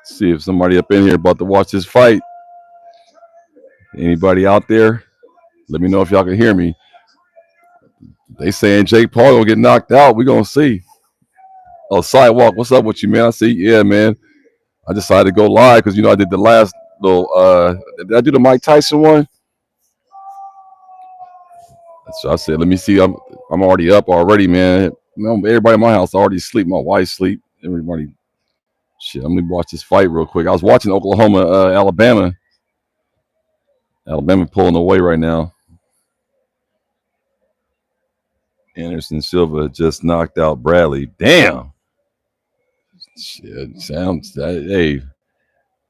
See if somebody up in here about to watch this fight. Anybody out there? Let me know if y'all can hear me. They saying Jake Paul gonna get knocked out. We gonna see. Oh, Sidewalk, what's up with you, man? I see. Yeah, man. I decided to go live because I did the last little. Did I do the Mike Tyson one? So I said, let me see. I'm already up already, man. Everybody in my house already sleep. My wife sleep. Everybody. Shit, let me watch this fight real quick. I was watching Oklahoma, Alabama. Alabama pulling away right now. Anderson Silva just knocked out Bradley. Damn. Shit, sounds. Hey,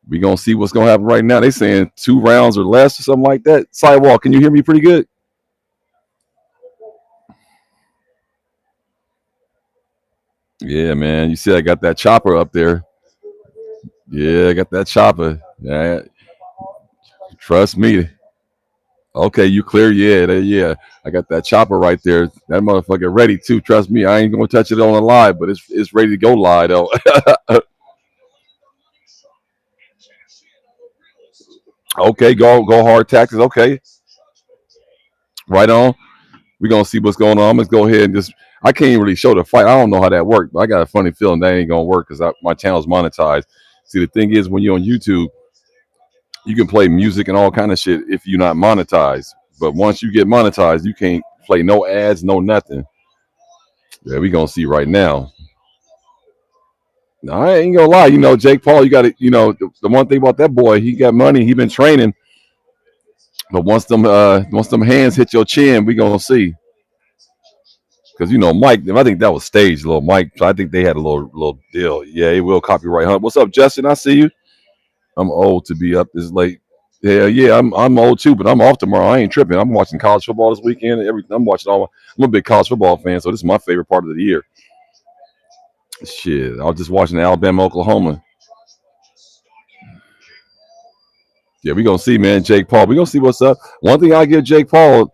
we gonna see what's gonna happen right now. They saying 2 rounds or less or something like that. Sidewalk, can you hear me pretty good? Yeah, man. You see, I got that chopper up there. Yeah, I got that chopper. Yeah, trust me. Okay, you clear? Yeah, yeah. I got that chopper right there. That motherfucker ready too. Trust me. I ain't gonna touch it on the live, but it's ready to go live though. Okay, go hard taxes. Okay, right on. We're gonna see what's going on. Let's go ahead and just. I can't even really show the fight. I don't know how that worked, but I got a funny feeling that ain't gonna work because my channel's monetized. See, the thing is, when you're on YouTube, you can play music and all kind of shit if you're not monetized. But once you get monetized, you can't play no ads, no nothing. Yeah, we gonna see right now. No, I ain't gonna lie. Jake Paul. You got to. The one thing about that boy, he got money. He been training. But once them hands hit your chin, we gonna see. Because Mike, I think that was staged, little Mike. So I think they had a little deal. Yeah, he will copyright hunt. What's up, Justin? I see you. I'm old to be up this late. Yeah, I'm old too, but I'm off tomorrow. I ain't tripping. I'm watching college football this weekend. Everything I'm watching I'm a big college football fan, so this is my favorite part of the year. Shit, I was just watching Alabama, Oklahoma. Yeah, we gonna see, man. Jake Paul. We gonna see what's up. One thing I give Jake Paul,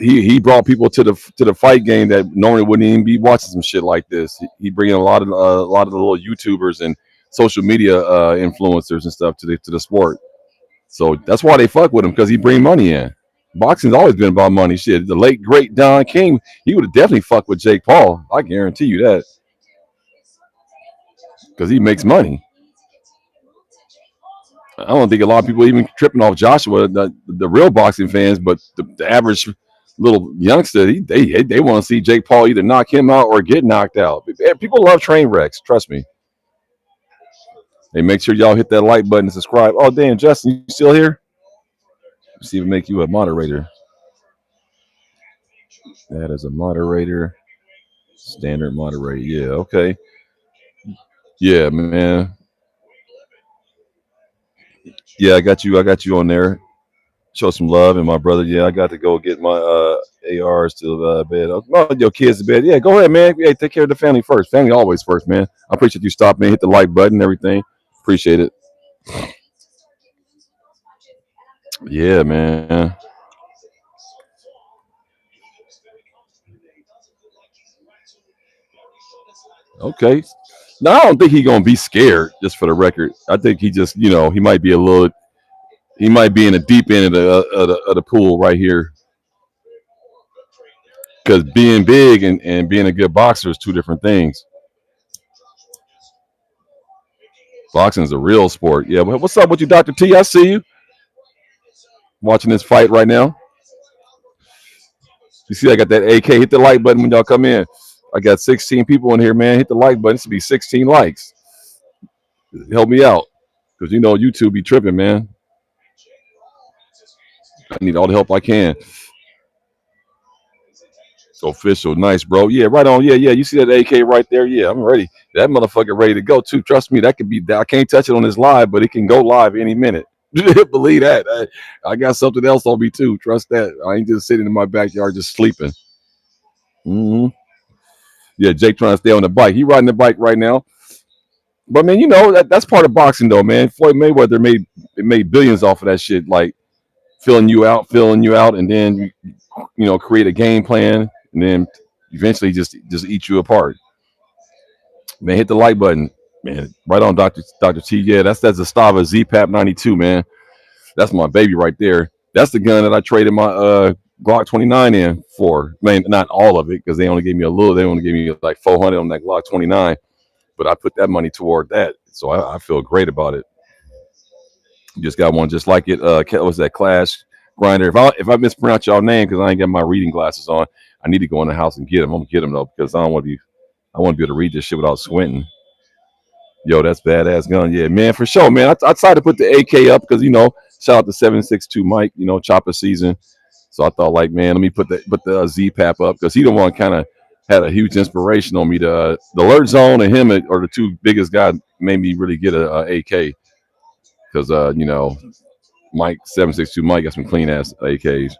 he brought people to the fight game that normally wouldn't even be watching some shit like this. He bringing a lot of the little YouTubers and social media influencers and stuff to the sport. So that's why they fuck with him because he bring money in. Boxing's always been about money. Shit, the late great Don King, he would have definitely fucked with Jake Paul. I guarantee you that because he makes money. I don't think a lot of people even tripping off Joshua, the real boxing fans, but the average little youngster, they want to see Jake Paul either knock him out or get knocked out. People love train wrecks. Trust me. Hey, make sure y'all hit that like button and subscribe. Oh, damn, Justin, you still here? Let's see if we make you a moderator. That is a moderator. Standard moderator. Yeah, okay. Yeah, man. Yeah, I got you on there. Show some love and my brother. Yeah, I got to go get my ARs to bed. Oh, your kids to bed. Yeah, go ahead, man. Yeah, take care of the family first. Family always first, man. I appreciate you stopping, hit the like button, and everything. Appreciate it. Yeah, man. Okay. No, I don't think he's gonna be scared. Just for the record, I think he just, he might be he might be in the deep end of the pool right here. Because being big and being a good boxer is two different things. Boxing is a real sport. Yeah. What's up with you, Dr. T? I see you watching this fight right now. You see, I got that AK. Hit the like button when y'all come in. I got 16 people in here, man. Hit the like button. It should be 16 likes. Help me out. Because YouTube be tripping, man. I need all the help I can. Official, nice, bro. Yeah, right on. Yeah, yeah. You see that AK right there? Yeah, I'm ready. That motherfucker ready to go too. Trust me, that could be. I can't touch it on this live, but it can go live any minute. Believe that. I got something else on me too. Trust that. I ain't just sitting in my backyard just sleeping. Hmm. Yeah, Jake trying to stay on the bike. He riding the bike right now. But man, that's part of boxing though, man. Floyd Mayweather made billions off of that shit, like filling you out, and then create a game plan, and then eventually just eat you apart. Man, hit the like button, man. Right on, Doctor T. Yeah, that's Zastava ZPAP 92, man. That's my baby right there. That's the gun that I traded my Glock 29 in for. Man, not all of it because they only gave me a little. They only gave me like 400 on that Glock 29, but I put that money toward that, so I feel great about it. Just got one just like it. What's that? Clash Grinder. If I mispronounce y'all name because I ain't got my reading glasses on, I need to go in the house and get them. I'm gonna get them though because I want to be able to read this shit without squinting. Yo, that's badass gun. Yeah, man, for sure, man. I tried to put the AK up because shout out to 762 Mike. Chopper season. So I thought, like, man, let me put the Z-Pap up because he the one kind of had a huge inspiration on me. The Alert Zone and him are the two biggest guys made me really get a AK because Mike 762 Mike got some clean ass AKs.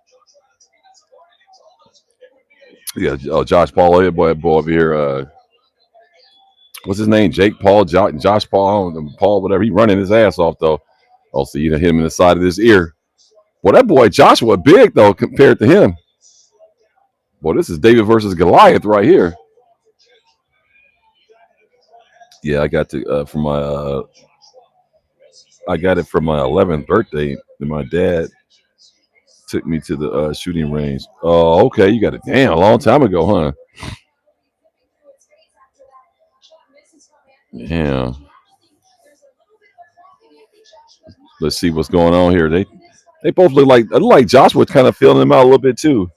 Yeah, Josh Paul, boy over here. What's his name? Jake Paul, Josh Paul, Paul, whatever. He running his ass off though. Also, hit him in the side of his ear. Well, that boy Joshua big though compared to him. Boy, this is David versus Goliath right here. Yeah, I got to from my I got it for my 11th birthday. And my dad took me to the shooting range. Oh, okay, you got it. Damn, a long time ago, huh? Yeah. Let's see what's going on here. They both look like Joshua kind of feeling him out a little bit too.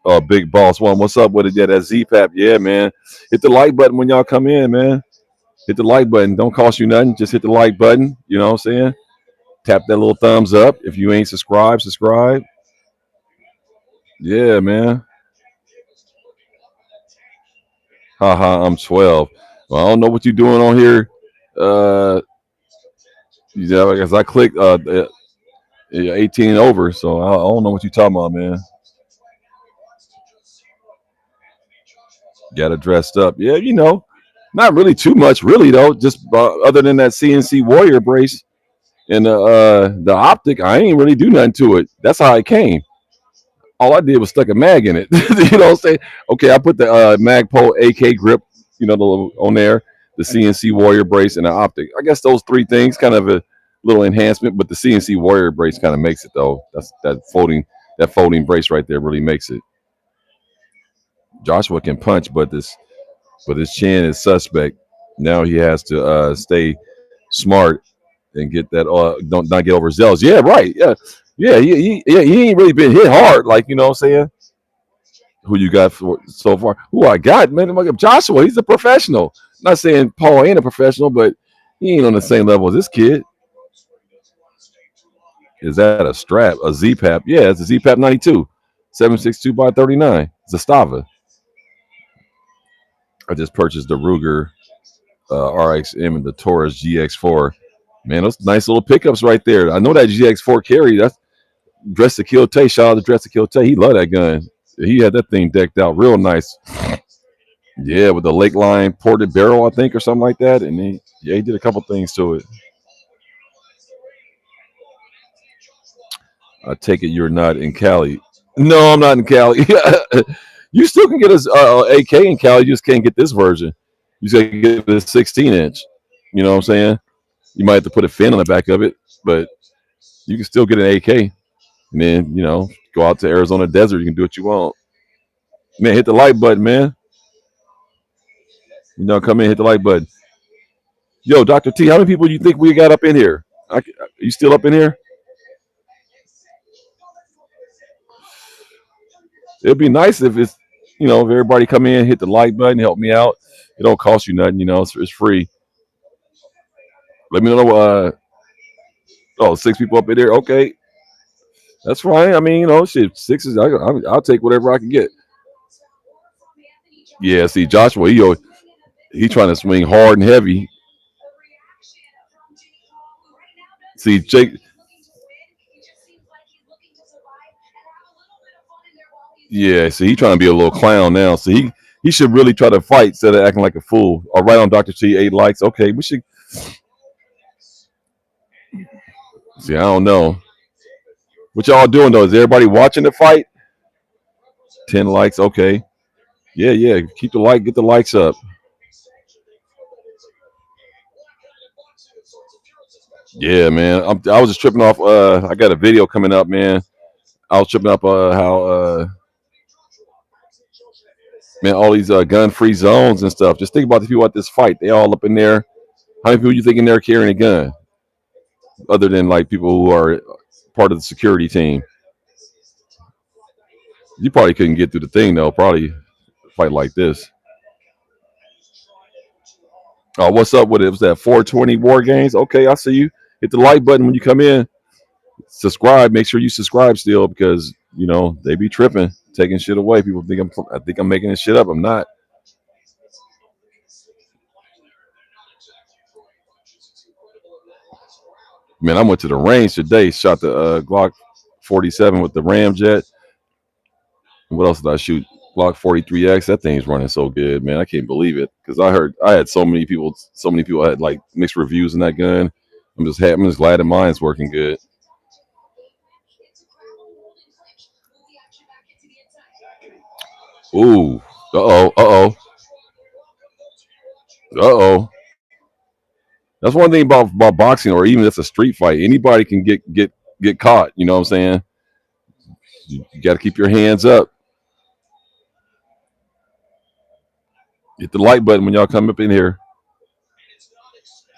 Oh, big boss one. What's up with it? Yeah, that Z-Pap. Yeah, man. Hit the like button when y'all come in, man. Hit the like button. Don't cost you nothing. Just hit the like button. You know what I'm saying? Tap that little thumbs up. If you ain't subscribed, subscribe. Yeah, man. Haha, I'm 12. Well, I don't know what you're doing on here. I guess I clicked 18 and over, so I don't know what you're talking about, man. Got it dressed up. Yeah, not really too much, really though. Just other than that CNC Warrior brace and the optic, I ain't really do nothing to it. That's how it came. All I did was stuck a mag in it. You know what I'm saying? Okay, I put the Magpul AK grip, on there, the CNC Warrior brace, and the optic. I guess those three things kind of a little enhancement, but the CNC Warrior brace kind of makes it though. That's that folding brace right there really makes it. Joshua can punch, but his chin is suspect. Now he has to stay smart and get that don't not get overzealous. Yeah, right. Yeah, yeah. He ain't really been hit hard, like what I'm saying. Who you got for so far? Who I got, man? Joshua, he's a professional. Not saying Paul ain't a professional, but he ain't on the same level as this kid. Is that a strap? A Z-Pap? Yeah, it's a Z-Pap 92, 762 by 39. Zastava. I just purchased the Ruger RXM and the Taurus GX4. Man, those nice little pickups right there. I know that GX4 carry. That's Dress to Kill Tay. Shout out to Dress to Kill Tay. He loved that gun. He had that thing decked out real nice. Yeah, with the Lakeline ported barrel, I think, or something like that. And he did a couple things to it. I take it you're not in Cali. No, I'm not in Cali. You still can get a AK in Cali. You just can't get this version. You just got to get a 16-inch. You know what I'm saying? You might have to put a fin on the back of it, but you can still get an AK. And then, go out to Arizona desert. You can do what you want. Man, hit the like button, man. Come in, hit the like button. Yo, Dr. T, how many people do you think we got up in here? Are you still up in here? It'd be nice if if everybody come in, hit the like button, help me out. It don't cost you nothing, it's free. Let me know. Oh, 6 people up in there. Okay, that's fine. I mean, shit, six is. I'll take whatever I can get. Yeah, see, Joshua, he trying to swing hard and heavy. See, Jake, yeah, see, he trying to be a little clown now. So he should really try to fight instead of acting like a fool. All right, on Dr. T, 8 likes. Okay, we should see. I don't know what y'all doing though. Is everybody watching the fight? 10 likes. Okay, yeah, yeah. Keep the like, get the likes up. Yeah, man. I was just tripping off. I got a video coming up, man. I was tripping up how man, all these gun-free zones and stuff. Just think about the people at this fight. They all up in there. How many people you thinking they're carrying a gun, other than like people who are part of the security team? You probably couldn't get through the thing though. Probably a fight like this. Oh, what's up with it? Was that 420 War Games? Okay, I see you. Hit the like button when you come in. Subscribe. Make sure you subscribe still because they be tripping, taking shit away. People think I think I'm making this shit up. I'm not. Man, I went to the range today. Shot the Glock 47 with the Ramjet. What else did I shoot? Glock 43X. That thing's running so good, man. I can't believe it because I had so many people had like mixed reviews in that gun. I'm just glad that mine's working good. Ooh, uh oh. That's one thing about boxing, or even if it's a street fight. Anybody can get caught. You know what I'm saying? You got to keep your hands up. Hit the like button when y'all come up in here.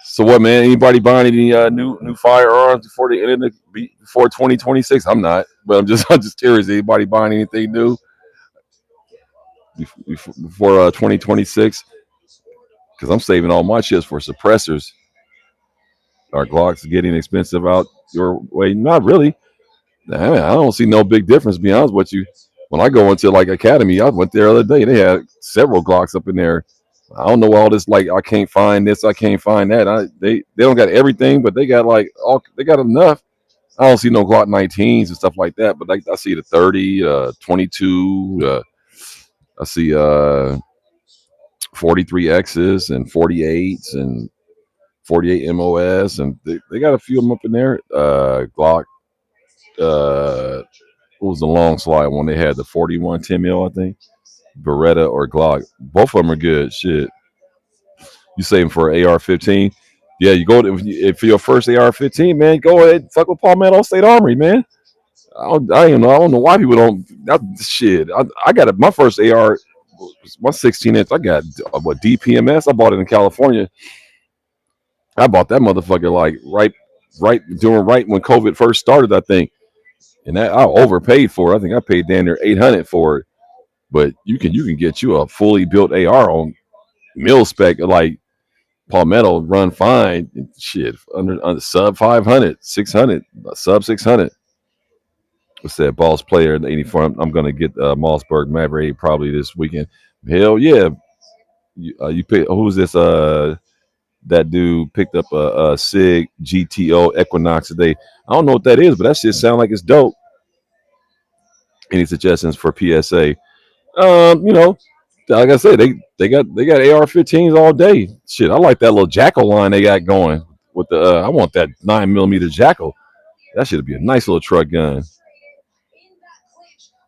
So what, man? Anybody buying any new firearms before the end of before 2026? I'm not, but I'm just curious. Anybody buying anything new before 2026? Because I'm saving all my shits for suppressors. Our Glocks getting expensive out your way? Not really. I mean, I don't see no big difference. To be honest with you, when I go into like Academy, I went there the other day. They had several Glocks up in there. I don't know all this. Like I can't find this. I can't find that. They don't got everything, but they got like all. They got enough. I don't see no Glock 19s and stuff like that. But like I see the 30, 22. I see 43 X's and 48s and 48 MOS, and they got a few of them up in there. Glock. What was the long slide one? They had the 41 10 mil, I think. Beretta or Glock. Both of them are good. Shit. You saving for AR-15? Yeah, you go if for your first AR-15, man. Go ahead, fuck with Palmetto State Armory, man. I don't know why people don't. Shit, I got my first AR, my 16 inch. I got what DPMS. I bought it in California. I bought that motherfucker like right when COVID first started, I think, and that I overpaid for it. I think I paid down there 800 for it. But you can get you a fully built AR on mil spec like Palmetto run fine. Shit under sub 500, 600, sub 600. What's that? Boss player in the 84. I'm gonna get Mossberg Maverick probably this weekend. Hell yeah! You pick who's this? That dude picked up a Sig GTO Equinox today. I don't know what that is, but that shit sound like it's dope. Any suggestions for PSA? You know, like I said, they got AR-15s all day. Shit, I like that little Jackal line they got going with the. I want that 9mm Jackal. That should be a nice little truck gun.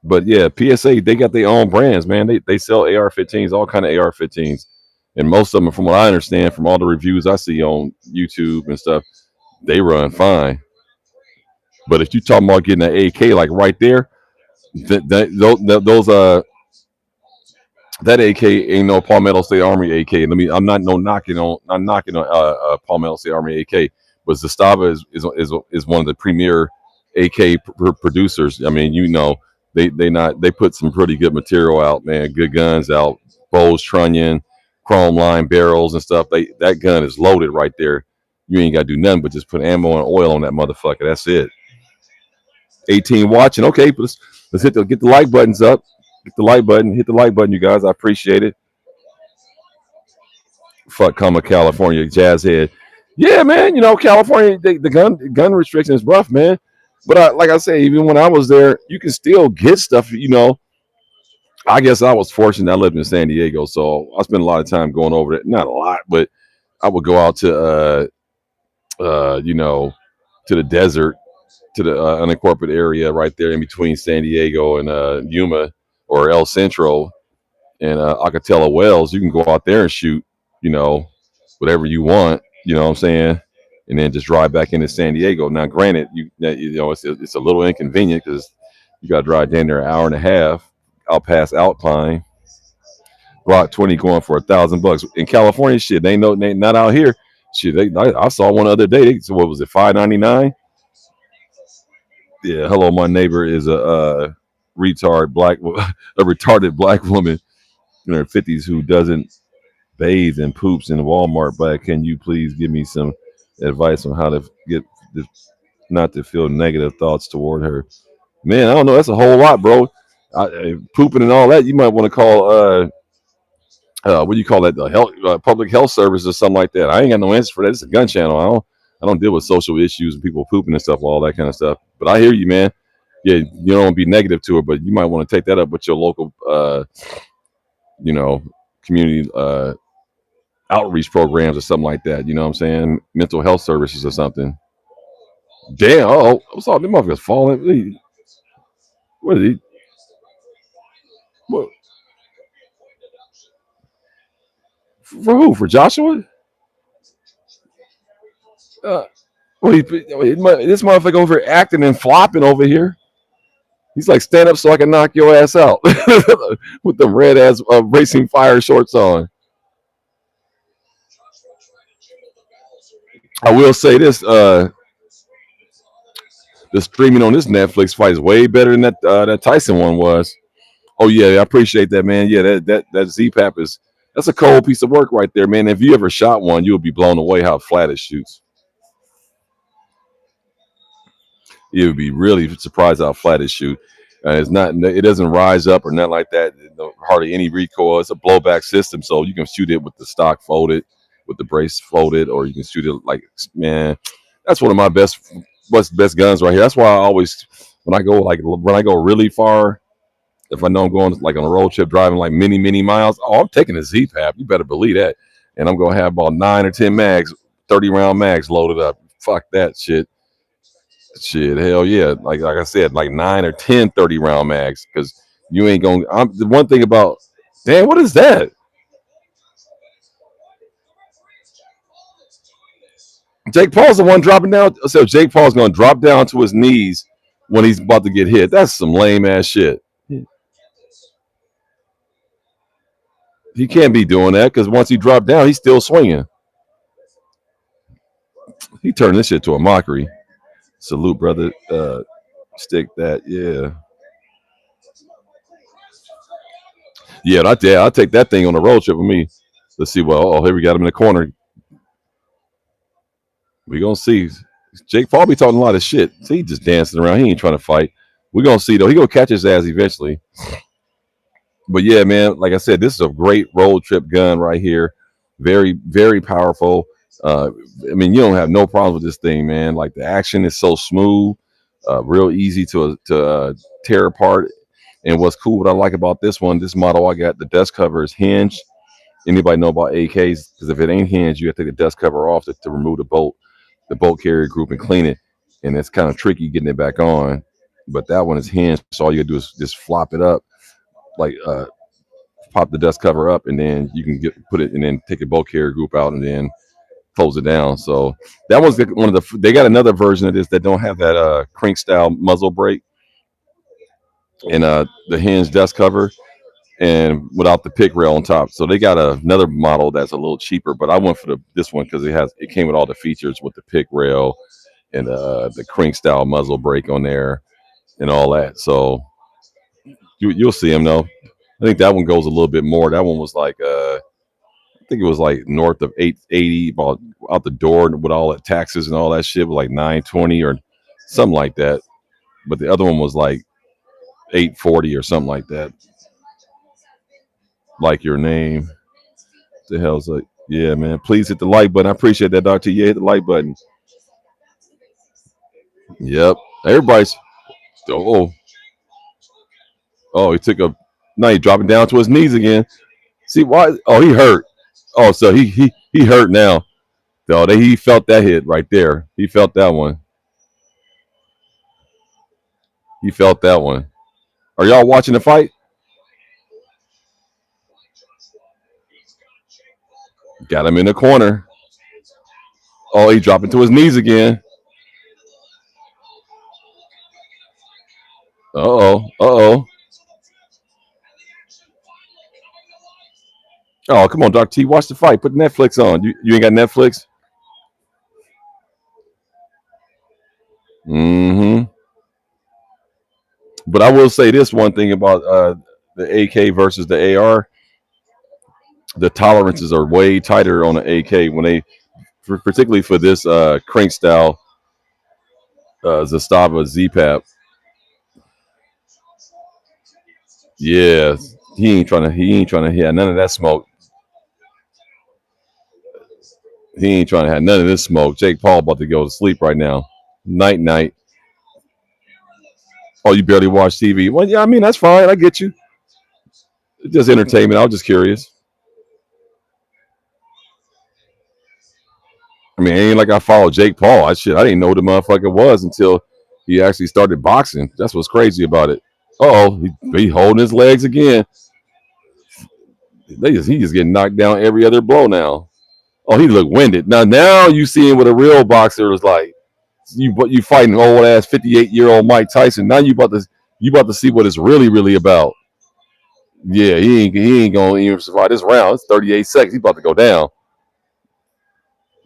But yeah, PSA they got their own brands, man. They sell AR-15s, all kind of AR-15s, and most of them, from what I understand, from all the reviews I see on YouTube and stuff, they run fine. But if you talking about getting an AK like right there, those that AK ain't no Palmetto State Army AK. I'm not knocking on Palmetto State Army AK, but Zastava is one of the premier AK producers. I mean, they put some pretty good material out, man. Good guns out, Bose trunnion, chrome line barrels and stuff. That gun is loaded right there. You ain't got to do nothing but just put ammo and oil on that motherfucker. That's it. 18 watching. Okay, let's get the like buttons up. Hit the like button, you guys. I appreciate it. Fuck, come California, jazz head. Yeah, man. You know, California, the gun restriction is rough, man. But like I say, even when I was there, you can still get stuff. You know, I guess I was fortunate. I lived in San Diego, so I spent a lot of time going over there. Not a lot, but I would go out to, you know, to the desert, to the unincorporated area right there in between San Diego and Yuma or El Centro and Acatella Wells. You can go out there and shoot, you know, whatever you want. You know what I'm saying? And then just drive back into San Diego. Now, granted, you know it's a little inconvenient because you got to drive down there an hour and a half out past Alpine. Block 20 going for $1,000 in California. Shit, they not out here. Shit, I saw one other day. So what was it, $5.99? Yeah. Hello, my neighbor is a a retarded black woman in her 50s who doesn't bathe and poops in Walmart. But can you please give me some advice on how to get not to feel negative thoughts toward her? Man, I don't know. That's a whole lot, bro. Pooping and all that. You might want to call what do you call that? The health, public health service or something like that. I ain't got no answer for that. It's a gun channel. I don't deal with social issues and people pooping and stuff, all that kind of stuff. But I hear you, man. Yeah, you don't want to be negative to it, but you might want to take that up with your local, you know, community outreach programs or something like that. You know what I'm saying? Mental health services or something. Damn! Oh, I saw them motherfuckers falling. What is he? What for? Who? For Joshua? Uh, well, this motherfucker over here acting and flopping over here. He's like, stand up so I can knock your ass out with them red ass racing fire shorts on. I will say this: the streaming on this Netflix fight is way better than that Tyson one was. Oh yeah, I appreciate that, man. Yeah, that ZPAP is that's a cold piece of work right there, man. If you ever shot one, you'll be blown away how flat it shoots. You would be really surprised how flat it shoot. It's not. It doesn't rise up or nothing like that. No, hardly any recoil. It's a blowback system, so you can shoot it with the stock folded, with the brace folded, or you can shoot it like man. That's one of my best guns right here. That's why I always when I go really far, if I know I'm going like on a road trip driving like many miles, oh, I'm taking a Z Pap. You better believe that. And I'm gonna have about 9 or 10 mags, 30 round mags loaded up. Fuck that shit. Shit, hell yeah. Like I said, like 9 or 10 30 round mags. Cause you ain't gonna the one thing about damn, what is that? Jake Paul's the one dropping down. So Jake Paul's gonna drop down to his knees when he's about to get hit. That's some lame ass shit. He can't be doing that because once he dropped down, he's still swinging. He turned this shit to a mockery. Salute, brother. Stick that. Yeah. Yeah, I'll take that thing on the road trip with me. Let's see. Well, oh, here we got him in the corner. We gonna see. Jake Paul be talking a lot of shit. See, he just dancing around. He ain't trying to fight. We gonna see though. He gonna catch his ass eventually. But yeah, man. Like I said, this is a great road trip gun right here. Very powerful. I mean, you don't have no problems with this thing, man. Like the action is so smooth, real easy to tear apart. And what's cool, what I like about this model, I got the dust cover is hinged. Anybody know about AKs? Because if it ain't hinged, you have to take the dust cover off to remove the bolt carrier group and clean it. And it's kind of tricky getting it back on. But that one is hinged, so all you gotta do is just flop it up, like pop the dust cover up, and then you can put it, and then take the bolt carrier group out, and then close it down. So that was one of the. They got another version of this that don't have that crank style muzzle brake and the hinge dust cover, and without the pick rail on top. So they got another model that's a little cheaper, but I went for this one because it came with all the features with the pick rail and the crank style muzzle brake on there and all that. So you'll see them though. I think that one goes a little bit more. That one was like I think it was like north of 880 about out the door with all the taxes and all that shit was like 920 or something like that. But the other one was like 840 or something like that. Like your name. What the hell's like? Yeah, man. Please hit the like button. I appreciate that, Doctor. Yeah, hit the like button. Yep. Everybody's. Oh, oh, he took a. Now he dropping down to his knees again. See why? Oh, he hurt. Oh, so he hurt now. So he felt that hit right there. He felt that one. He felt that one. Are y'all watching the fight? Got him in the corner. Oh, he dropping to his knees again. Uh oh. Uh oh. Oh, come on, Doc T. Watch the fight. Put Netflix on. You ain't got Netflix? Mm-hmm. But I will say this one thing about the AK versus the AR. The tolerances are way tighter on the AK when they, particularly for this crank style Zastava ZPAP. Yeah, he ain't trying to hit none of that smoke. He ain't trying to have none of this smoke. Jake Paul about to go to sleep right now. Night night. Oh, you barely watch TV. Well, yeah, I mean that's fine. I get you. It's just entertainment. I was just curious. I mean, it ain't like I followed Jake Paul. I didn't know who the motherfucker was until he actually started boxing. That's what's crazy about it. Oh, he holding his legs again. He just getting knocked down every other blow now. Oh, he look winded. Now you seeing what a real boxer is like. You fighting old ass 58-year-old Mike Tyson. Now you about to see what it's really about. Yeah, he ain't gonna even survive this round. It's 38 seconds. He about to go down.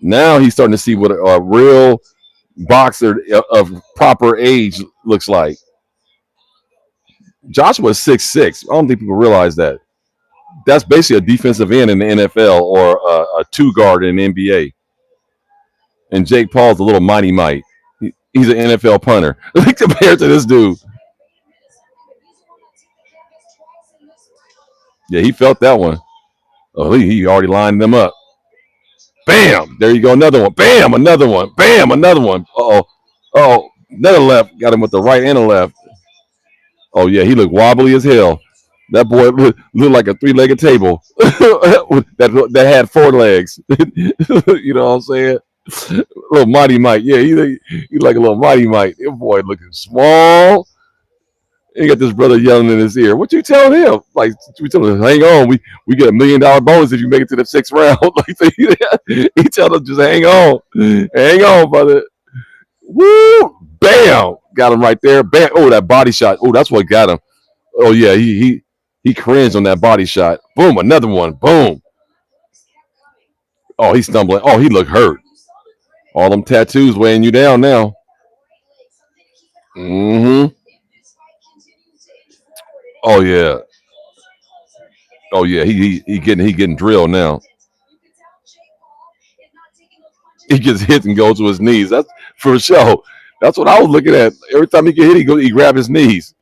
Now he's starting to see what a real boxer of proper age looks like. Joshua's 6'6". I don't think people realize that. That's basically a defensive end in the NFL or a two guard in the NBA. And Jake Paul's a little mighty might. He's an NFL punter. Like compared to this dude. Yeah, he felt that one. Oh, he already lined them up. Bam! There you go, another one. Bam! Another one. Bam! Another one. Uh oh. Oh, another left. Got him with the right and the left. Oh yeah, he looked wobbly as hell. That boy looked like a three-legged table that had four legs. You know what I'm saying? Little Mighty Mike. Yeah, he like a little Mighty Mike. That boy looking small. He got this brother yelling in his ear. What you telling him? Like we tell him, hang on. We get $1 million bonus if you make it to the sixth round. Like he tell him just hang on, brother. Woo! Bam! Got him right there. Bam! Oh, that body shot. Oh, that's what got him. Oh yeah, he cringed on that body shot. Boom! Another one. Boom! Oh, he's stumbling. Oh, he looked hurt. All them tattoos weighing you down now. Mm-hmm. Oh yeah. Oh yeah. He getting drilled now. He gets hit and goes to his knees. That's for sure. That's what I was looking at. Every time he get hit, he grab his knees.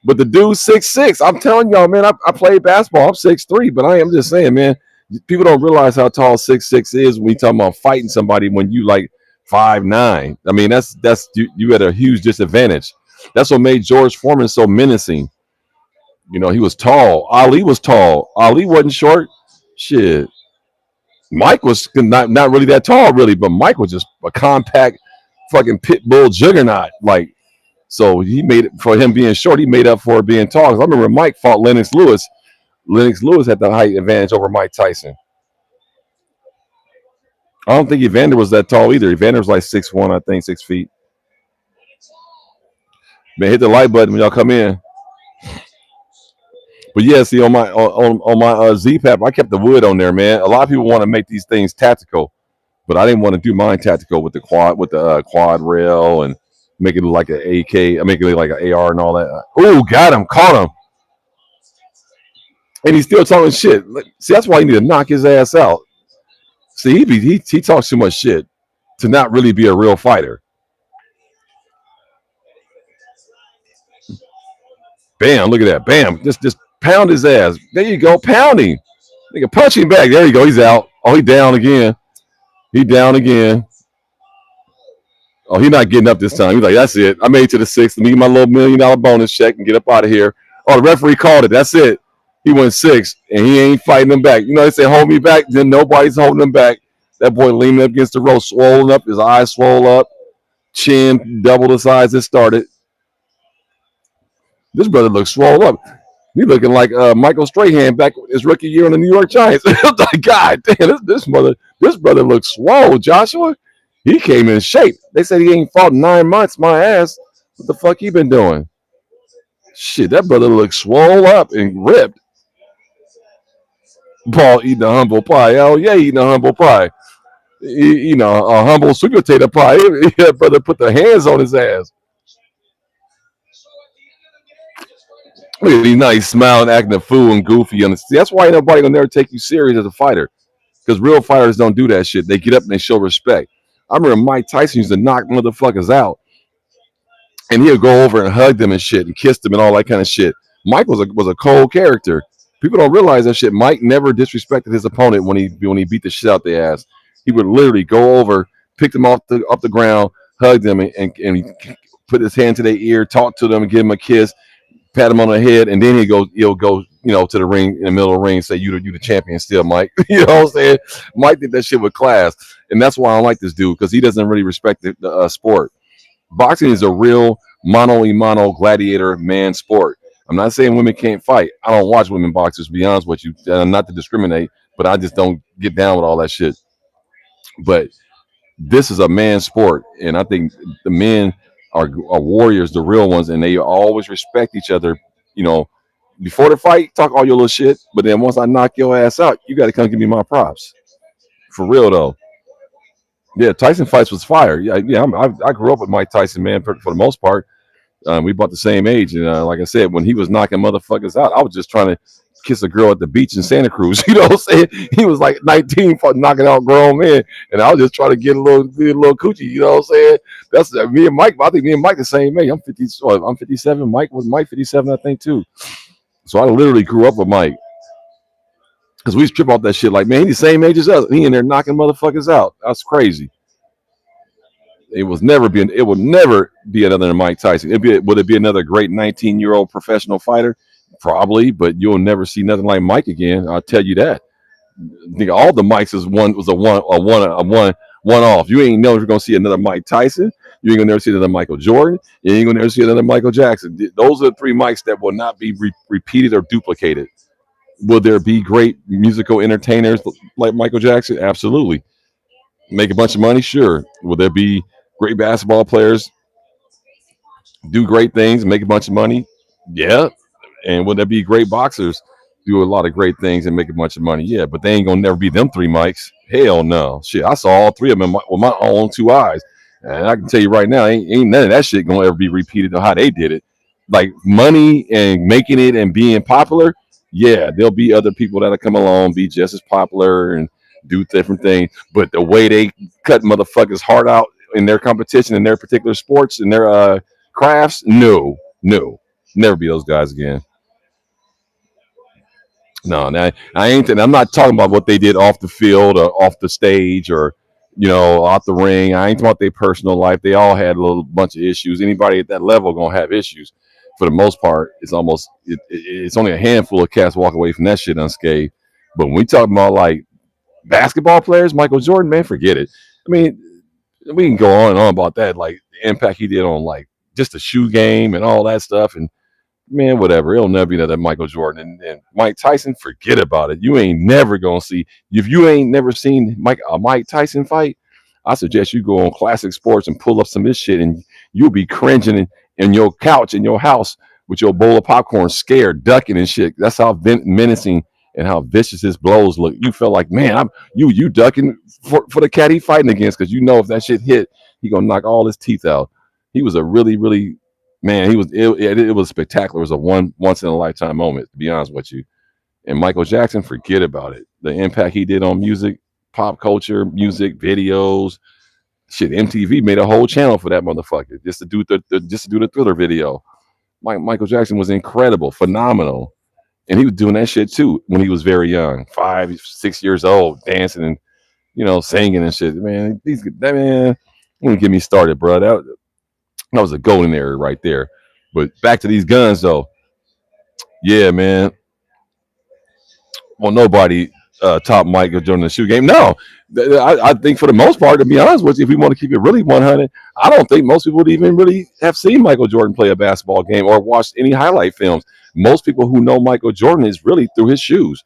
But the dude's 6'6". I'm telling y'all, man, I played basketball. I'm 6'3", but I am just saying, man, people don't realize how tall 6'6" is when you talking about fighting somebody when you like 5'9". I mean, that's you at a huge disadvantage. That's what made George Foreman so menacing. You know, he was tall. Ali was tall. Ali wasn't short. Shit. Mike was not really that tall, really, but Mike was just a compact fucking pit bull juggernaut. Like, so he made it for him being short. He made up for it being tall. 'Cause I remember Mike fought Lennox Lewis. Lennox Lewis had the height advantage over Mike Tyson. I don't think Evander was that tall either. Evander was like 6'1", I think, 6 feet. Man, hit the like button when y'all come in. But yeah, see on my Z-Pap, I kept the wood on there, man. A lot of people want to make these things tactical, but I didn't want to do mine tactical with the quad rail and make it look like an AK. I make it look like an AR and all that. Ooh, got him, caught him, and he's still talking shit. See, that's why you need to knock his ass out. See, he talks too much shit to not really be a real fighter. Bam, look at that. Bam, just pound his ass. There you go, pounding. Nigga, punch him back. There you go. He's out. Oh, he down again. He down again. Oh, he not getting up this time. He's like, that's it. I made it to the sixth. Let me get my little $1 million bonus check and get up out of here. Oh, the referee called it. That's it. He went six, and he ain't fighting him back. You know, they say, hold me back. Then nobody's holding him back. That boy leaning up against the rope, swollen up. His eyes swole up. Chin double the size it started. This brother looks swole up. He looking like Michael Strahan back his rookie year in the New York Giants. Like, God damn, this brother looks swole. Joshua, he came in shape. They said he ain't fought in 9 months. My ass, what the fuck he been doing? Shit, that brother looks swole up and ripped. Paul eating a humble pie. Oh yeah, eating a humble pie. A humble sweet potato pie. That brother put the hands on his ass. Look at these nice smiling, acting a fool and goofy. That's why nobody gonna never take you serious as a fighter. Because real fighters don't do that shit. They get up and they show respect. I remember Mike Tyson used to knock motherfuckers out, and he'll go over and hug them and shit and kiss them and all that kind of shit. Mike was a cold character. People don't realize that shit. Mike never disrespected his opponent when he beat the shit out their ass. He would literally go over, pick them off the ground, hug them, and put his hand to their ear, talk to them, and give them a kiss, pat him on the head, and then he'll go to the ring in the middle of the ring and say, you the champion still, Mike. You know what I'm saying? Mike did that shit with class, and that's why I don't like this dude, because he doesn't really respect the sport. Boxing is a real mano a mano gladiator man sport. I'm not saying women can't fight. I don't watch women boxers, to be honest with you, not to discriminate, but I just don't get down with all that shit. But this is a man sport, and I think the men are warriors, the real ones, and they always respect each other. You know, before the fight, talk all your little shit, but then once I knock your ass out, you got to come give me my props. For real though. Yeah, Tyson fights was fire. Yeah. I grew up with Mike Tyson, man, for the most part. We about the same age, and like I said, when he was knocking motherfuckers out, I was just trying to kiss a girl at the beach in Santa Cruz. You know what I'm saying? He was like 19, knocking out grown men, and I was just trying to get a little coochie. You know what I'm saying? That's me and Mike. I think me and Mike the same age. I'm 50. I'm 57. Mike 57, I think too. So I literally grew up with Mike because we strip off that shit. Like, man, he's the same age as us. He in there knocking motherfuckers out. That's crazy. It will never be another Mike Tyson. Would it be another great 19-year-old professional fighter? Probably, but you'll never see nothing like Mike again. I'll tell you that. I think all the Mikes was a one off. You ain't never gonna see another Mike Tyson. You ain't gonna never see another Michael Jordan. You ain't gonna never see another Michael Jackson. Those are the three Mikes that will not be repeated or duplicated. Will there be great musical entertainers like Michael Jackson? Absolutely. Make a bunch of money? Sure. Will there be great basketball players do great things, make a bunch of money? Yeah. And would there be great boxers do a lot of great things and make a bunch of money? Yeah, but they ain't gonna never be them three Mikes. Hell no. Shit, I saw all three of them with my own two eyes, and I can tell you right now, ain't none of that shit gonna ever be repeated on how they did it. Like money and making it and being popular. Yeah, there'll be other people that'll come along, be just as popular and do different things. But the way they cut motherfuckers' heart out in their competition, in their particular sports, in their crafts, no, never be those guys again. No, now I ain't. I'm not talking about what they did off the field or off the stage or off the ring. I ain't talking about their personal life. They all had a little bunch of issues. Anybody at that level gonna have issues. For the most part, it's only a handful of cats walk away from that shit unscathed. But when we talk about like basketball players, Michael Jordan, man, forget it. I mean, we can go on and on about that, like the impact he did on like just the shoe game and all that stuff. And man, whatever. It'll never be another Michael Jordan. And Mike Tyson, forget about it. You ain't never gonna see if you ain't never seen a Mike Tyson fight. I suggest you go on Classic Sports and pull up some of this shit, and you'll be cringing in your couch in your house with your bowl of popcorn, scared, ducking and shit. That's how menacing and how vicious his blows look. You feel like, man, you ducking for the cat he fighting against, because you know if that shit hit, he gonna knock all his teeth out. He was a really, really man. It was spectacular. It was a once in a lifetime moment, to be honest with you. And Michael Jackson, forget about it. The impact he did on music, pop culture, music, videos, shit. MTV made a whole channel for that motherfucker just to do the Thriller video. Michael Jackson was incredible, phenomenal. and he was doing that shit too when he was very young, 5, 6 years old, dancing and singing and shit. Man, that man, don't get me started, bro. That was a golden era right there. But back to these guns though, yeah, man. Well, nobody top Michael Jordan in the shoe game. No, I think for the most part, to be honest with you, if we want to keep it really 100, I don't think most people would even really have seen Michael Jordan play a basketball game or watched any highlight films. Most people who know Michael Jordan is really through his shoes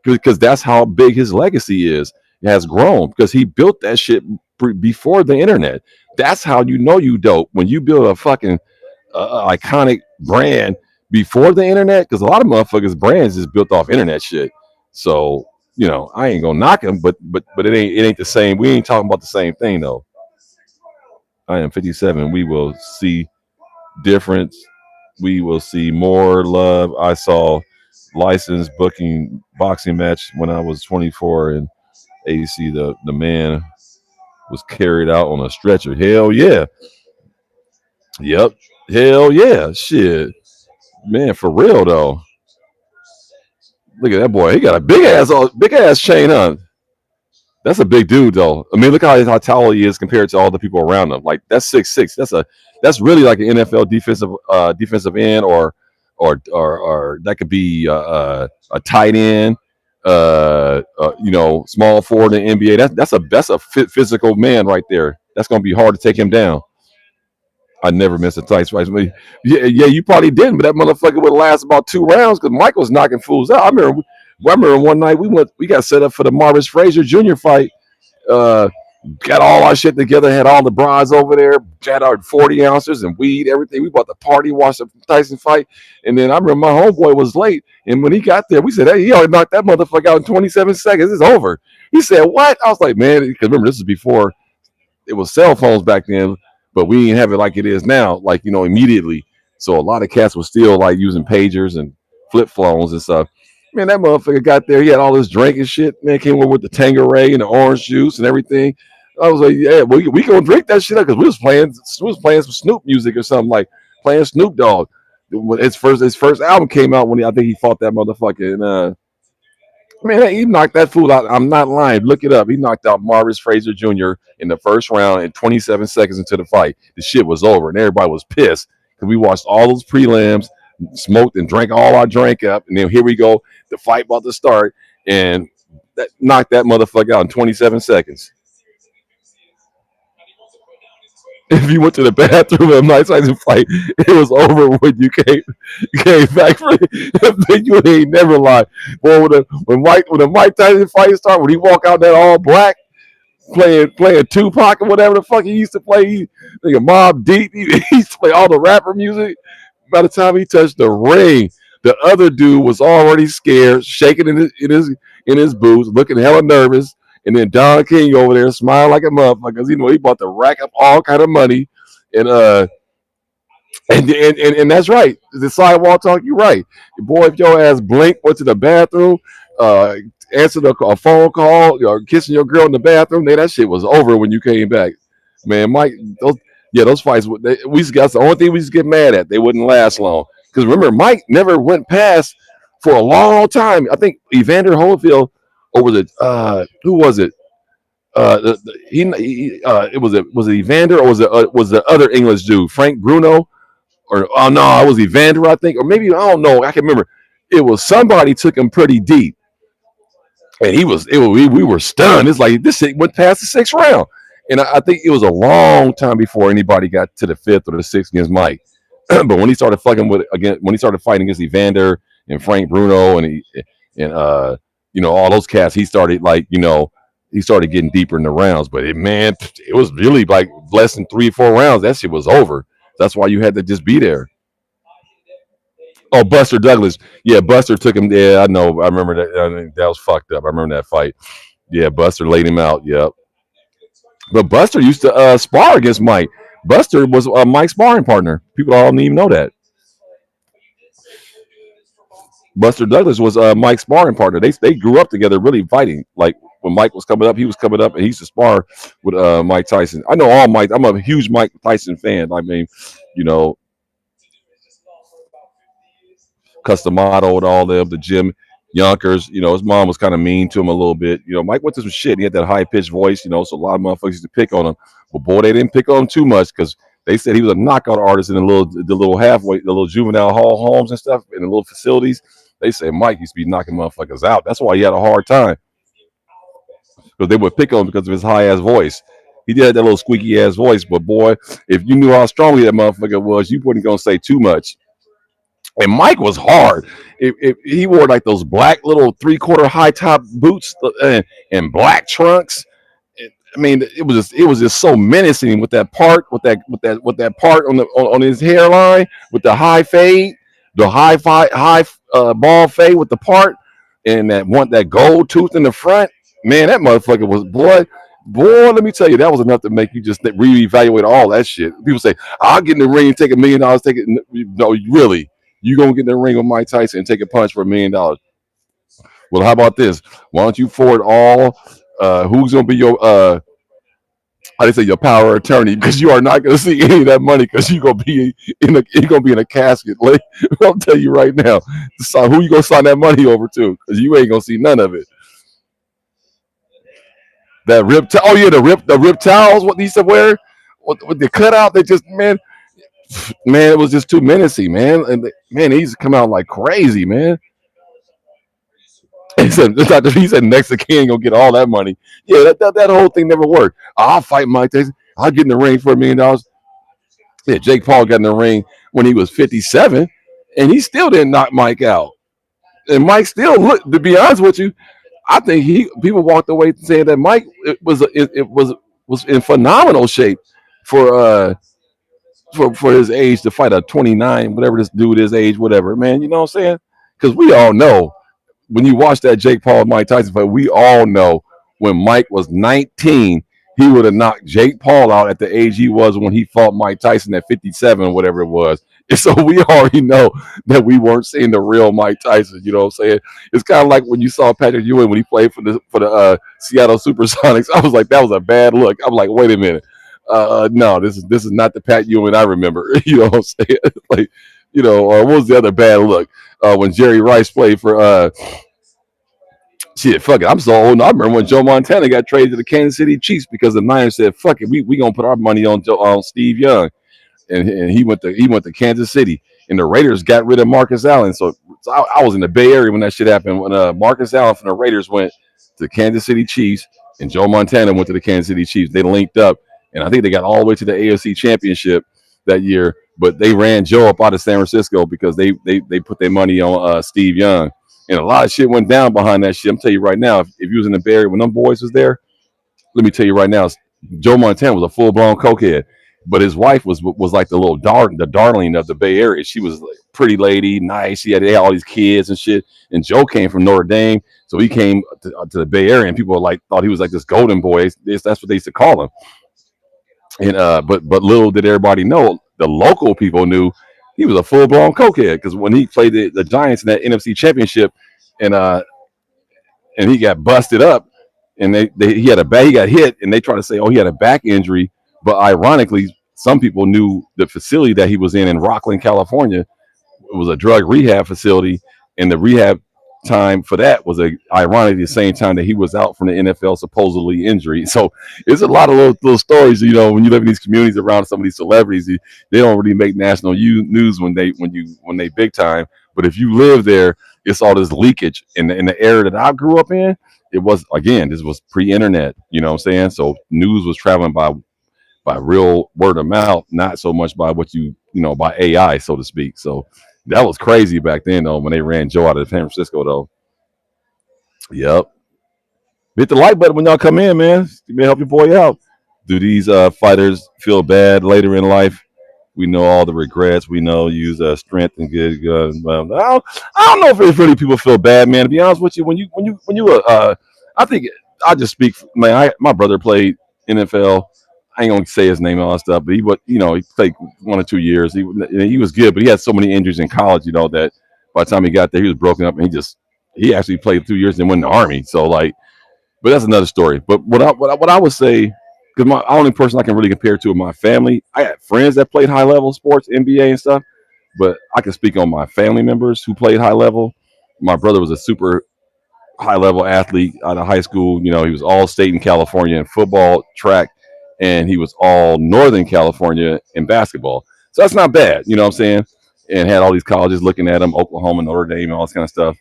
because that's how big his legacy is. It has grown because he built that shit before the internet. That's how you know you dope when you build a fucking iconic brand before the internet. Because a lot of motherfuckers' brands is built off internet shit. So I ain't gonna knock him, but it ain't the same. We ain't talking about the same thing though. I am 57. We will see difference. We will see more love. I saw licensed booking boxing match when I was 24 and AC. The man was carried out on a stretcher. Hell yeah. Yep. Hell yeah. Shit. Man, for real though. Look at that boy. He got a big ass chain on. That's a big dude though. I mean, look how tall he is compared to all the people around him. Like that's 6'6". That's really like an NFL defensive end or that could be a tight end. Small forward in the NBA. That's a physical man right there. That's gonna be hard to take him down. I never missed a tight fight. Yeah, you probably didn't, but that motherfucker would last about 2 rounds because Mike was knocking fools out. I remember one night we got set up for the Marvis Frazier Jr. fight. Uh, got all our shit together, had all the bras over there, had our 40 ounces and weed, everything. We bought the party, watched the Tyson fight, and then I remember my homeboy was late, and when he got there, we said, "Hey, he already knocked that motherfucker out in 27 seconds. It's over." He said, "What?" I was like, "Man," because remember this is before it was cell phones back then, but we didn't have it like it is now, like immediately. So a lot of cats were still like using pagers and flip phones and stuff. Man, that motherfucker got there. He had all this drink and shit. Man, came over with the Tanqueray and the orange juice and everything. I was like, yeah, we gonna drink that shit up because we was playing some Snoop music or something like playing Snoop Dogg. When his first album came out when I think he fought that motherfucker and man, he knocked that fool out. I'm not lying. Look it up. He knocked out Marvis Frazier Jr. in the first round and 27 seconds into the fight. The shit was over, and everybody was pissed because we watched all those prelims, smoked and drank all our drink up, and then here we go. The fight about to start, and that knocked that motherfucker out in 27 seconds. If you went to the bathroom at Mike Tyson fight, it was over when you came back for it. You ain't never lied. Boy, when the Mike Tyson fight started, when he walk out that all black playing Tupac or whatever the fuck he used to play, nigga Mob Deep, he used to play all the rapper music. By the time he touched the ring, the other dude was already scared, shaking in his boots, looking hella nervous. And then Don King over there smiling like a motherfucker because he about to rack up all kind of money. And and that's right. The sidewalk talk, you're right. Boy, if your ass blink, went to the bathroom, uh, answered a phone call, or kissing your girl in the bathroom, man, that shit was over when you came back. Man, Mike, those fights, that's the only thing we just get mad at. They wouldn't last long. Because remember, Mike never went past for a long time. I think Evander Holyfield over who was it? It was it Evander or was the other English dude Frank Bruno or oh no, it was Evander I think or maybe I don't know I can remember. It was somebody took him pretty deep and we were stunned. It's like this shit went past the sixth round, and I think it was a long time before anybody got to the fifth or the sixth against Mike. But when he started when he started fighting against Evander and Frank Bruno and all those cats, he started he started getting deeper in the rounds. But it was really like less than 3 or 4 rounds. That shit was over. That's why you had to just be there. Oh, Buster Douglas. Yeah, Buster took him. Yeah, I know. I remember that. That was fucked up. I remember that fight. Yeah, Buster laid him out. Yep. But Buster used to spar against Mike. Buster was Mike's sparring partner. People don't even know that. Buster Douglas was Mike's sparring partner. They grew up together, really fighting. Like when Mike was coming up, he was coming up, and he used to spar with Mike Tyson. I know all Mike. I'm a huge Mike Tyson fan. I mean, you know, custom model with all them, the gym Yonkers. His mom was kind of mean to him a little bit. Mike went through some shit. He had that high pitched voice. So a lot of motherfuckers used to pick on him. But boy, they didn't pick on him too much because they said he was a knockout artist in the little juvenile hall homes and stuff in the little facilities. They said Mike used to be knocking motherfuckers out. That's why he had a hard time because they would pick on him because of his high ass voice. He did have that little squeaky ass voice, but boy, if you knew how strong that motherfucker was, you wasn't gonna say too much. And Mike was hard. If he wore like those black little 3/4 high top boots and black trunks. I mean, it was just so menacing with that part, with that part on his hairline, with the high fade, the high ball fade with the part, and that gold tooth in the front. Man, that motherfucker was boy. Let me tell you, that was enough to make you just reevaluate all that shit. People say, "I'll get in the ring and take $1 million." Take it. No, really, you gonna get in the ring with Mike Tyson and take a punch for $1 million? Well, how about this? Why don't you forward all? Who's gonna be your how they say your power of attorney, because you are not going to see any of that money because you're gonna be in a casket. Like, I'll tell you right now, who you gonna sign that money over to? Because you ain't gonna see none of it. That oh yeah, the rip towels. What they used to wear with the cutout. They just man, it was just too menacing, man. And man, he used to come out like crazy, man. He said next to King gonna get all that money. Yeah, that whole thing never worked. I'll fight Mike Tyson. I'll get in the ring for $1 million. Yeah, Jake Paul got in the ring when he was 57, and he still didn't knock Mike out. And Mike still look. To be honest with you, I think people walked away saying that Mike was in phenomenal shape for for his age to fight a 29, whatever this dude is age, whatever. Man, you know what I'm saying? Because we all know when you watch that Jake Paul and Mike Tyson fight, we all know when Mike was 19, he would have knocked Jake Paul out at the age he was when he fought Mike Tyson at 57 or whatever it was. And so we already know that we weren't seeing the real Mike Tyson. You know what I'm saying? It's kind of like when you saw Patrick Ewing when he played for the Seattle SuperSonics. I was like, that was a bad look. I'm like, wait a minute. No, this is not the Pat Ewing I remember. You know what I'm saying? Like, or what was the other bad look? When Jerry Rice played for shit, fuck it. I'm so old. I remember when Joe Montana got traded to the Kansas City Chiefs because the Niners said, "Fuck it, we gonna put our money on Steve Young," and he went to Kansas City, and the Raiders got rid of Marcus Allen. So I was in the Bay Area when that shit happened. When Marcus Allen from the Raiders went to the Kansas City Chiefs, and Joe Montana went to the Kansas City Chiefs. They linked up, and I think they got all the way to the AFC Championship that year. But they ran Joe up out of San Francisco because they put their money on Steve Young. And a lot of shit went down behind that shit. I'm telling you right now, if you was in the Bay Area when them boys was there, let me tell you right now, Joe Montana was a full blown cokehead, but his wife was like the darling of the Bay Area. She was like a pretty lady, nice. They had all these kids and shit. And Joe came from Notre Dame, so he came to the Bay Area, and people thought he was like this golden boy. That's what they used to call him. And but little did everybody know, the local people knew he was a full blown cokehead because when he played the Giants in that NFC Championship, and he got busted up, and he got hit, and they tried to say, oh, he had a back injury, but ironically, some people knew the facility that he was in Rockland, California. It was a drug rehab facility, and the rehab time for that was ironically the same time that he was out from the NFL supposedly injury. So it's a lot of little stories. When you live in these communities around some of these celebrities, they don't really make national news when they big time. But if you live there, it's all this leakage. In the area that I grew up in, it was, again, this was pre-internet. You know what I'm saying? So news was traveling by real word of mouth, not so much by by AI, so to speak. So that was crazy back then, though, when they ran Joe out of San Francisco, though. Yep. Hit the like button when y'all come in, man. You may help your boy out. Do these fighters feel bad later in life? We know all the regrets. We know use strength and good. I don't know if it's really people feel bad, man. To be honest with you, when you I think I just speak. Man, my brother played NFL. I ain't gonna say his name and all that stuff, but he played 1 or 2 years. He was good, but he had so many injuries in college, that by the time he got there, he was broken up, and he actually played 2 years and went in the Army. So but that's another story. But what I would say, because my only person I can really compare to in my family, I had friends that played high level sports, NBA and stuff. but I can speak on my family members who played high level. My brother was a super high level athlete out of high school. You know, he was all state in California in football, track, and he was all Northern California in basketball. So that's not bad, you know what I'm saying? And had all these colleges looking at him, Oklahoma, Notre Dame, and all this kind of stuff.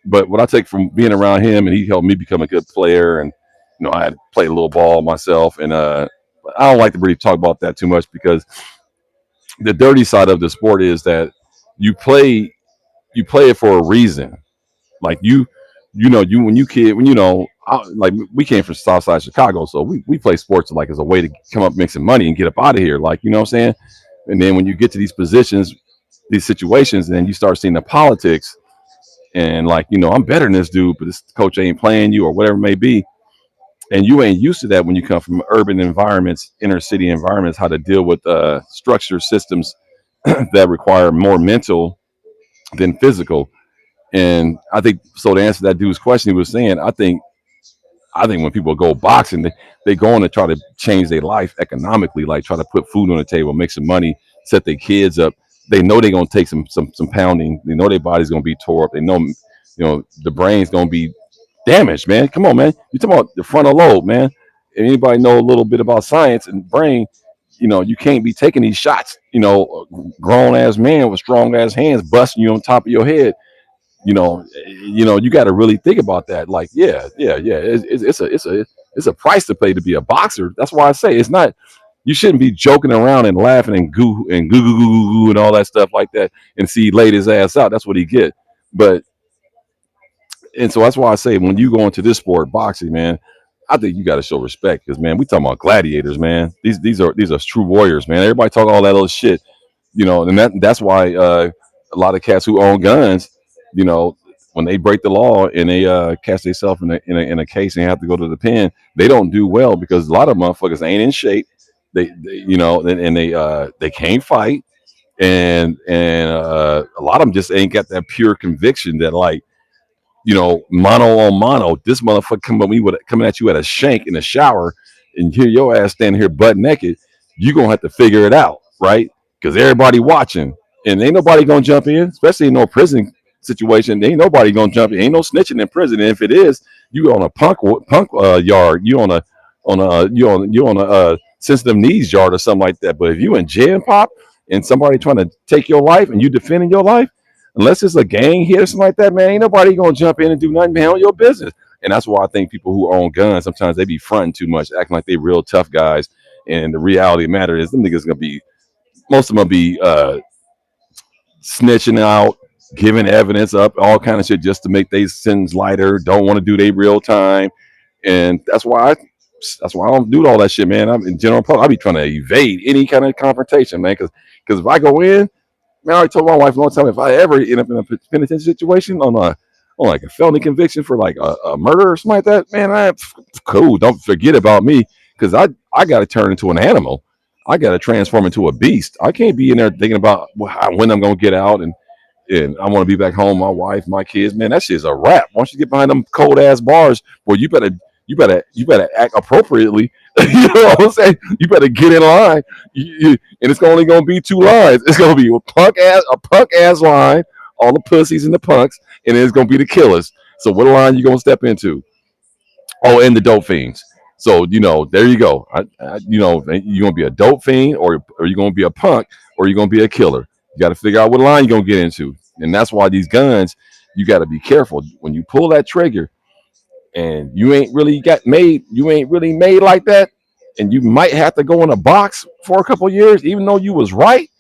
But what I take from being around him, and he helped me become a good player, and I had played a little ball myself, and I don't like to really talk about that too much because the dirty side of the sport is that you play you play it for a reason. Like you when you kid when like we came from Southside Chicago, so we play sports like as a way to come up, make some money, and get up out of here. Like, you know what I'm saying? And then when you get to these positions, these situations, and then you start seeing the politics, and like, I'm better than this dude, but this coach ain't playing you or whatever it may be, and you ain't used to that when you come from urban environments, inner city environments, how to deal with structure systems that require more mental than physical. And I think so. To answer that dude's question, he was saying, I think when people go boxing, they go on to try to change their life economically, like try to put food on the table, make some money, set their kids up. They know they're gonna take some pounding. They know their body's gonna be tore up. They know, the brain's gonna be damaged, man. Come on, man. You talking about the frontal lobe, man. If anybody know a little bit about science and brain, you can't be taking these shots. Grown ass man with strong ass hands busting you on top of your head. You got to really think about that. Like, yeah, yeah, yeah. It's a price to pay to be a boxer. That's why I say it's not. You shouldn't be joking around and laughing and goo and all that stuff like that. And see, he laid his ass out. That's what he get. But and so that's why I say when you go into this sport, boxing, man, I think you got to show respect because, man, we talking about gladiators, man. These are true warriors, man. Everybody talk all that little shit, and that's why a lot of cats who own guns, you know, when they break the law and they catch themselves in a case and have to go to the pen, they don't do well because a lot of motherfuckers ain't in shape. They can't fight, and a lot of them just ain't got that pure conviction that, like, mono on mono, this motherfucker coming at you at a shank in the shower, and hear your ass standing here butt naked, you gonna have to figure it out, right? Because everybody watching, and ain't nobody gonna jump in, especially in no prison situation. Ain't nobody gonna jump in. Ain't no snitching in prison. And if it is, you on a punk yard, you on a sensitive needs yard or something like that. But if you in jail pop and somebody trying to take your life and you defending your life, unless it's a gang hit or something like that, man, ain't nobody gonna jump in and do nothing behind your business. And that's why I think people who own guns sometimes they be fronting too much, acting like they real tough guys. And the reality of the matter is, them niggas gonna be most of them gonna be snitching out, giving evidence up, all kind of shit just to make their sentence lighter. Don't want to do their real time, and that's why I don't do all that shit, man. I'm in general public. I be trying to evade any kind of confrontation, man, because if I go in, man, I already told my wife a long time, if I ever end up in a penitentiary situation on like a felony conviction for like a murder or something like that, man, cool. Don't forget about me because I got to turn into an animal. I got to transform into a beast. I can't be in there thinking about when I'm gonna get out and I want to be back home, my wife, my kids. Man, that shit's a wrap. Once you get behind them cold ass bars, boy, you better act appropriately. You know what I'm saying? You better get in line. And it's only gonna be two lines. It's gonna be a punk ass line, all the pussies and the punks, and then it's gonna be the killers. So what line you gonna step into? Oh, and the dope fiends. So there you go. You gonna be a dope fiend, or you gonna be a punk, or you gonna be a killer. You got to figure out what line you're gonna get into, and that's why these guns, you got to be careful when you pull that trigger, and you ain't really made like that, and you might have to go in a box for a couple years, even though you was right,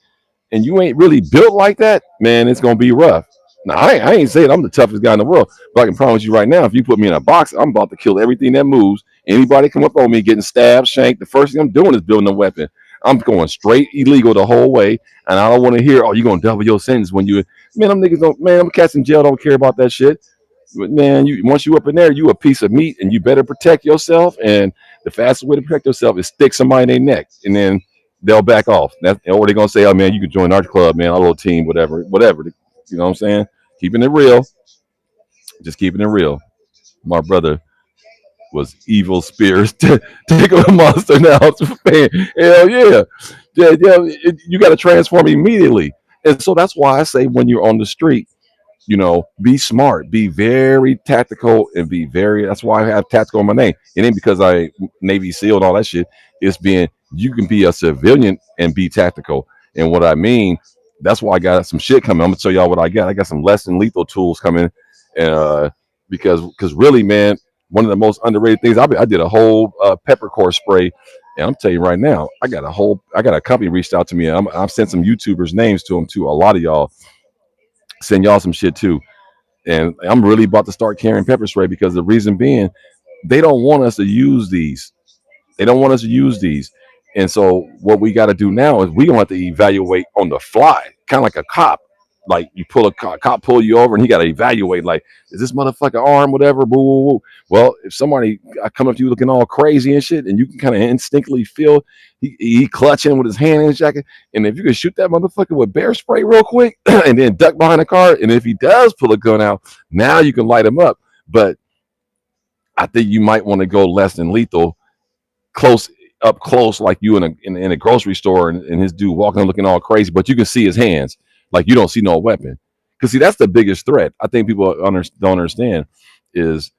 and you ain't really built like that. Man, it's gonna be rough. Now, I ain't saying I'm the toughest guy in the world, but I can promise you right now, if you put me in a box, I'm about to kill everything that moves. Anybody come up on me getting stabbed, shanked, the first thing I'm doing is building a weapon. I'm going straight illegal the whole way, and I don't want to hear, "Oh, you're gonna double your sentence when you." Man, them niggas don't. Man, them cats in jail don't care about that shit. But man, once you up in there, you a piece of meat, and you better protect yourself. And the fastest way to protect yourself is stick somebody in their neck, and then they'll back off. Or they're gonna say, "Oh man, you can join our club, man, our little team, whatever, whatever." You know what I'm saying? Keeping it real, just keeping it real. My brother was evil spirits. Take a monster now, man. Hell yeah, yeah, yeah. You got to transform immediately. And so that's why I say when you're on the street, be smart, be very tactical, and be very. That's why I have tactical in my name. It ain't because I Navy SEAL and all that shit. It's being you can be a civilian and be tactical. And what I mean, that's why I got some shit coming. I'm gonna tell y'all what I got. I got some less than lethal tools coming, uh, because really, man, one of the most underrated things. I did a whole peppercore spray. And I'm telling you right now, I got a company reached out to me. I've sent some YouTubers names to them too. A lot of y'all send y'all some shit too. And I'm really about to start carrying pepper spray because the reason being, they don't want us to use these. They don't want us to use these. And so what we got to do now is we gonna have to evaluate on the fly, kind of like a cop. Like you pull a cop pull you over and he got to evaluate like, is this motherfucker armed, whatever, boo, boo, boo. Well, if somebody come up to you looking all crazy and shit, and you can kind of instinctively feel he clutching with his hand in his jacket, and if you can shoot that motherfucker with bear spray real quick and then duck behind the car, and if he does pull a gun out, now you can light him up. But I think you might want to go less than lethal close up close like you in a grocery store and his dude walking looking all crazy, but you can see his hands like you don't see no weapon. Because see, that's the biggest threat. I think people don't understand is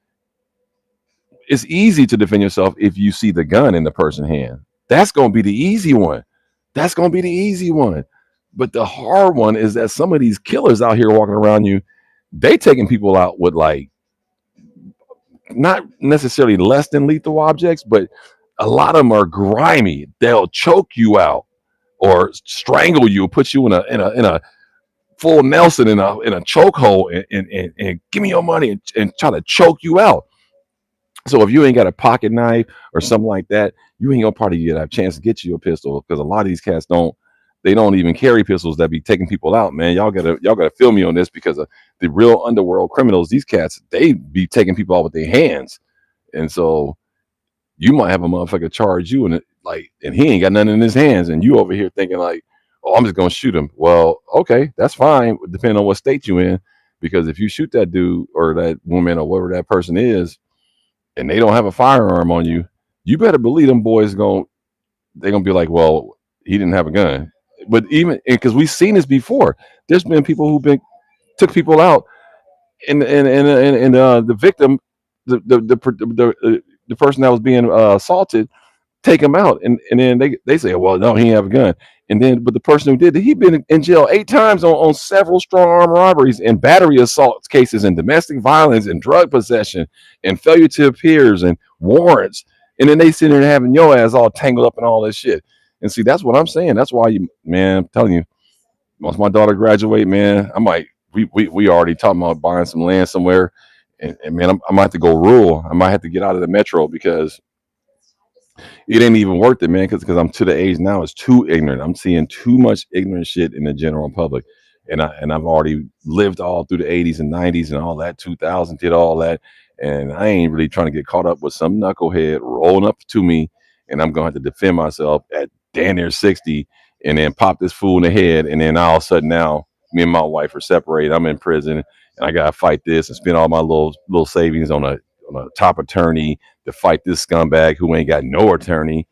it's easy to defend yourself if you see the gun in the person's hand. That's gonna be the easy one. That's gonna be the easy one. But the hard one is that some of these killers out here walking around you, they taking people out with like not necessarily less than lethal objects, but a lot of them are grimy. They'll choke you out or strangle you, put you in a full Nelson in a chokehold and give me your money and try to choke you out. So if you ain't got a pocket knife or something like that, you ain't gonna probably get a chance to get you a pistol because a lot of these cats don't. They don't even carry pistols that be taking people out, man. Y'all gotta feel me on this because of the real underworld criminals. These cats, they be taking people out with their hands, and so you might have a motherfucker charge you and and he ain't got nothing in his hands, and you over here thinking like, oh, I'm just gonna shoot him. Well, okay, that's fine, depending on what state you in, because if you shoot that dude or that woman or whatever that person is, and they don't have a firearm on you, you better believe them boys they're gonna be like, well, he didn't have a gun. But even because we've seen this before, there's been people who've been took people out, and the victim, the person that was being assaulted, take him out, and then they say, well, no, he didn't have a gun, and then but the person who did it, he been in jail 8 times on several strong arm robberies and battery assault cases and domestic violence and drug possession and failure to appears and warrants, and then they sit there having your ass all tangled up in all this shit. And see, that's what I'm saying. That's why man, I'm telling you, once my daughter graduate, man, I might we already talking about buying some land somewhere, and man, I might have to go rural. I might have to get out of the metro because it ain't even worth it, man. Because I'm to the age now, it's too ignorant. I'm seeing too much ignorant shit in the general public, and I've already lived all through the '80s and '90s and all that. 2000 did all that, and I ain't really trying to get caught up with some knucklehead rolling up to me, and I'm gonna have to defend myself at damn near 60, and then pop this fool in the head, and then all of a sudden now me and my wife are separated. I'm in prison, and I gotta fight this and spend all my little savings on a top attorney to fight this scumbag who ain't got no attorney.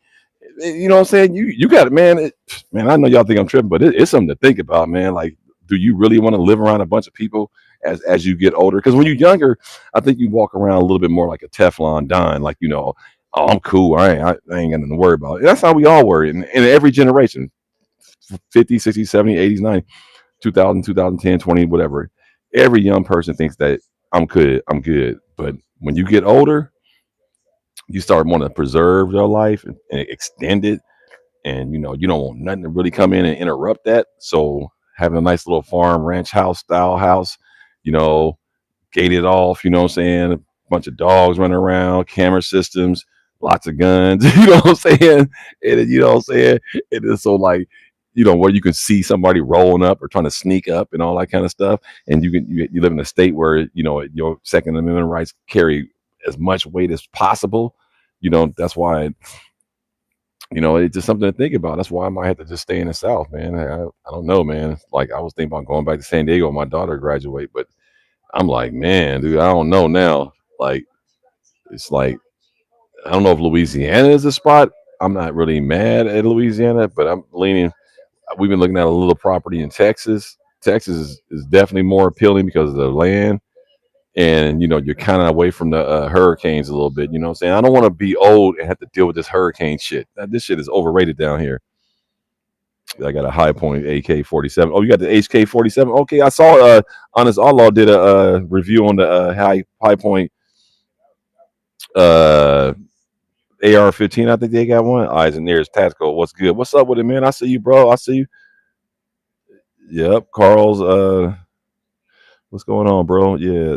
You know what I'm saying? You got it, man. Man, I know y'all think I'm tripping, but it's something to think about, man. Like, do you really want to live around a bunch of people as you get older? Because when you're younger, I think you walk around a little bit more like a Teflon Don, like oh, I'm cool. I ain't got nothing to worry about. And that's how we all were in every generation, 50, 60, 70, 80s, 90, 2000, 2010, 20, whatever. Every young person thinks that I'm good. I'm good. But when you get older, you start wanting to preserve your life and extend it, and you don't want nothing to really come in and interrupt that. So having a nice little farm ranch house style house, you know gated off, you know what I'm saying, a bunch of dogs running around, camera systems, lots of guns, you know what I'm saying, and you know what I'm saying, it is so like, where you can see somebody rolling up or trying to sneak up and all that kind of stuff, and you live in a state where your Second Amendment rights carry as much weight as possible. That's why it's just something to think about. That's why I might have to just stay in the South, man. I don't know, man. Like, I was thinking about going back to San Diego when my daughter graduate, but I'm like, man, dude, I don't know now. Like, it's like, I don't know if Louisiana is a spot. I'm not really mad at Louisiana, but I'm leaning. we've been looking at a little property in Texas. Texas is definitely more appealing because of the land, and you're kind of away from the hurricanes a little bit. You know what I'm saying? I don't want to be old and have to deal with this hurricane shit. This shit is overrated down here. I got a High Point AK-47. Oh, you got the HK-47. Okay, I saw Honest Outlaw did a review on the High Point AR-15. I think they got one. Eyes and ears tactical. What's good? What's up with it, man? I see you, bro. I see you. Yep, Carl's. What's going on, bro? Yeah,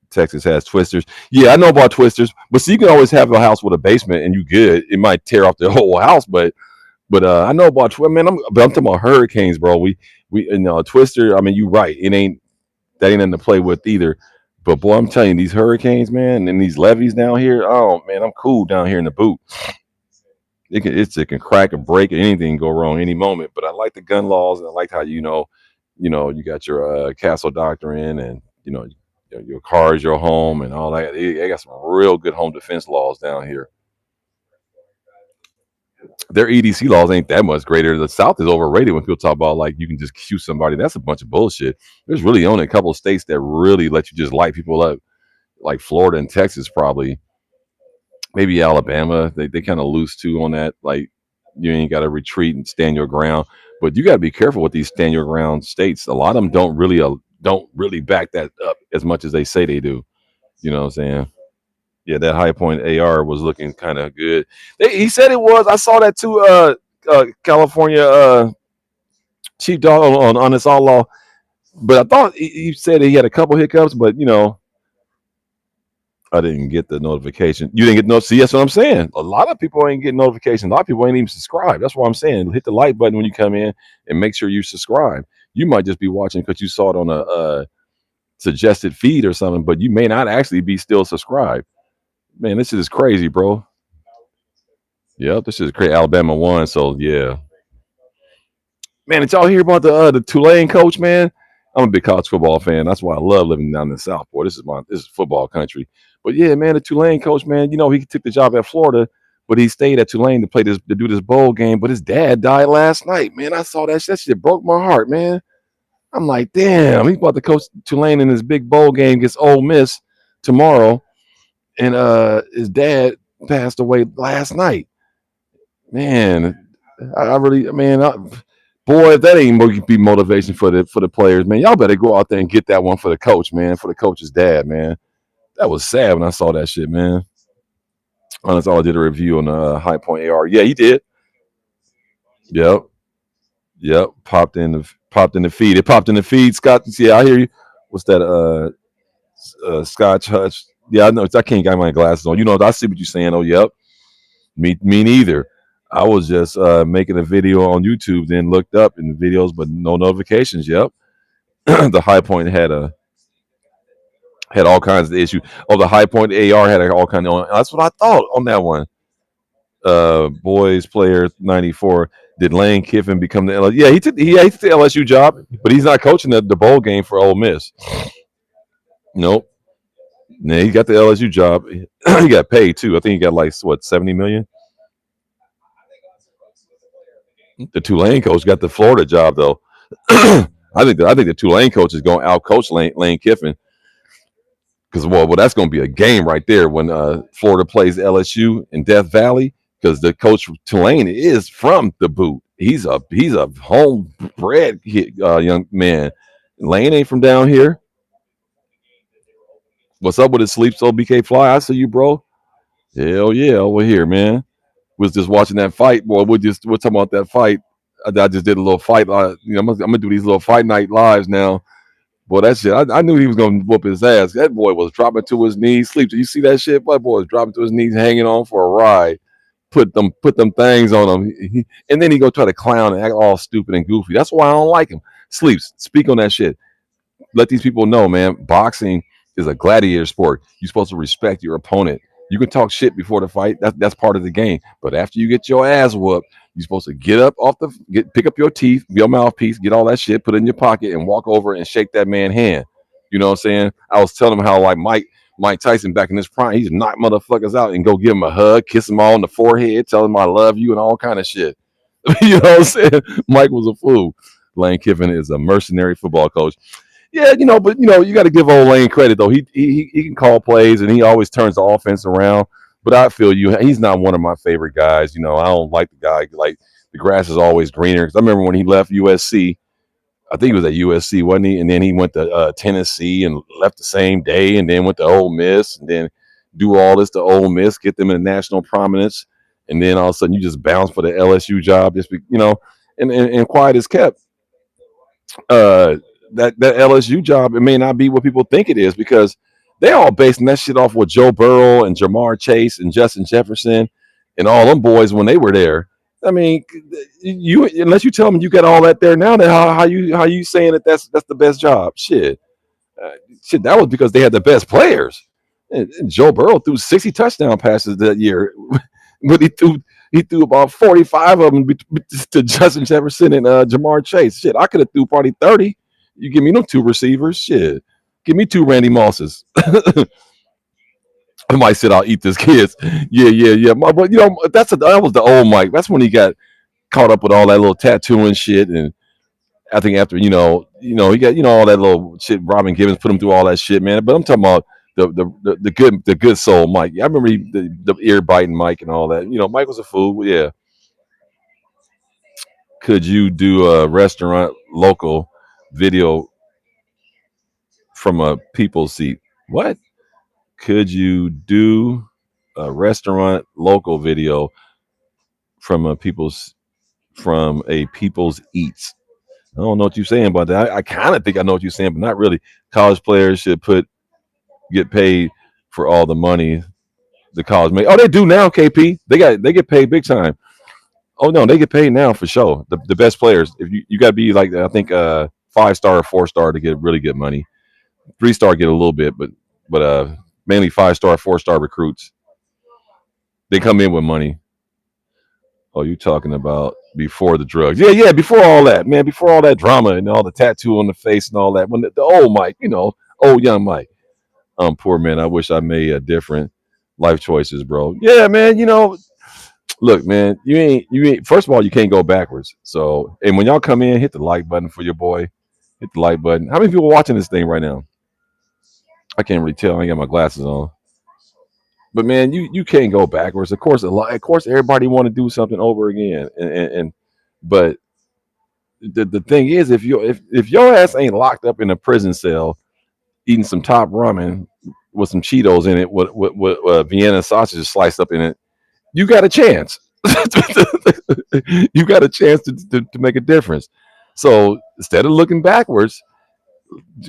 Texas has twisters. Yeah, I know about twisters, but see, you can always have a house with a basement, and you good. It might tear off the whole house, but I know about man. I'm talking about hurricanes, bro. We twister. I mean, you right. That ain't nothing to play with either. But boy, I'm telling you, these hurricanes, man, and these levees down here. Oh man, I'm cool down here in the boot. It can crack or break or anything go wrong any moment. But I like the gun laws, and I like how you got your castle doctrine, and your car is your home, and all that. They got some real good home defense laws down here. Their EDC laws ain't that much greater. The South is overrated when people talk about like you can just shoot somebody. That's a bunch of bullshit. There's really only a couple of states that really let you just light people up, like Florida and Texas, probably. Maybe Alabama. They kind of loose too on that. Like you ain't got to retreat and stand your ground, but you got to be careful with these stand your ground states. A lot of them don't really back that up as much as they say they do. You know what I'm saying? Yeah, that High Point AR was looking kind of good. He said it was. I saw that too. California Chief Dog on Honest Outlaw, but I thought he said he had a couple hiccups, but I didn't get the notification. You didn't get no. See, that's what I'm saying. A lot of people ain't getting notifications. A lot of people ain't even subscribed. That's what I'm saying. Hit the like button when you come in and make sure you subscribe. You might just be watching because you saw it on a suggested feed or something, but you may not actually be still subscribed. Man, this shit is crazy, bro. Yep, this is crazy. Alabama won, so yeah. Man, did y'all hear about the Tulane coach, man? I'm a big college football fan. That's why I love living down in the South. Boy, this is football country. But yeah, man, the Tulane coach, man, he took the job at Florida, but he stayed at Tulane to do this bowl game. But his dad died last night, man. I saw that shit. That shit broke my heart, man. I'm like, damn, he's about to coach Tulane in his big bowl game against Ole Miss tomorrow, and his dad passed away last night. Man, I really, man, boy, if that ain't be motivation for the players, man, y'all better go out there and get that one for the coach, man, for the coach's dad, man. That was sad when I saw that shit, man. Honest, I did a review on the High Point AR. Yeah, he did. Yep, yep. Popped in the feed. It popped in the feed. Scott, yeah, I hear you. What's that? Scotch Hutch. Yeah, I know. I can't get my glasses on. I see what you're saying. Oh, yep. Me neither. I was just making a video on YouTube, then looked up in the videos, but no notifications. Yep. The High Point had all kinds of issues. Oh, the High Point AR had all kinds of. That's what I thought on that one. Boys player 94. Did Lane Kiffin become the LSU? Yeah, he took the LSU job, but he's not coaching the bowl game for Ole Miss. Nope. Nah, he got the LSU job. He got paid too. I think he got like what, 70 million. The Tulane coach got the Florida job though. I think the Tulane coach is going to outcoach Lane Kiffin because well, that's going to be a game right there when Florida plays LSU in Death Valley because the coach from Tulane is from the boot. He's a homebred young man. Lane ain't from down here. What's up with his sleep so BK Fly? I see you, bro. Hell yeah, over here, man. Was just watching that fight, boy. We're talking about that fight. I just did a little fight. I'm gonna do these little fight night lives now. Boy, that shit. I knew he was gonna whoop his ass. That boy was dropping to his knees, sleep. You see that shit? My boy was dropping to his knees, hanging on for a ride. Put them things on him, and then he go try to clown and act all stupid and goofy. That's why I don't like him. Sleeps. Speak on that shit. Let these people know, man. Boxing is a gladiator sport. You're supposed to respect your opponent. You can talk shit before the fight. That's part of the game. But after you get your ass whooped, you're supposed to get up pick up your teeth, your mouthpiece, get all that shit, put it in your pocket, and walk over and shake that man's hand. You know what I'm saying? I was telling him how like Mike Tyson back in his prime, he just knock motherfuckers out and go give him a hug, kiss him all on the forehead, tell him I love you and all kind of shit. You know what I'm saying? Mike was a fool. Lane Kiffin is a mercenary football coach. Yeah, but you got to give old Lane credit though. He can call plays and he always turns the offense around. But I feel you. He's not one of my favorite guys. I don't like the guy. Like the grass is always greener. 'Cause I remember when he left USC. I think he was at USC, wasn't he? And then he went to Tennessee and left the same day, and then went to Ole Miss, and then do all this to Ole Miss, get them in national prominence, and then all of a sudden you just bounce for the LSU job, and quiet is kept. Uh, that LSU job, it may not be what people think it is because they all basing that shit off with Joe Burrow and Jamar Chase and Justin Jefferson and all them boys when they were there. I mean, you unless you tell them you got all that there now, then how you saying that that's the best job? Uh, shit, that was because they had the best players. And Joe Burrow threw 60 touchdown passes that year, but he threw about 45 of them to Justin Jefferson and Jamar Chase. Shit, I could have threw probably 30. You give me them two receivers. Shit, give me two Randy Mosses. I might said I'll eat this kids. Yeah, yeah, yeah. But that was the old Mike. That's when he got caught up with all that little tattooing shit, and I think after he got all that little shit. Robin Givens put him through all that shit, man. But I'm talking about the good soul Mike. I remember the ear biting Mike and all that. Mike was a fool. Yeah. Could you do a restaurant local video from a people's seat? What? Could you do a restaurant local video from a people's eats? I don't know what you're saying about that. I kind of think I know what you're saying, but not really. College players should get paid for all the money the college make. Oh, they do now, KP. They get paid big time. Oh no, they get paid now for sure. The best players. If you got to be like I think 5-star or 4-star to get really good money. 3-star get a little bit, but mainly 5-star, 4-star recruits. They come in with money. Oh, you talking about before the drugs? Yeah, yeah, before all that, man. Before all that drama and all the tattoo on the face and all that. When the old Mike, old young Mike. Poor man. I wish I made a different life choices, bro. Yeah, man. Look, man. You ain't. First of all, you can't go backwards. So, and when y'all come in, hit the like button for your boy. Hit the like button. How many people watching this thing right now? I can't really tell. I ain't got my glasses on. But man, you can't go backwards. Of course, everybody want to do something over again, and but the thing is, if your ass ain't locked up in a prison cell eating some top ramen with some Cheetos in it, with Vienna sausages sliced up in it, you got a chance. You got a chance to make a difference. So instead of looking backwards,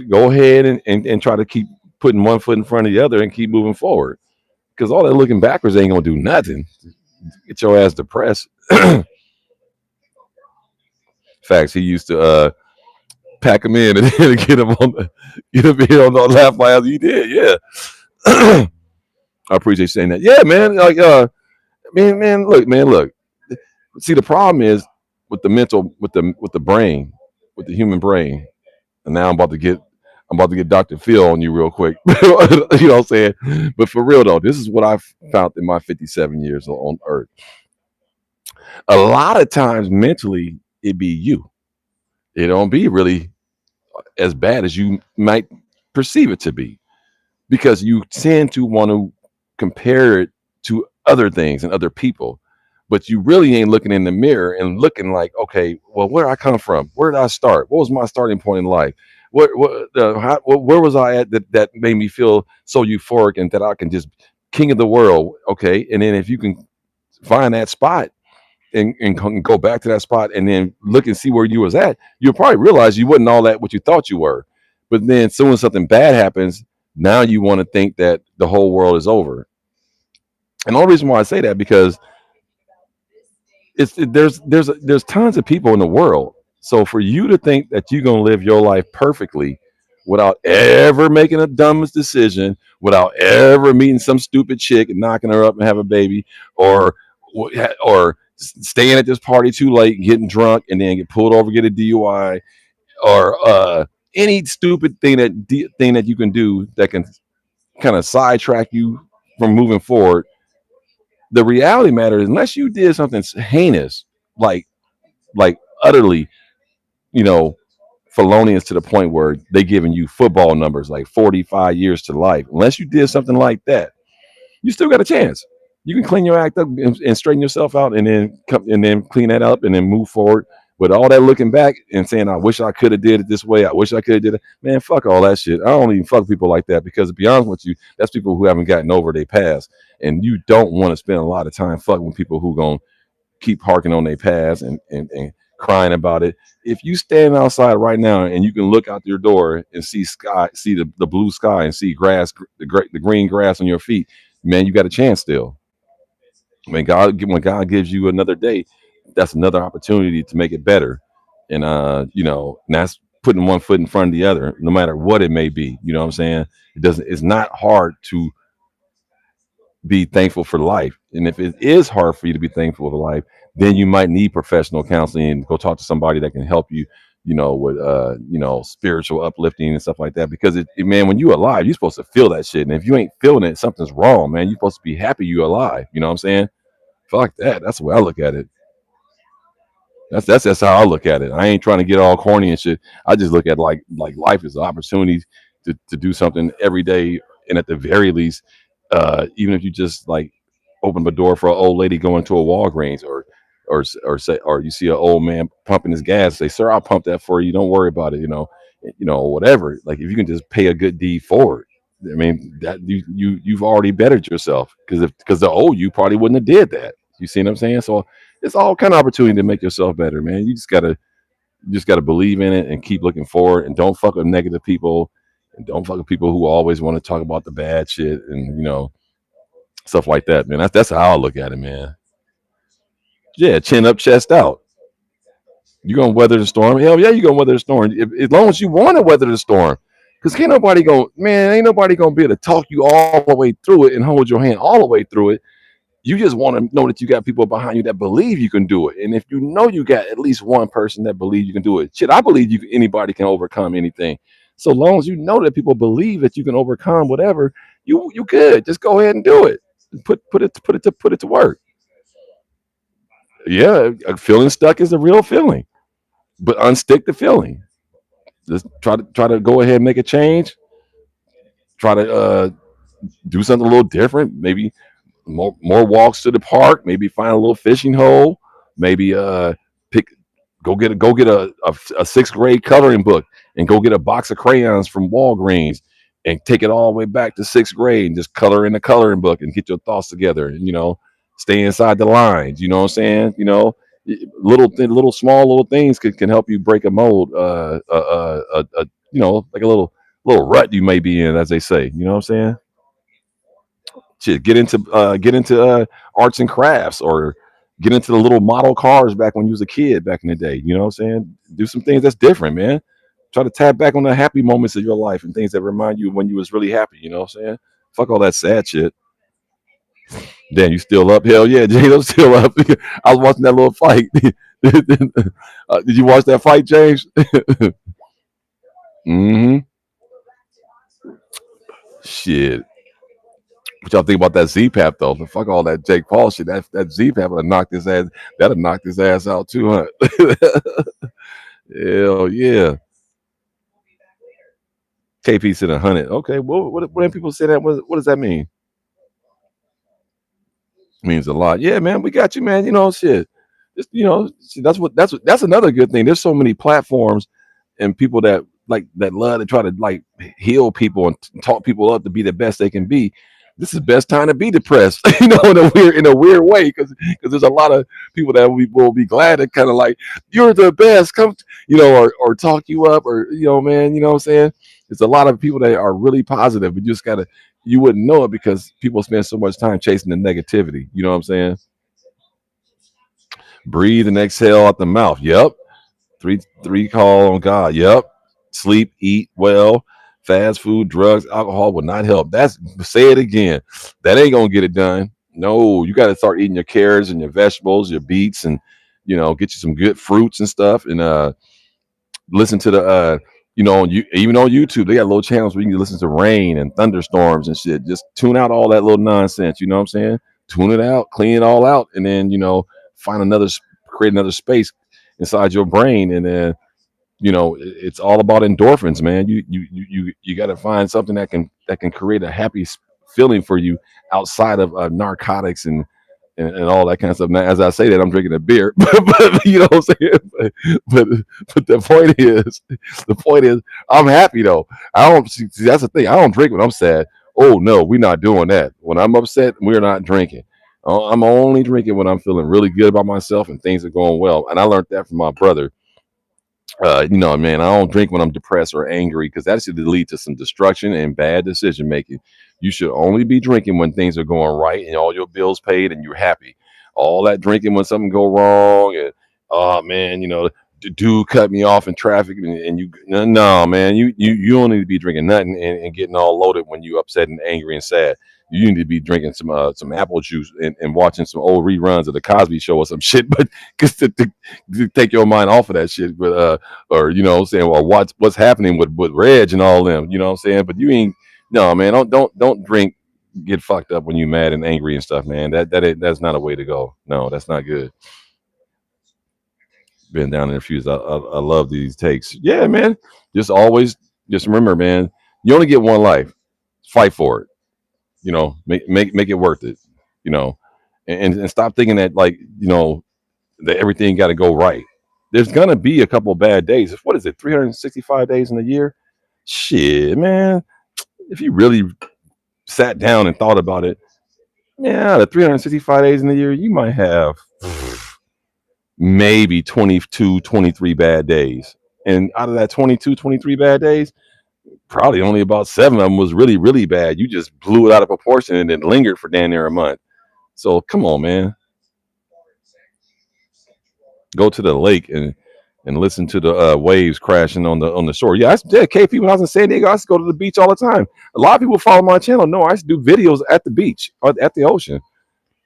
go ahead and try to keep putting one foot in front of the other and keep moving forward. Because all that looking backwards ain't gonna do nothing. Get your ass depressed. Facts. He used to pack him in and then get him in on the laugh line. He did, yeah. I appreciate you saying that. Yeah, man. Like, man, look. See, the problem is with the mental, with the brain, with the human brain. And now I'm about to get Dr. Phil on you real quick. You know what I'm saying? But for real though, this is what I've found in my 57 years on Earth. A lot of times mentally, it be you. It don't be really as bad as you might perceive it to be because you tend to want to compare it to other things and other people, but you really ain't looking in the mirror and looking like, okay, well, where I come from, where did I start, what was my starting point in life, where was I at that made me feel so euphoric and that I can just king of the world, okay, and then if you can find that spot and go back to that spot and then look and see where you was at, you'll probably realize you wasn't all that what you thought you were. But then soon as something bad happens, now you want to think that the whole world is over. And the only reason why I say that because there's tons of people in the world. So for you to think that you're gonna live your life perfectly without ever making a dumbest decision, without ever meeting some stupid chick and knocking her up and have a baby, or or staying at this party too late, getting drunk, and then get pulled over, get a DUI, or any stupid thing that you can do that can kind of sidetrack you from moving forward. The reality matter is, unless you did something heinous, like like utterly, you know, felonious to the point where they giving you football numbers like 45 years to life. Unless you did something like that, you still got a chance. You can clean your act up and straighten yourself out, and then come and then clean that up, and then move forward. With all that looking back and saying, "I wish I could have did it this way. I wish I could have did it." Man, fuck all that shit. I don't even fuck people like that because, to be honest with you, that's people who haven't gotten over their past, and you don't want to spend a lot of time fucking with people who gonna keep harking on their past and crying about it. If you stand outside right now and you can look out your door and see sky, see the blue sky, and see grass, the green grass on your feet, man, you got a chance still. When God gives you another day, that's another opportunity to make it better. And and that's putting one foot in front of the other, no matter what it may be. You know what I'm saying? It's not hard to be thankful for life. And if it is hard for you to be thankful for life, then you might need professional counseling and go talk to somebody that can help you, with spiritual uplifting and stuff like that. Because man, when you're alive, you're supposed to feel that shit. And if you ain't feeling it, something's wrong, man. You're supposed to be happy you're alive. You know what I'm saying? Fuck that. That's the way I look at it. That's how I look at it. I ain't trying to get all corny and shit. I just look at like life is an opportunity to do something every day, and at the very least, even if you just like open the door for an old lady going to a Walgreens, or you see an old man pumping his gas, say, "Sir, I'll pump that for you. Don't worry about it." Whatever. Like if you can just pay a good deed forward. I mean that you've already bettered yourself because the old you probably wouldn't have did that. You see what I'm saying? So it's all kind of opportunity to make yourself better, man. You just gotta believe in it and keep looking forward, and don't fuck with negative people, and don't fuck with people who always want to talk about the bad shit and stuff like that, man. That's how I look at it, man. Yeah, chin up, chest out. You gonna weather the storm? Hell yeah, you gonna weather the storm. As long as you want to weather the storm, because ain't nobody gonna be able to talk you all the way through it and hold your hand all the way through it. You just want to know that you got people behind you that believe you can do it. And if you know you got at least one person that believes you can do it, shit, I believe anybody can overcome anything. So long as you know that people believe that you can overcome whatever, you could just go ahead and do it. Put it to work. Yeah, feeling stuck is a real feeling, but unstick the feeling. Just try to go ahead and make a change. Try to do something a little different. Maybe more walks to the park. Maybe find a little fishing hole. Maybe pick go get a sixth grade coloring book and go get a box of crayons from Walgreens and take it all the way back to sixth grade and just color in the coloring book and get your thoughts together and stay inside the lines. You know what I'm saying? Little small little things can help you break a mold. Like a little rut you may be in, as they say. You know what I'm saying? Shit, get into arts and crafts, or get into the little model cars back when you was a kid back in the day. You know what I'm saying? Do some things that's different, man. Try to tap back on the happy moments of your life and things that remind you when you was really happy. You know what I'm saying? Fuck all that sad shit. Damn, you still up? Hell yeah, James, I'm still up. I was watching that little fight. Did you watch that fight, James? Hmm. Shit. What y'all think about that Z Pap though? Fuck all that Jake Paul shit. That Z Pap would have knocked his ass. That'd have knocked his ass out too, huh? Hell yeah. KP said 100. Okay, well, when people say that, what does that mean? Means a lot. Yeah, man, we got you, man. Shit. Just shit, that's another good thing. There's so many platforms and people that love to try to heal people and talk people up to be the best they can be. This is the best time to be depressed, in a weird way, because there's a lot of people that will be glad to kind of like, you're the best, come, or talk you up, or man, you know what I'm saying? There's a lot of people that are really positive, but you wouldn't know it because people spend so much time chasing the negativity. You know what I'm saying? Breathe and exhale out the mouth. Yep. Three call on God. Yep. Sleep, eat well. Fast food, drugs, alcohol will not help. Say it again. That ain't gonna get it done. No, you got to start eating your carrots and your vegetables, your beets, and get you some good fruits and stuff. And listen to the even on YouTube, they got little channels where you can listen to rain and thunderstorms and shit. Just tune out all that little nonsense. You know what I'm saying? Tune it out, clean it all out, and then find create another space inside your brain, and then it's all about endorphins, man. You got to find something that can create a happy feeling for you outside of narcotics and all that kind of stuff. Now, as I say that, I'm drinking a beer, but you know what I'm saying. But, but the point is, I'm happy though. I don't see, that's the thing. I don't drink when I'm sad. Oh no, we're not doing that. When I'm upset, we're not drinking. I'm only drinking when I'm feeling really good about myself and things are going well. And I learned that from my brother. Man, I don't drink when I'm depressed or angry because that should lead to some destruction and bad decision making. You should only be drinking when things are going right and all your bills paid and you're happy. All that drinking when something go wrong and oh man, the dude cut me off in traffic and you no man, you don't need to be drinking nothing and getting all loaded when you upset and angry and sad. You need to be drinking some apple juice and watching some old reruns of the Cosby Show or some shit, but just to take your mind off of that shit. But or what I'm saying, well, what's happening with Reg and all them, you know what I'm saying? But you ain't no man, don't drink, get fucked up when you mad and angry and stuff, man. That's not a way to go. No, that's not good. Been down in the fuse. I love these takes. Yeah, man. Just remember, man, you only get one life. Fight for it. Make it worth it. You know, and stop thinking that like that everything got to go right. There's gonna be a couple of bad days. What is it? 365 days in a year. Shit, man. If you really sat down and thought about it, yeah, the 365 days in the year, you might have maybe 22, 23 bad days. And out of that 22, 23 bad days, probably only about seven of them was really, really bad. You just blew it out of proportion and then lingered for damn near a month. So come on, man. Go to the lake and listen to the waves crashing on the shore. Yeah, KP, when I was in San Diego, I used to go to the beach all the time. A lot of people follow my channel. No, I used to do videos at the beach or at the ocean.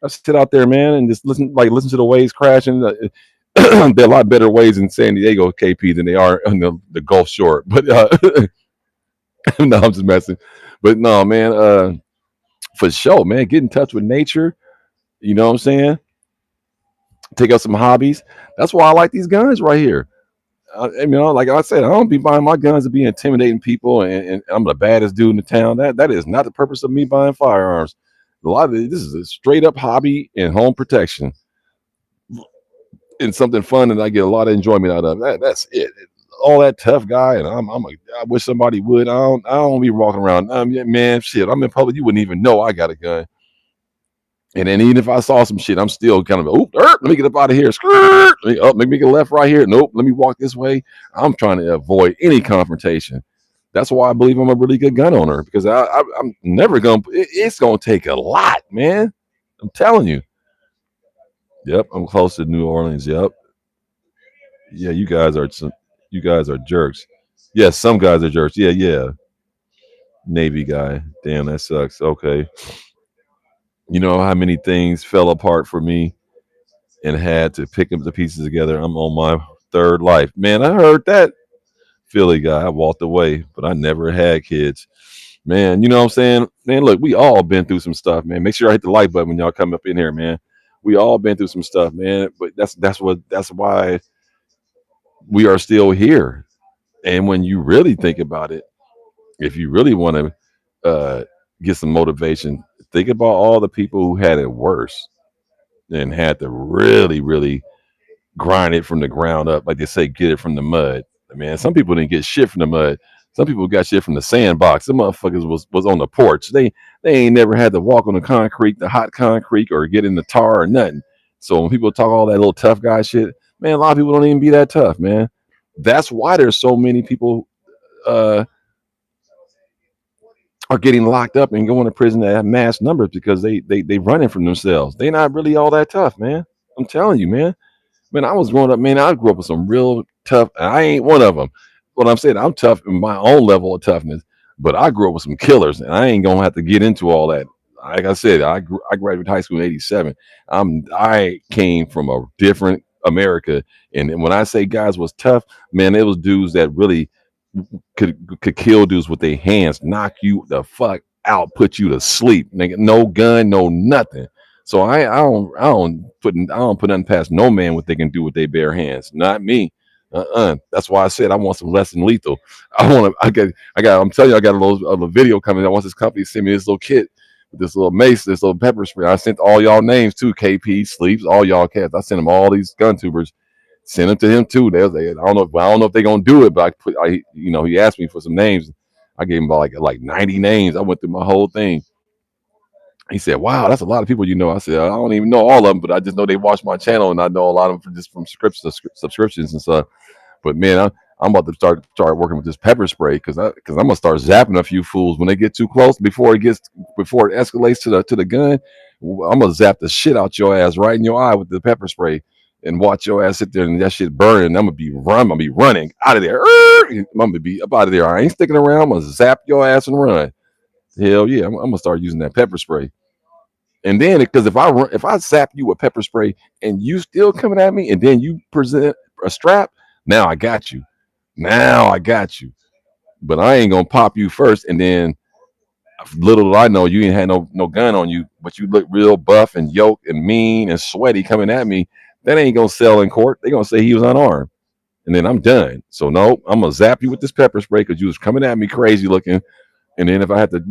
I sit out there, man, and just listen to the waves crashing. There are a lot better waves in San Diego, KP, than they are on the Gulf Shore. But no, I'm just messing. But no, man, for sure, man, get in touch with nature. You know what I'm saying? Take up some hobbies. That's why I like these guns right here. Like I said, I don't be buying my guns to be intimidating people, and I'm the baddest dude in the town. That is not the purpose of me buying firearms. A lot of this is a straight up hobby and home protection, and something fun that I get a lot of enjoyment out of. That's it. All that tough guy, and I wish somebody would. I don't be walking around. Yeah, man, shit. I'm in public, you wouldn't even know I got a gun. And then even if I saw some shit, I'm still kind of, let me get up out of here. Skirt. Let me make a left right here. Nope, let me walk this way. I'm trying to avoid any confrontation. That's why I believe I'm a really good gun owner because I'm never going to, it's going to take a lot, man. I'm telling you. Yep, I'm close to New Orleans. Yep. Yeah, you guys are jerks. Yes, some guys are jerks. Yeah, yeah. Navy guy. Damn, that sucks. Okay. You know how many things fell apart for me and had to pick up the pieces together. I'm on my third life. Man, I heard that. Philly guy. I walked away, but I never had kids. Man, you know what I'm saying? Man, look, we all been through some stuff, man. Make sure I hit the like button when y'all come up in here, man. We all been through some stuff, man. But that's why we are still here. And when you really think about it, if you really want to get some motivation, think about all the people who had it worse and had to really, really grind it from the ground up, like they say, get it from the mud. Man, some people didn't get shit from the mud. Some people got shit from the sandbox. Some motherfuckers was on the porch. They ain't never had to walk on the concrete, the hot concrete, or get in the tar or nothing. So when people talk all that little tough guy shit, man, a lot of people don't even be that tough, man. That's why there's so many people uh, are getting locked up and going to prison at mass numbers because they running from themselves. They not really all that tough, man. I'm telling you, man. Man, I was growing up, man. I grew up with some real tough. And I ain't one of them. What I'm saying, I'm tough in my own level of toughness, but I grew up with some killers, and I ain't gonna have to get into all that. Like I said, I graduated high school in '87. I came from a different America, and when I say guys was tough, man, it was dudes that really could kill dudes with their hands, knock you the fuck out, put you to sleep. Nigga, no gun, no nothing. So I don't put nothing past no man what they can do with their bare hands. Not me. That's why I said I want some less than lethal. I'm telling you, I got a little video coming. I want this company to send me this little kit with this little mace, this little pepper spray. I sent all y'all names too. KP Sleeps, all y'all cats. I sent them all these gun tubers. Send them to him too. I don't know if they're gonna do it, but he asked me for some names. I gave him about like 90 names. I went through my whole thing. He said, "Wow, that's a lot of people you know." I said, "I don't even know all of them, but I just know they watch my channel, and I know a lot of them from subscriptions and stuff." But man, I'm about to start working with this pepper spray because I'm gonna start zapping a few fools when they get too close before it escalates to the gun. I'm gonna zap the shit out your ass right in your eye with the pepper spray and watch your ass sit there and that shit burn. And I'm gonna be running out of there. I'm gonna be up out of there. I ain't sticking around. I'm gonna zap your ass and run. Hell yeah, I'm gonna start using that pepper spray. And then, because if I zap you with pepper spray and you still coming at me, and then you present a strap, now I got you. Now I got you. But I ain't gonna pop you first, and then little do I know you ain't had no gun on you, but you look real buff and yoked and mean and sweaty coming at me. That ain't gonna sell in court. They gonna say he was unarmed, and then I'm done. So no, I'm gonna zap you with this pepper spray because you was coming at me crazy looking, and then if I had to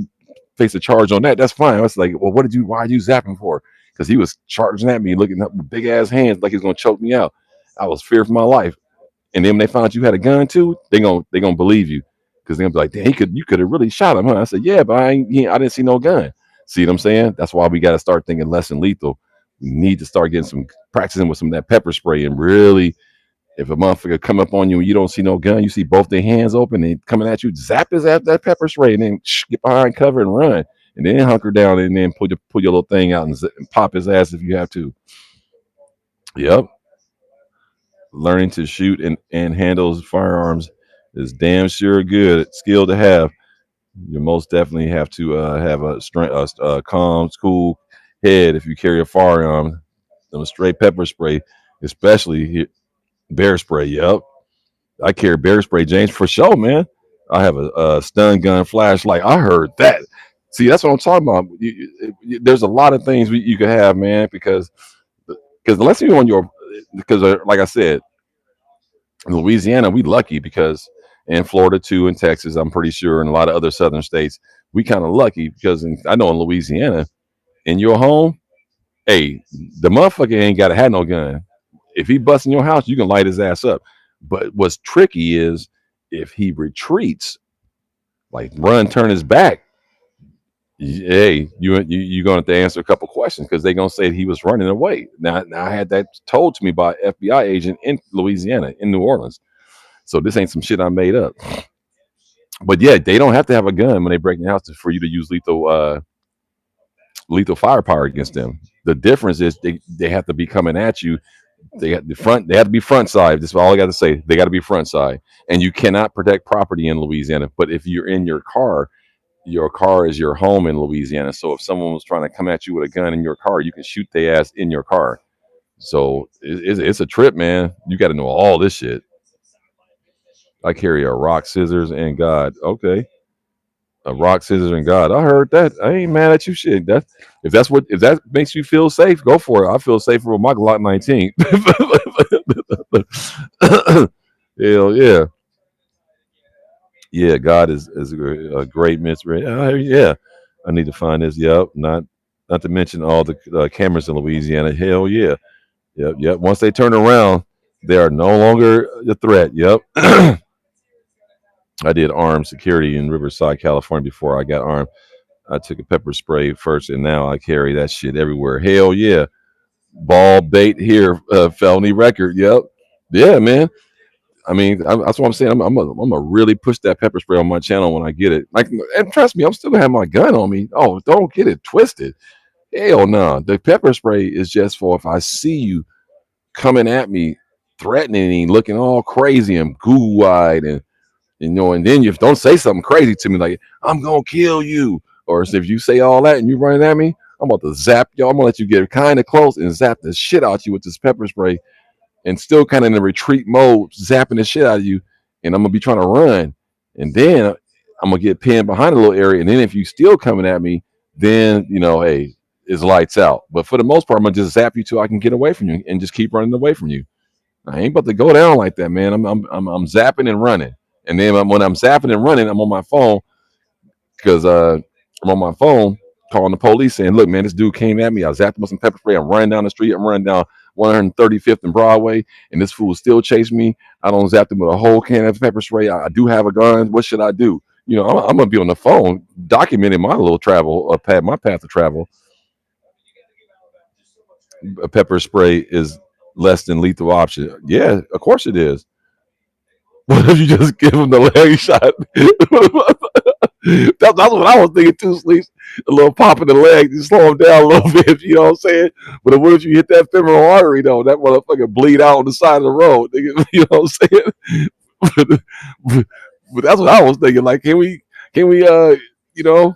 face a charge on that, that's fine. I was like, well, why are you zapping for? Because he was charging at me, looking up with big ass hands like he's gonna choke me out. I was fearing for my life. And then when they found out you had a gun too, they gonna believe you. Because they're gonna be like, damn, you could have really shot him, huh? I said, yeah, but I didn't see no gun. See what I'm saying? That's why we gotta start thinking less and lethal. We need to start getting some practicing with some of that pepper spray and really if a motherfucker come up on you and you don't see no gun, you see both their hands open and coming at you, zap his ass that pepper spray and then get behind cover and run. And then hunker down and then pull your little thing out and pop his ass if you have to. Yep. Learning to shoot and handle firearms is damn sure good skill to have. You most definitely have to have a calm, cool head if you carry a firearm. A straight pepper spray, especially bear spray. Yep. I carry bear spray, James, for sure, man. I have a stun gun flashlight. I heard that. See, that's what I'm talking about. There's a lot of things you could have, man, because unless you're on your because like I said, in Louisiana, we lucky because in Florida too, in Texas, I'm pretty sure, and a lot of other southern states, we kind of lucky because I know in Louisiana, in your home, hey, the motherfucker ain't got to have no gun. If he busts in your house, you can light his ass up. But what's tricky is if he retreats, like run, turn his back. Hey, you gonna have to answer a couple questions because they're gonna say he was running away. Now I had that told to me by an FBI agent in Louisiana, in New Orleans. So this ain't some shit I made up. But yeah, they don't have to have a gun when they break your house for you to use lethal firepower against them. The difference is they have to be coming at you. They have to be front side. That's all I got to say. They got to be front side, and you cannot protect property in Louisiana. But if you're in your car is your home in Louisiana. So if someone was trying to come at you with a gun in your car, you can shoot their ass in your car. So it's a trip, man. You got to know all this shit. I carry a rock, scissors, and God. Okay, a rock, scissors, and God. I heard that. I ain't mad at you. Shit. If that makes you feel safe, go for it. I feel safer with my Glock 19. Hell yeah, yeah. God is a great mystery. Yeah, I need to find this. Yep. Not to mention all the cameras in Louisiana. Hell yeah. Yep. Yep. Once they turn around, they are no longer a threat. Yep. I did armed security in Riverside, California before I got armed. I took a pepper spray first, and now I carry that shit everywhere. Hell yeah, ball bait here, felony record. Yep, yeah, man. I mean, that's what I'm saying. I'm gonna really push that pepper spray on my channel when I get it. Like, and trust me, I'm still gonna have my gun on me. Oh, don't get it twisted. Hell no. The pepper spray is just for if I see you coming at me, threatening, looking all crazy and goo eyed and and then you don't say something crazy to me like I'm gonna kill you, or if you say all that and you running at me, I'm about to zap you. I'm gonna let you get kind of close and zap the shit out you with this pepper spray, and still kind of in the retreat mode, zapping the shit out of you, and I'm gonna be trying to run, and then I'm gonna get pinned behind a little area, and then if you still coming at me, then hey, is lights out. But for the most part, I'm gonna just zap you till I can get away from you and just keep running away from you. I ain't about to go down like that, man. I'm zapping and running, and then when I'm zapping and running, I'm on my phone because I'm on my phone calling the police saying, "Look, man, this dude came at me. I zapped him with some pepper spray. I'm running down the street. I'm running down 135th and Broadway, and this fool still chasing me. I don't zap him with a whole can of pepper spray. I do have a gun. What should I do?" You know, I'm gonna be on the phone documenting my little travel, my path of travel. A pepper spray is less than lethal option. Yeah, of course it is. What if you just give him the leg shot? That's what I was thinking too, Sleeps. A little pop in the leg, just slow him down a little bit, you know what I'm saying? But what if you hit that femoral artery though? That motherfucker bleed out on the side of the road. Nigga, you know what I'm saying? but that's what I was thinking. Like, can we you know,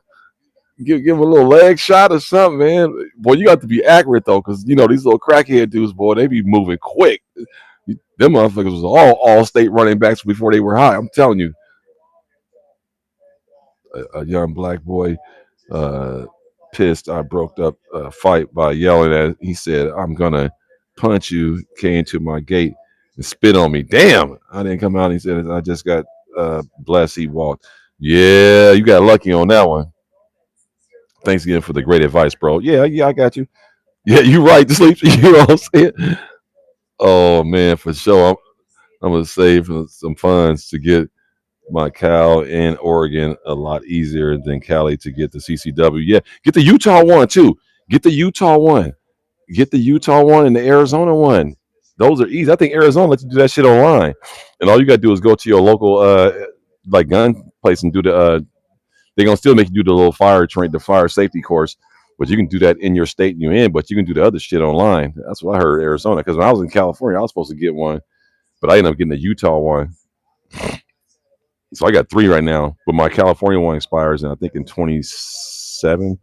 give him a little leg shot or something, man? Boy, you got to be accurate though, because you know these little crackhead dudes, boy, they be moving quick. Them motherfuckers was all state running backs before they were high. I'm telling you, a young black boy uh, pissed. I broke up a fight by yelling at. He said, "I'm gonna punch you." Came to my gate and spit on me. Damn! I didn't come out. He said, "I just got blessed." He walked. Yeah, you got lucky on that one. Thanks again for the great advice, bro. Yeah, yeah, I got you. Yeah, you right. Sleep. You know what I'm saying? Oh man, for sure. I'm gonna save some funds to get my Cal in Oregon a lot easier than Cali to get the CCW. Yeah, get the Utah one too. Get the Utah one. Get the Utah one and the Arizona one. Those are easy. I think Arizona lets you do that shit online, and all you gotta do is go to your local like gun place and do the. They're gonna still make you do the little the fire safety course, but you can do that in your state you're in. But you can do the other shit online. That's what I heard Arizona. Because when I was in California, I was supposed to get one, but I ended up getting the Utah one. So I got three right now, but my California one expires in I think in 27.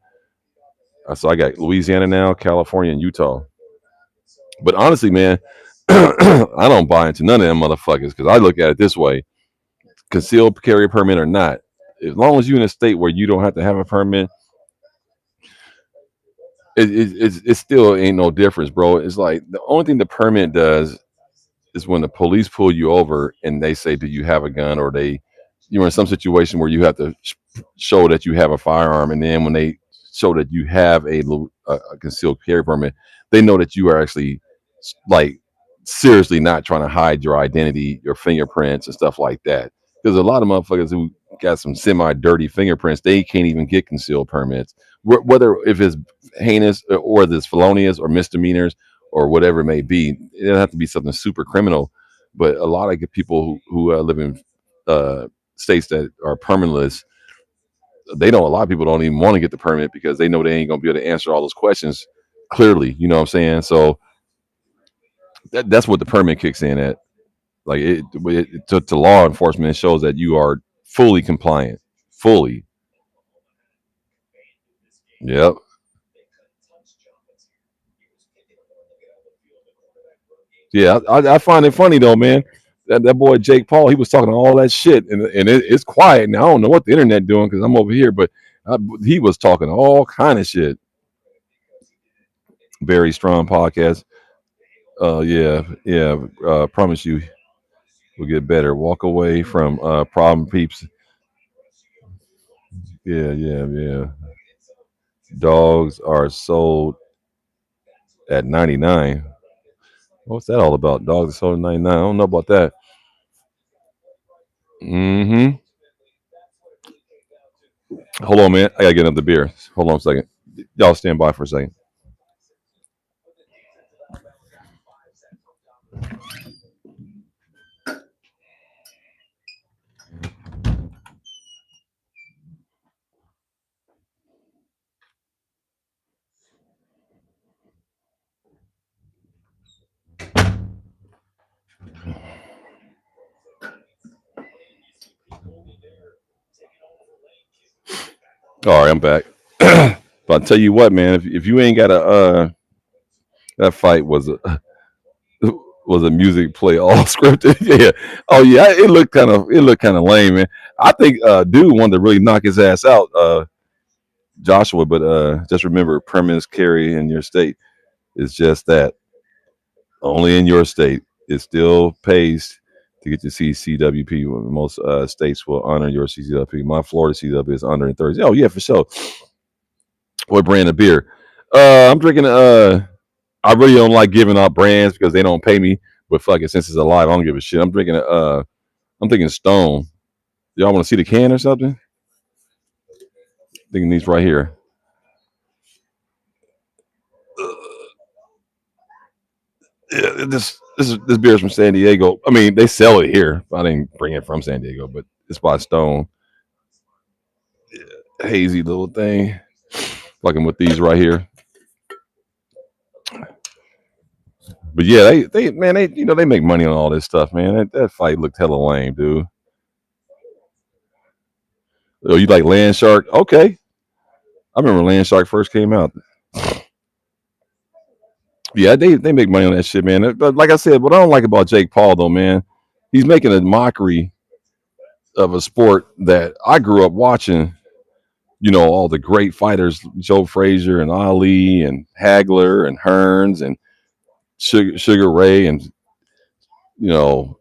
So I got Louisiana now, California, and Utah. But honestly, man, I don't buy into none of them motherfuckers because I look at it this way: concealed carry permit or not, as long as you're in a state where you don't have to have a permit, it still ain't no difference, bro. It's like the only thing the permit does is when the police pull you over and they say, "Do you have a gun?" or you're in some situation where you have to show that you have a firearm, and then when they show that you have a concealed carry permit, they know that you are actually like seriously not trying to hide your identity, your fingerprints, and stuff like that. Because a lot of motherfuckers who got some semi-dirty fingerprints, they can't even get concealed permits, whether if it's heinous or if it's felonious or misdemeanors or whatever it may be. It doesn't have to be something super criminal, but a lot of people who live in states that are permitless, they know a lot of people don't even want to get the permit because they know they ain't gonna be able to answer all those questions clearly. You know what I'm saying? So that's what the permit kicks in at. Like to law enforcement, it shows that you are fully compliant, fully. Yep. Yeah, I find it funny though, man. That boy Jake Paul, he was talking all that shit, and it's quiet now. I don't know what the internet doing because I'm over here, but he was talking all kind of shit. Very strong podcast. Yeah, yeah. Promise you, we'll get better. Walk away from problem peeps. Yeah, yeah, yeah. Dogs are sold at 99. What's that all about? Dogs are sold at 99. I don't know about that. Mm-hmm. Hold on, man. I gotta get another beer. Hold on a second. Y'all stand by for a second. All right, I'm back. But I tell you what, man, if you ain't got a that fight was a music play all scripted. Yeah. Oh yeah, it looked kind of lame, man. I think dude wanted to really knock his ass out. Joshua, but just remember, permanent carry in your state is just that, only in your state. It still pays to get to see CWP. Most states will honor your CWP. My Florida CWP is under in Thursday. Oh yeah, for sure. What brand of beer? I'm drinking. I really don't like giving out brands because they don't pay me. But fuck it, since it's alive, I don't give a shit. I'm drinking. I'm thinking Stone. Y'all want to see the can or something? Thinking these right here. Yeah, this beer is from San Diego. I mean, they sell it here. I didn't bring it from San Diego, but it's by Stone. Hazy little thing. Fucking with these right here. But yeah, they man, they make money on all this stuff, man. That fight looked hella lame, dude. Oh, you like Land Shark? Okay. I remember Land Shark first came out. Yeah, they make money on that shit, man. But like I said, what I don't like about Jake Paul though, man, he's making a mockery of a sport that I grew up watching. All the great fighters, Joe Frazier and Ali and Hagler and Hearns and Sugar Ray and you know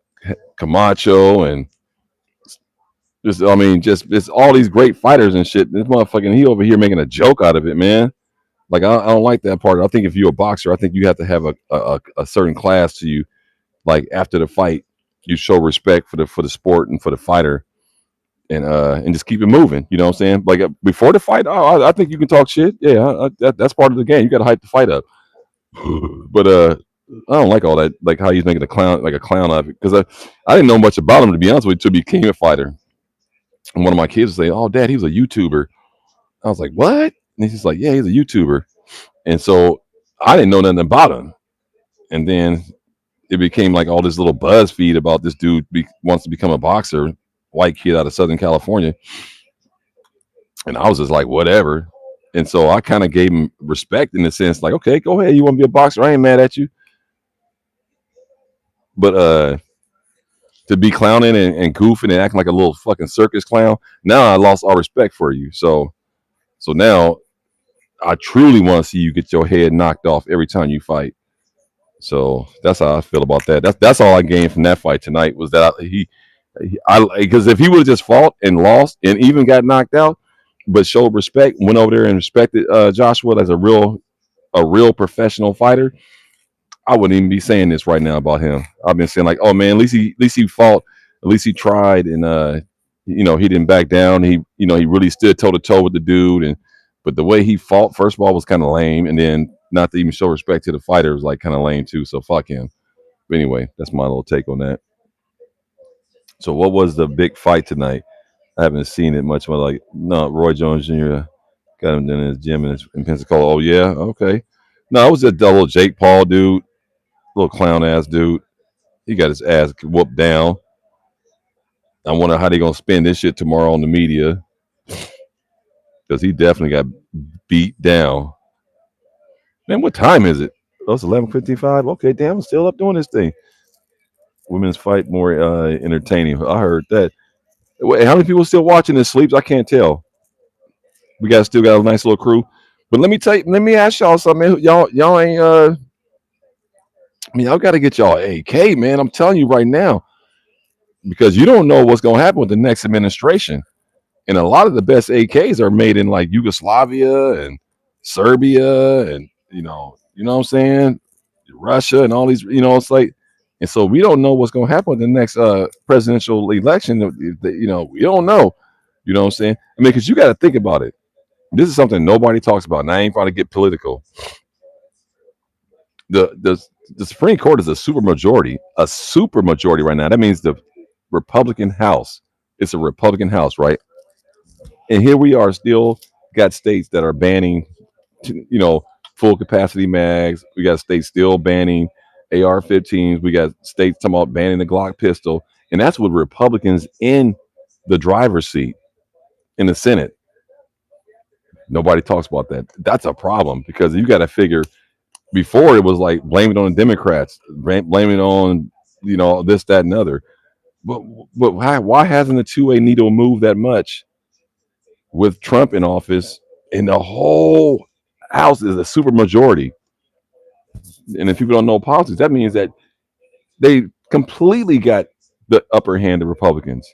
Camacho and just I mean just it's all these great fighters and shit. This motherfucking he over here making a joke out of it, man. Like I don't like that part. I think if you're a boxer, I think you have to have a certain class to you. Like after the fight, you show respect for the sport and for the fighter, and just keep it moving. You know what I'm saying? Like before the fight, I think you can talk shit. Yeah, that's part of the game. You got to hype the fight up. But I don't like all that. Like how he's making a clown of it because I didn't know much about him to be honest with you until he became a fighter. And one of my kids would say, "Oh, Dad, he was a YouTuber." I was like, "What?" And he's just like, "Yeah, he's a YouTuber." And so I didn't know nothing about him. And then it became like all this little buzz feed about this dude wants to become a boxer, white kid out of Southern California. And I was just like, whatever. And so I kind of gave him respect in the sense, like, okay, go ahead. You want to be a boxer? I ain't mad at you. But to be clowning and goofing and acting like a little fucking circus clown, now I lost all respect for you. So now I truly want to see you get your head knocked off every time you fight. So that's how I feel about that. That's all I gained from that fight tonight was that I because if he would have just fought and lost and even got knocked out, but showed respect, went over there and respected Joshua as a real professional fighter, I wouldn't even be saying this right now about him. I've been saying like, oh man, at least he fought, at least he tried, and he didn't back down. He really stood toe to toe with the dude, and but the way he fought, first of all, was kind of lame, and then not to even show respect to the fighter was like kind of lame too. So fuck him. But anyway, that's my little take on that. So what was the big fight tonight? I haven't seen it much. But like, no, Roy Jones Jr. got him in his gym in Pensacola. Oh yeah, okay. No, it was a double Jake Paul dude, little clown ass dude. He got his ass whooped down. I wonder how they gonna spin this shit tomorrow on the media because he definitely got beat down. Man, what time is it? Oh, it's 11:55. Okay, damn, I'm still up doing this thing. Women's fight more entertaining. I heard that. Wait, how many people still watching this sleeps? I can't tell. We still got a nice little crew. But let me ask y'all something. Y'all ain't I mean, y'all gotta get y'all AK, man. I'm telling you right now. Because you don't know what's gonna happen with the next administration. And a lot of the best AKs are made in like Yugoslavia and Serbia and what I'm saying, Russia and all these, it's like, and so we don't know what's going to happen with the next presidential election. We don't know. You know what I'm saying? I mean, because you got to think about it. This is something nobody talks about, and I ain't trying to get political. The Supreme Court is a super majority right now. That means the Republican House. It's a Republican House, right? And here we are still got states that are banning, full capacity mags. We got states still banning AR-15s. We got states talking about banning the Glock pistol, and that's with Republicans in the driver's seat in the Senate. Nobody talks about that. That's a problem because you got to figure. Before it was like blame it on the Democrats, blame it on this, that, and other. But why hasn't the 2A needle moved that much with Trump in office and the whole House is a super majority. And if people don't know politics, that means that they completely got the upper hand of Republicans.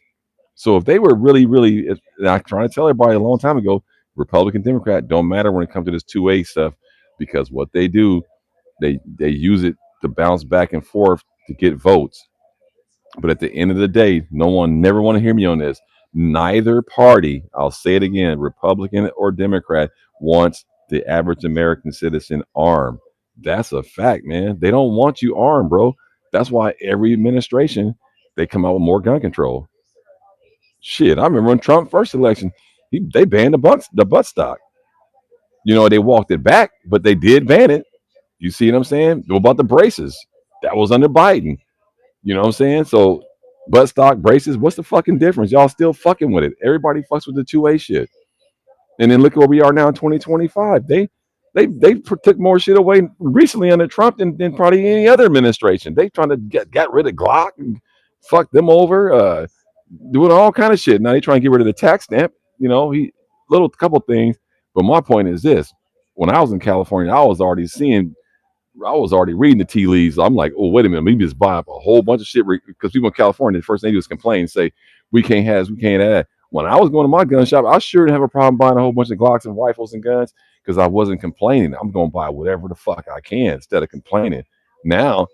So if they were really, really, and I'm trying to tell everybody a long time ago, Republican, Democrat don't matter when it comes to this 2A stuff, because what they do, they use it to bounce back and forth to get votes. But at the end of the day, no one never want to hear me on this. Neither party, I'll say it again, Republican or Democrat, wants the average American citizen armed. That's a fact, man. They don't want you armed, bro. That's why every administration they come out with more gun control. Shit, I remember when Trump first election, they banned the butt stock. You know, they walked it back, but they did ban it. You see what I'm saying? What about the braces? That was under Biden. You know what I'm saying? So butt stock braces, what's the fucking difference? Y'all still fucking with it. Everybody fucks with the 2A shit. And then look at where we are now in 2025. They took more shit away recently under Trump than probably any other administration. They trying to get rid of Glock and fuck them over, doing all kind of shit. Now they trying to get rid of the tax stamp. You know, he little couple things. But my point is this: when I was in California, I was already reading the tea leaves. I'm like, oh, wait a minute, maybe just buy up a whole bunch of shit because people in California, the first thing they do is complain, say, we can't have this, we can't have that. When I was going to my gun shop, I sure didn't have a problem buying a whole bunch of Glocks and rifles and guns because I wasn't complaining. I'm going to buy whatever the fuck I can instead of complaining. Now,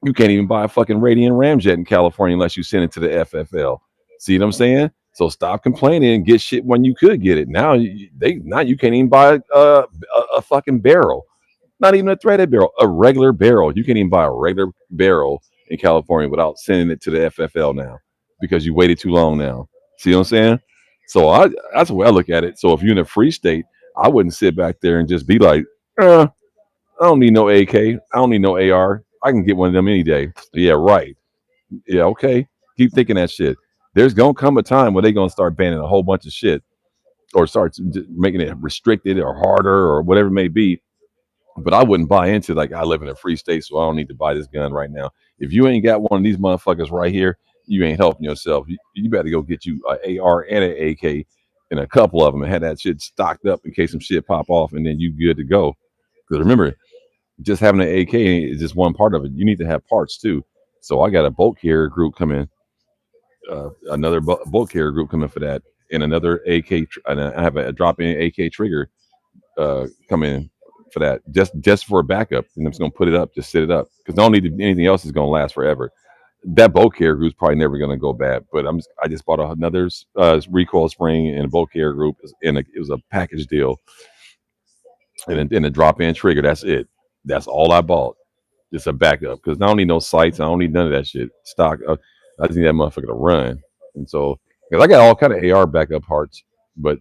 you can't even buy a fucking Radian Ramjet in California unless you send it to the FFL. See what I'm saying? So stop complaining and get shit when you could get it. Now you can't even buy a fucking barrel. Not even a threaded barrel, a regular barrel. You can't even buy a regular barrel in California without sending it to the FFL now because you waited too long now. See what I'm saying? So that's the way I look at it. So if you're in a free state, I wouldn't sit back there and just be like, I don't need no AK. I don't need no AR. I can get one of them any day. Yeah, right. Yeah, okay. Keep thinking that shit. There's gonna come a time where they're gonna start banning a whole bunch of shit or start making it restricted or harder or whatever it may be. But I wouldn't buy into like I live in a free state, so I don't need to buy this gun right now. If you ain't got one of these motherfuckers right here, you ain't helping yourself. You better go get you an AR and an AK and a couple of them and have that shit stocked up in case some shit pop off, and then you good to go. Because remember, just having an AK is just one part of it. You need to have parts too. So I got a bolt carrier group coming, another bolt carrier group coming for that, and another AK. And I have a drop-in AK trigger coming for that, just for a backup. And I'm just gonna put it up, just sit it up, because I don't need anything else is gonna last forever. That bolt carrier group's probably never gonna go bad. But I just bought another recoil spring and a bolt carrier group, and it was a package deal, and a drop-in trigger. That's it. That's all I bought. Just a backup, because I don't need no sights. I don't need none of that shit. Stock. I just need that motherfucker to run. And so, because I got all kind of AR backup parts, but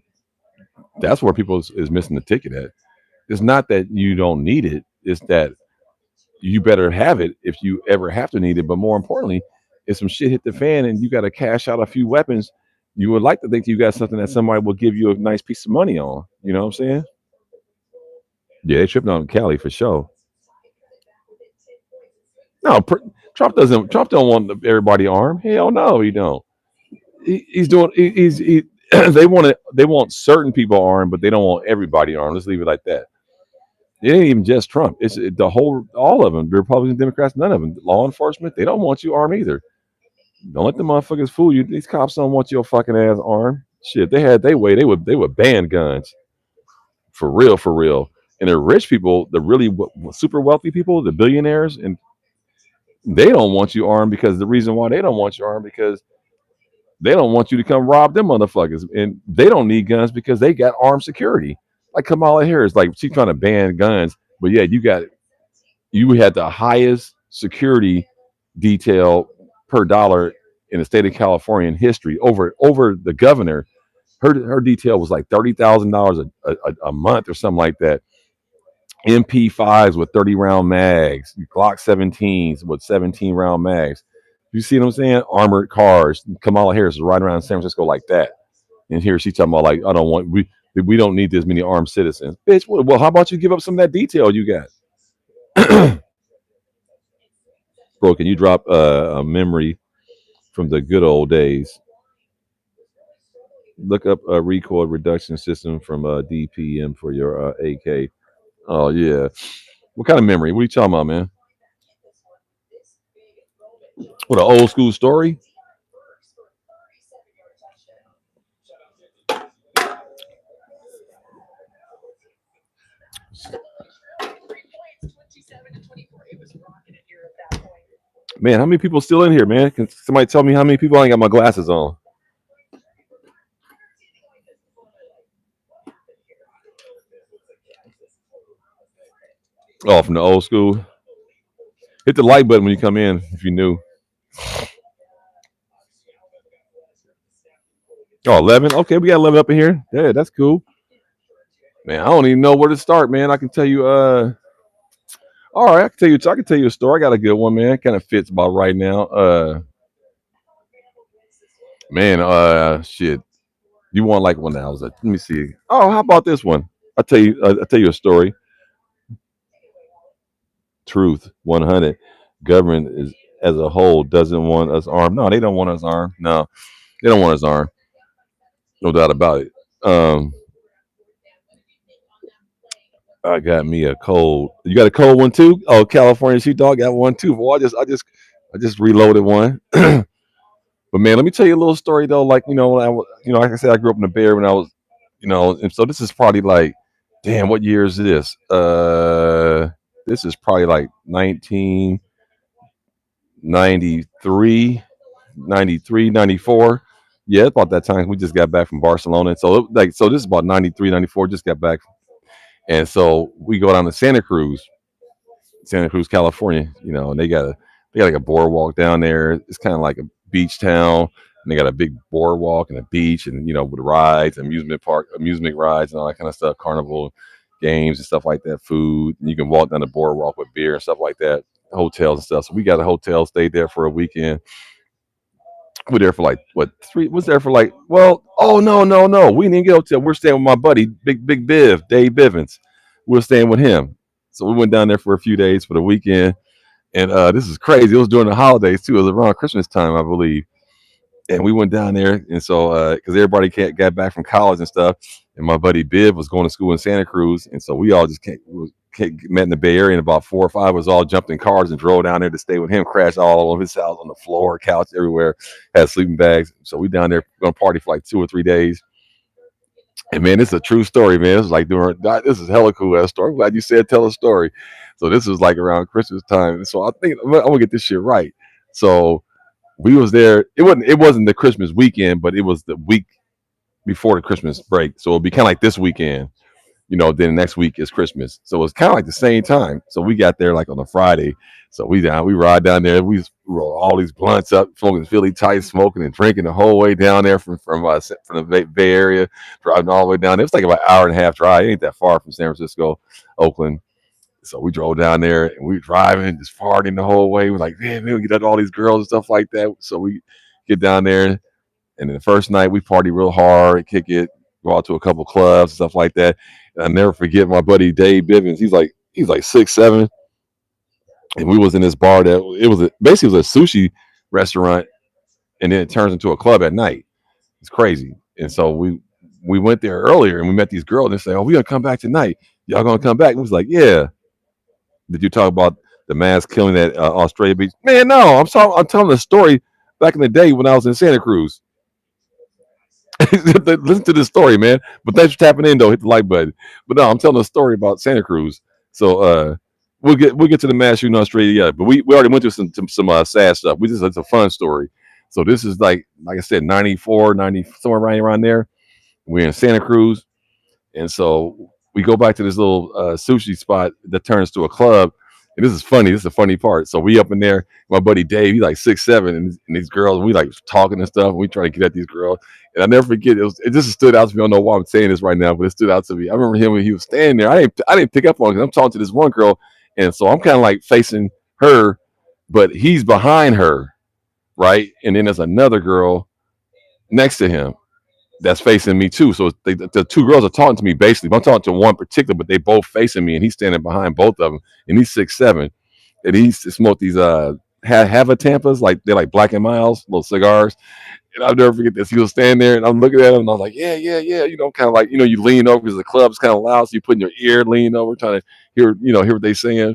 that's where people is missing the ticket at. It's not that you don't need it. It's that you better have it if you ever have to need it. But more importantly, if some shit hit the fan and you got to cash out a few weapons, you would like to think you got something that somebody will give you a nice piece of money on. You know what I'm saying? Yeah, they tripping on Cali for sure. No, Trump doesn't. Trump don't want everybody armed. Hell no, he don't. He's doing. They want it. They want certain people armed, but they don't want everybody armed. Let's leave it like that. It ain't even just Trump. It's the whole, all of them. The Republicans, Democrats, none of them. Law enforcement, they don't want you armed either. Don't let the motherfuckers fool you. These cops don't want your fucking ass armed. Shit, they had their way. They would ban guns for real, for real. And the rich people, the really super wealthy people, the billionaires, and they don't want you armed because the reason why they don't want you armed because they don't want you to come rob them motherfuckers, and they don't need guns because they got armed security. Like Kamala Harris, like she's trying to ban guns, but yeah, you had the highest security detail per dollar in the state of California in history over the governor. Her detail was like $30,000 a month or something like that. MP5s with 30 round mags, Glock 17s with 17 round mags. You see what I'm saying? Armored cars. Kamala Harris is riding around San Francisco like that. And here she's talking about like, I don't want we don't need this many armed citizens. Bitch, well, how about you give up some of that detail you got? Bro, can you drop a memory from the good old days? Look up a recoil reduction system from DPM for your AK. Oh yeah. What kind of memory? What are you talking about, man? What an old school story? Man, how many people still in here, man? Can somebody tell me how many people? I ain't got my glasses on. Oh, from the old school. Hit the like button when you come in if you new. Oh, 11. Okay, we got 11 up in here. Yeah, that's cool. Man, I don't even know where to start, man. I can tell you all right, I can tell you a story. I got a good one, man. Kind of fits about right now. Man, shit. You want like one that I was let me see. Oh, how about this one? I'll tell you a story. Truth 100. Government is as a whole doesn't want us armed. No, they don't want us armed. No, they don't want us armed. No doubt about it. I got me a cold. You got a cold one too? Oh, California sheepdog got one too. Well, I just reloaded one. But man, let me tell you a little story though. Like when like I said, I grew up in the Bay Area when I was, and so this is probably like, damn, what year is this? This is probably like 1993, 93, 94. Yeah, it's about that time. We just got back from Barcelona. So this is about 93, 94. Just got back. And so we go down to Santa Cruz, California, and they got like a boardwalk down there. It's kind of like a beach town, and they got a big boardwalk and a beach, and with rides, amusement rides, and all that kind of stuff, carnival games and stuff like that, food. And you can walk down the boardwalk with beer and stuff like that, hotels and stuff. So we got a hotel, stayed there for a weekend. We're there for like what three? Was there for like? Well, oh no, we didn't get a hotel. We're staying with my buddy, Big Biv, Dave Bivens. We're staying with him. So we went down there for a few days for the weekend, and this is crazy. It was during the holidays too. It was around Christmas time, I believe. And we went down there, and so because everybody got back from college and stuff, and my buddy Biv was going to school in Santa Cruz, and so we all just met in the Bay Area, and about 4 or 5 of us all jumped in cars and drove down there to stay with him. Crashed all over his house, on the floor, couch, everywhere. Had sleeping bags. So we down there gonna party for like 2 or 3 days. And man, this is a true story, man. This is like this is hella cool ass story. I'm glad you said tell a story. So this was like around Christmas time. So I think I'm gonna get this shit right. So we was there. It wasn't the Christmas weekend, but it was the week before the Christmas break. So it'll be kind of like this weekend. Then the next week is Christmas. So it's kind of like the same time. So we got there like on a Friday. So we ride down there. We roll all these blunts up, smoking Philly tight, smoking and drinking the whole way down there from the Bay Area, driving all the way down. It was like about an hour and a half drive. It ain't that far from San Francisco, Oakland. So we drove down there and we driving, just partying the whole way. We're like, man, we get all these girls and stuff like that. So we get down there, and then the first night we party real hard, kick it, go out to a couple clubs, stuff like that. And I never forget my buddy Dave Bivens. He's like 6'7", and we was in this bar that basically it was a sushi restaurant, and then it turns into a club at night. It's crazy. And so we went there earlier and we met these girls and they say, "Oh, we gonna come back tonight. Y'all gonna come back?" And we was like, "Yeah." Did you talk about the mass killing at Australia Beach? Man, no. I'm telling the story back in the day when I was in Santa Cruz. Listen to this story, man. But thanks for tapping in, though. Hit the like button. But no, I'm telling a story about Santa Cruz. So we'll get to the mass shooting in Australia. Yeah, but we already went through some sad stuff. It's a fun story. So this is like I said, 94, 90, somewhere right around there. We're in Santa Cruz, and so we go back to this little sushi spot that turns to a club. And this is funny. This is the funny part. So we up in there. My buddy Dave, he's like 6'7", and these girls, we like talking and stuff. And we try to get at these girls. And I never forget. It just stood out to me. I don't know why I'm saying this right now, but it stood out to me. I remember him when he was standing there. I didn't pick up on it because I'm talking to this one girl, and so I'm kind of like facing her, but he's behind her, right? And then there's another girl next to him that's facing me too. So the two girls are talking to me basically. But I'm talking to one particular, but they both facing me, and he's standing behind both of them, and he's 6'7", and he smoked these Hava Tampas, like they're like Black and Miles, little cigars. And I'll never forget this. He was standing there, and I'm looking at him, and I was like, "Yeah, yeah, yeah." Kind of like you lean over because the club's kind of loud, so you put in your ear, lean over, trying to hear what they saying.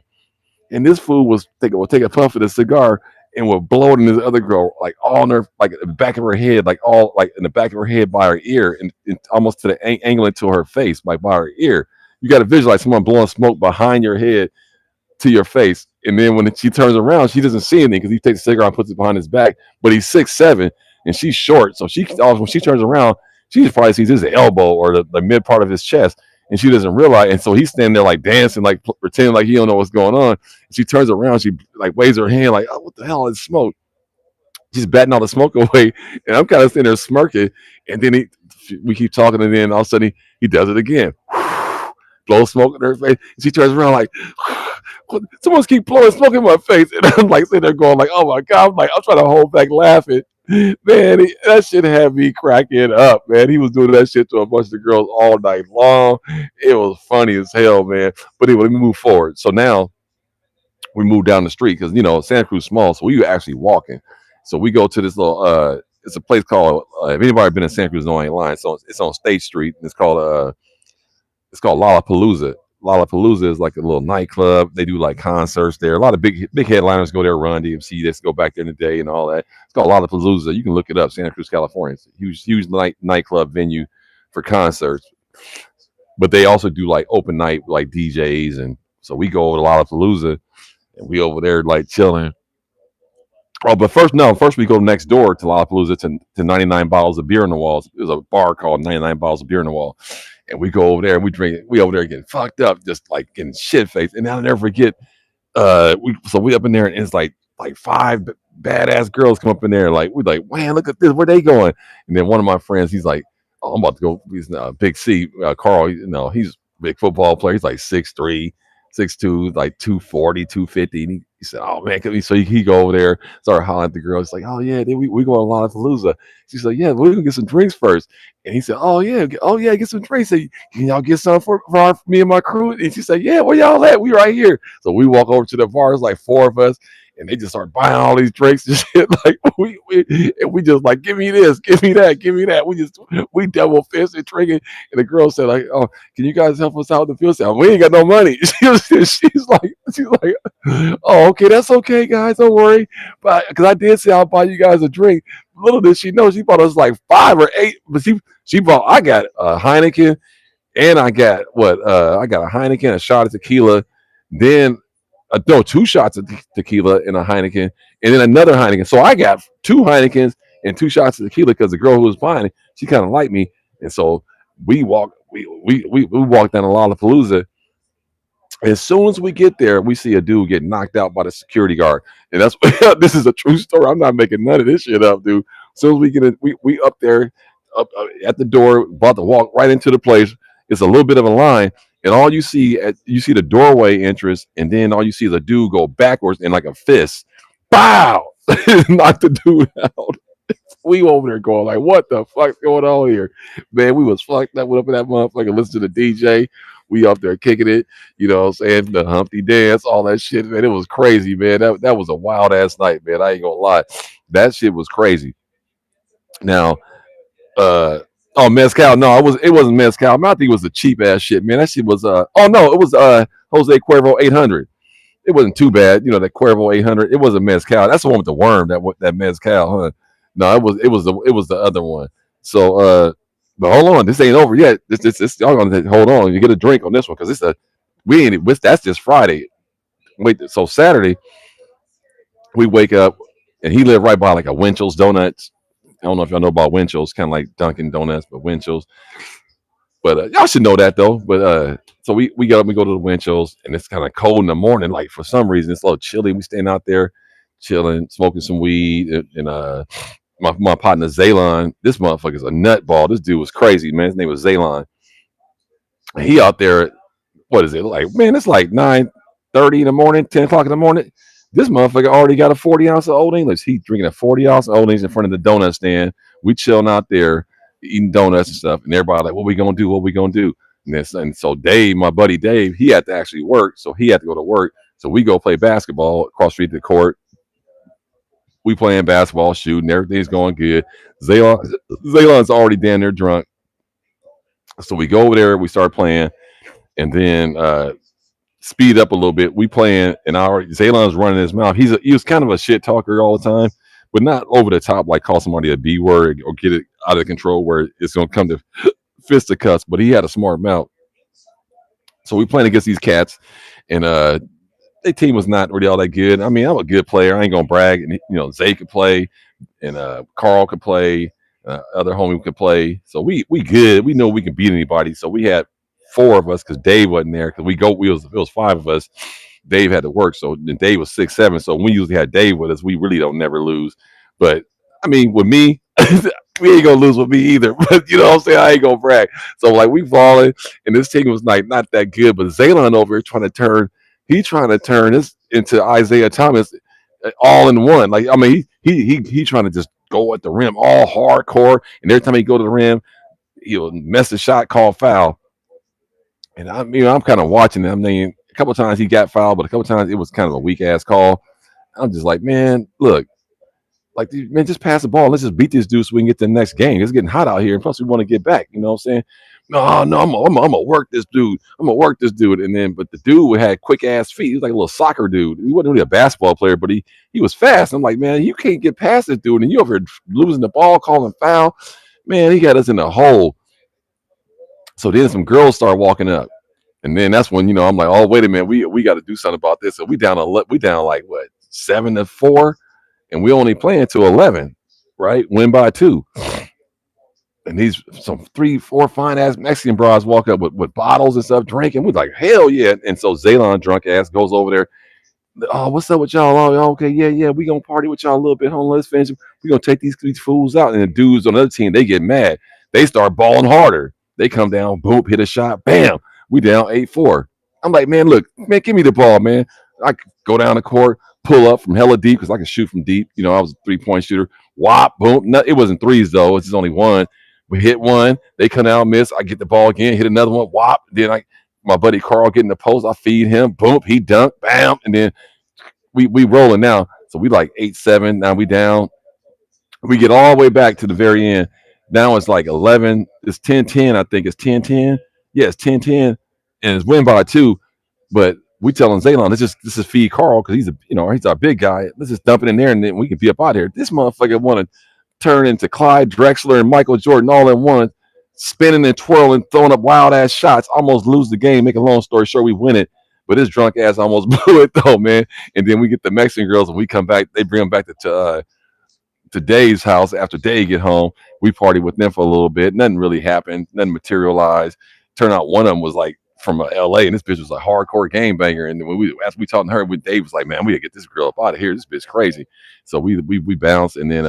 And this fool will take a puff of the cigar and will blow it in this other girl, like all in her, like in the back of her head, like all like in the back of her head by her ear, and almost to the angle into her face, like by her ear. You got to visualize someone blowing smoke behind your head to your face. And then when she turns around, she doesn't see anything because he takes the cigar and puts it behind his back. But he's 6'7" and she's short, so when she turns around, she just probably sees his elbow or the mid part of his chest, and she doesn't realize. And so he's standing there like dancing, like pretending like he don't know what's going on. And she turns around, she like waves her hand like, "Oh, what the hell is smoke?" She's batting all the smoke away, and I'm kind of sitting there smirking. And then we keep talking, and then all of a sudden he does it again. Blow smoke in her face. And she turns around like, someone's keep blowing smoke in my face. And I'm like sitting there going like, oh my God. I'm trying to hold back laughing. Man, that shit had me cracking up, man. He was doing that shit to a bunch of girls all night long. It was funny as hell, man. But anyway, let me move forward. So now we move down the street because Santa Cruz is small, so we were actually walking. So we go to this little it's a place called if anybody been in Santa Cruz, no ain't lying. So it's on State Street. And it's called Lollapalooza. Lollapalooza is like a little nightclub. They do like concerts there. A lot of big headliners go there. Run DMC, let's go back there in the day and all that. It's called Lollapalooza. You can look it up. Santa Cruz, California. It's a huge nightclub venue for concerts. But they also do like open night like DJs, and so we go over to Lollapalooza and we over there like chilling. Oh, but first we go next door to Lollapalooza to 99 bottles of beer in the walls. There's a bar called 99 bottles of beer in the wall. And we go over there and we drink. We over there getting fucked up, just like getting shit faced. And I'll never forget. We up in there and it's like five badass girls come up in there. Like we like, man, look at this. Where they going? And then one of my friends, he's like, oh, I'm about to go. He's Big C, Carl. He's a big football player. He's like 6'3", 6'2", like 240, 250. And he said, oh man, so he go over there, started hollering at the girl. It's like, oh yeah, we going to Lollapalooza. She's like, yeah, we're gonna get some drinks first. And he said, oh yeah, get some drinks. Say, can y'all get some for me and my crew? And she said, yeah, where y'all at? We right here. So we walk over to the bar. It's like four of us. And they just start buying all these drinks and shit. Like we just like, give me this, give me that, give me that. We double fisted drinking. And the girl said like, oh, can you guys help us out with the fuel sale? We ain't got no money. She's like, oh, okay, that's okay, guys, don't worry. But because I did say I'll buy you guys a drink. Little did she know, she bought us like 5 or 8. But I got a Heineken, and I got I got a Heineken, a shot of tequila, then. No, 2 shots of tequila and a Heineken, and then another Heineken. So I got 2 Heinekens and 2 shots of tequila because the girl who was buying it, she kind of liked me, and so we walk down to Lollapalooza. As soon as we get there, we see a dude get knocked out by the security guard, and that's this is a true story. I'm not making none of this shit up, dude. As soon as we get in, we up there, at the door, about to walk right into the place. It's a little bit of a line. And all you see the doorway entrance, and then all you see is a dude go backwards in like a fist. Bow! Knock the dude out. We over there going like, what the fuck's going on here? Man, we was fucked up. Went up in that motherfucker, listen to the DJ. We up there kicking it, what I'm saying? The Humpty dance, all that shit, man. It was crazy, man. That was a wild ass night, man. I ain't gonna lie. That shit was crazy. Now, oh, mezcal. No, it wasn't mezcal. I think it was the cheap ass shit, man. That shit was oh no, it was Jose Cuervo 800. It wasn't too bad, that Cuervo 800. It wasn't mezcal. That's the one with the worm, that mezcal, huh? No, it was the other one. So but hold on, this ain't over yet. This y'all gonna hold on. You get a drink on this one because that's just Friday. Wait, so Saturday we wake up and he lived right by like a Winchell's Donuts. I don't know if y'all know about Winchell's, kind of like Dunkin' Donuts, but Winchell's. But y'all should know that though. But so we get up, we go to the Winchell's, and it's kind of cold in the morning. Like for some reason, it's a little chilly. We stand out there, chilling, smoking some weed, and my partner Zaylon. This motherfucker's a nutball. This dude was crazy, man. His name was Zaylon. And he out there. What is it like? Man, it's like 9:30 in the morning, 10 o'clock in the morning. This motherfucker already got a 40 ounce of Old English. He drinking a 40 ounce of Old English in front of the donut stand. We chilling out there eating donuts and stuff. And everybody like, what we gonna do? What we gonna do? And so Dave, my buddy Dave, he had to actually work. So he had to go to work. So we go play basketball across the street to the court. We playing basketball, shooting, everything's going good. Zaylon's already down there drunk. So we go over there, we start playing, and then speed up a little bit. We playing an hour. Zaylon's running his mouth. He was kind of a shit talker all the time, but not over the top like call somebody a B word or get it out of control where it's gonna come to fisticuffs. But he had a smart mouth. So we playing against these cats, and their team was not really all that good. I mean, I'm a good player. I ain't gonna brag. And Zay could play, and Carl could play. Other homie could play. So we good. We know we can beat anybody. So we had four of us because Dave wasn't there. Because it was five of us. Dave had to work, so then Dave was 6'7". So we usually had Dave with us. We really don't never lose. But I mean, with me, we ain't gonna lose with me either. But you know what I'm saying? I ain't gonna brag. So like we falling, and this team was like not that good. But Zaylon over here trying to turn this into Isaiah Thomas all in one. Like I mean, he trying to just go at the rim all hardcore, and every time he go to the rim, he'll mess the shot, call foul. And I'm kind of watching it. I mean, a couple of times he got fouled, but a couple of times it was kind of a weak ass call. I'm just like, man, look, like, man, just pass the ball. Let's just beat this dude so we can get to the next game. It's getting hot out here, and plus we want to get back. You know what I'm saying? No, no, I'm gonna work this dude. I'm gonna work this dude. And then, but the dude had quick ass feet. He was like a little soccer dude. He wasn't really a basketball player, but he was fast. I'm like, man, you can't get past this dude, and you over here losing the ball, calling foul. Man, he got us in a hole. So then some girls start walking up. And then that's when I'm like, oh wait a minute, we got to do something about this. So we down like what 7-4, and we only playing to 11, right? Win by 2. And these some 3-4 fine ass Mexican bras walk up with bottles and stuff, drinking. We're like, hell yeah! And so Zaylon drunk ass goes over there. Oh, what's up with y'all? Oh, okay, yeah, yeah, we gonna party with y'all a little bit. Hold on, let's finish. We gonna take these fools out. And the dudes on the other team, they get mad. They start balling harder. They come down, boom, hit a shot, bam. We down 8-4. I'm like, man, look, man, give me the ball, man. I go down the court, pull up from hella deep because I can shoot from deep. I was a 3-point shooter. Whop, boom. No, it wasn't threes though. It's just only one. We hit one. They come out, miss. I get the ball again, hit another one. Whop. Then my buddy Carl getting the post. I feed him. Boom. He dunked. Bam. And then we rolling now. So we like 8-7. Now we down. We get all the way back to the very end. Now it's like 11. It's 10-10. I think it's 10-10. Yeah, it's 10-10. And it's win by 2. But we telling Zaylon, this is feed Carl because he's our big guy. Let's just dump it in there and then we can be up out here. This motherfucker want to turn into Clyde Drexler and Michael Jordan all in one, spinning and twirling, throwing up wild ass shots, almost lose the game. Make a long story short, we win it. But this drunk ass almost blew it though, man. And then we get the Mexican girls and we come back. They bring them back to Dave's house after Dave get home. We party with them for a little bit. Nothing really happened. Nothing materialized. Turned out one of them was like from LA, and this bitch was a hardcore game banger. And when after we talked to her, Dave was like, "Man, we gotta get this girl up out of here. This bitch crazy." So we bounced, and then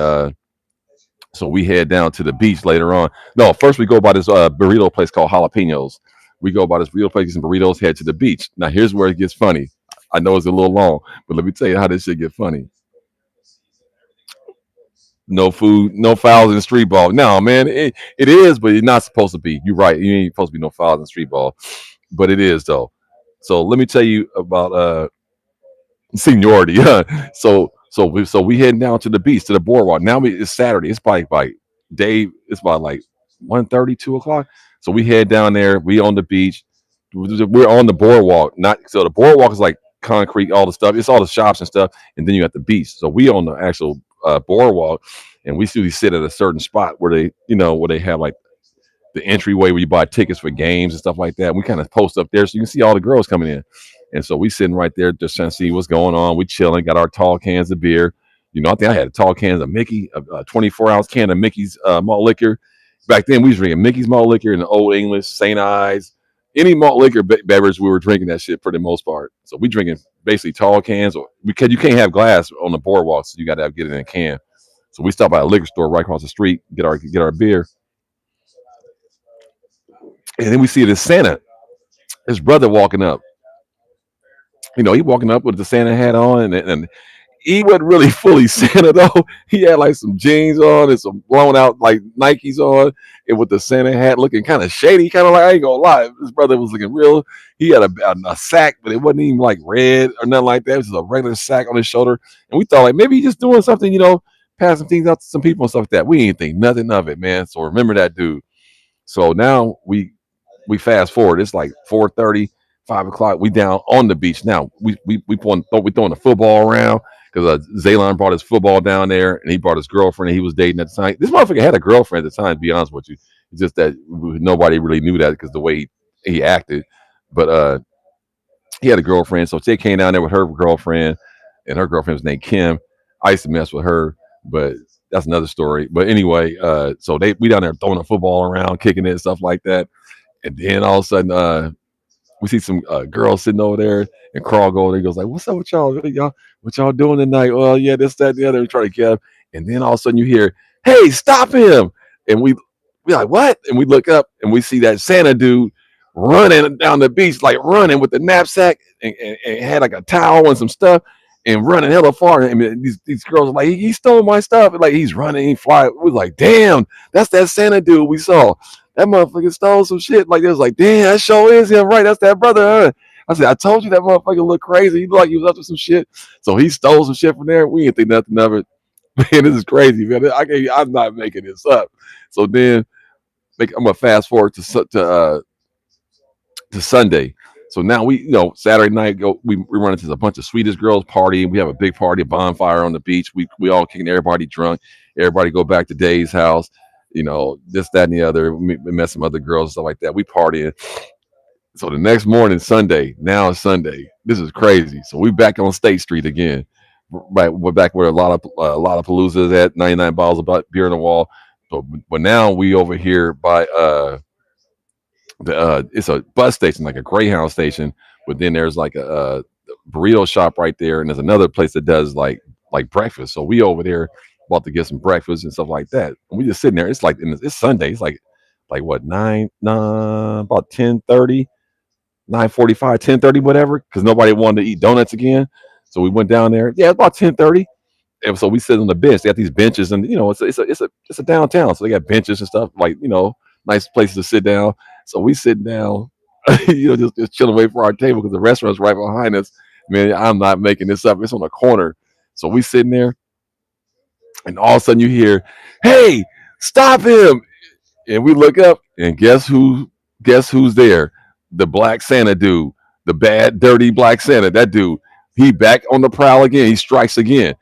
so we head down to the beach later on. No, first we go by this burrito place called Jalapenos. We go by this burrito place, and burritos, head to the beach. Now here's where it gets funny. I know it's a little long, but let me tell you how this shit get funny. No food, no fouls in the street ball. No, man, it is, but it's not supposed to be. You're right. You ain't supposed to be no fouls in street ball, but it is though. So let me tell you about seniority. So we heading down to the beach to the boardwalk. Now it's Saturday. It's probably by day. It's about like 1:30, 2 o'clock. So we head down there. We on the beach. We're on the boardwalk. Not so the boardwalk is like concrete, all the stuff. It's all the shops and stuff, and then you got the beach. So we on the actual boardwalk, and we usually sit at a certain spot where they have like the entryway where you buy tickets for games and stuff like that. We kind of post up there so you can see all the girls coming in. And so we sitting right there just trying to see what's going on. We chilling, got our tall cans of beer. I think I had a tall cans of Mickey, a 24-ounce can of Mickey's malt liquor. Back then, we was drinking Mickey's malt liquor and the Old English, St. Ives, any malt liquor beverage. We were drinking that shit for the most part. So we drinking basically tall cans, or because you can't have glass on the boardwalk, so you got to get it in a can. So we stopped by a liquor store right across the street, get our beer, and then we see this Santa, his brother walking up. He walking up with the Santa hat on, and he wasn't really fully Santa though. He had like some jeans on and some blown out like Nikes on, and with the Santa hat looking kind of shady, kind of like I ain't gonna lie, his brother was looking real. He had a sack, but it wasn't even like red or nothing like that. It was just a regular sack on his shoulder, and we thought like maybe he's just doing something, passing things out to some people and stuff like that. We didn't think nothing of it, man. So remember that dude. So now we fast forward. It's like 4:30, 5 o'clock. We down on the beach now. We throwing the football around because Zaylon brought his football down there, and he brought his girlfriend that he was dating at the time. This motherfucker had a girlfriend at the time. To be honest with you, it's just that nobody really knew that because the way he acted. But he had a girlfriend, so she came down there with her girlfriend, and her girlfriend was named Kim. I used to mess with her, but that's another story. But anyway, so we down there throwing the football around, kicking it and stuff like that. And then all of a sudden, we see some girls sitting over there, and Carl go over there. He goes like, "What's up with y'all? What y'all doing tonight?" Well, yeah, this, that, and the other. We try to get him, and then all of a sudden you hear, "Hey, stop him!" And we like, "What?" And we look up, and we see that Santa dude running down the beach, like running with the knapsack, and had like a towel and some stuff, and running hella far. I mean, these girls are like, "He stole my stuff!" And like he's running, he fly. We was like, "Damn, that's that Santa dude we saw." That motherfucker stole some shit. Like it was like, damn, that sure is him, right? That's that brother. Huh? I said, I told you that motherfucker looked crazy. He looked like he was up to some shit. So he stole some shit from there. We didn't think nothing of it. Man, this is crazy, man. I'm not making this up. So then I'm gonna fast forward to Sunday. So now Saturday night we run into a bunch of Swedish girls partying. We have a big party, a bonfire on the beach. We all kicking everybody drunk. Everybody go back to Dave's house. This, that, and the other. We met some other girls and stuff like that. We partying. So the next morning, Sunday. Now it's Sunday. This is crazy. So we back on State Street again. Right, we're back where a lot of Palooza is at. 99 bottles of beer on the wall. But now we over here by it's a bus station, like a Greyhound station, but then there's like a burrito shop right there, and there's another place that does like breakfast. So we over there about to get some breakfast and stuff like that. And we just sitting there. It's like it's Sunday. It's like what, about 10:30, 9:45, 10:30, whatever, because nobody wanted to eat donuts again. So we went down there. Yeah, about 10:30. And so we sit on the bench. They got these benches, and it's a downtown, so they got benches and stuff, like nice places to sit down. So we sit down, just chilling, wait for our table because the restaurant's right behind us. Man, I'm not making this up. It's on the corner. So we sitting there, and all of a sudden you hear, "Hey, stop him!" And we look up, and guess who? Guess who's there? The Black Santa dude, the bad, dirty Black Santa. That dude, he back on the prowl again. He strikes again.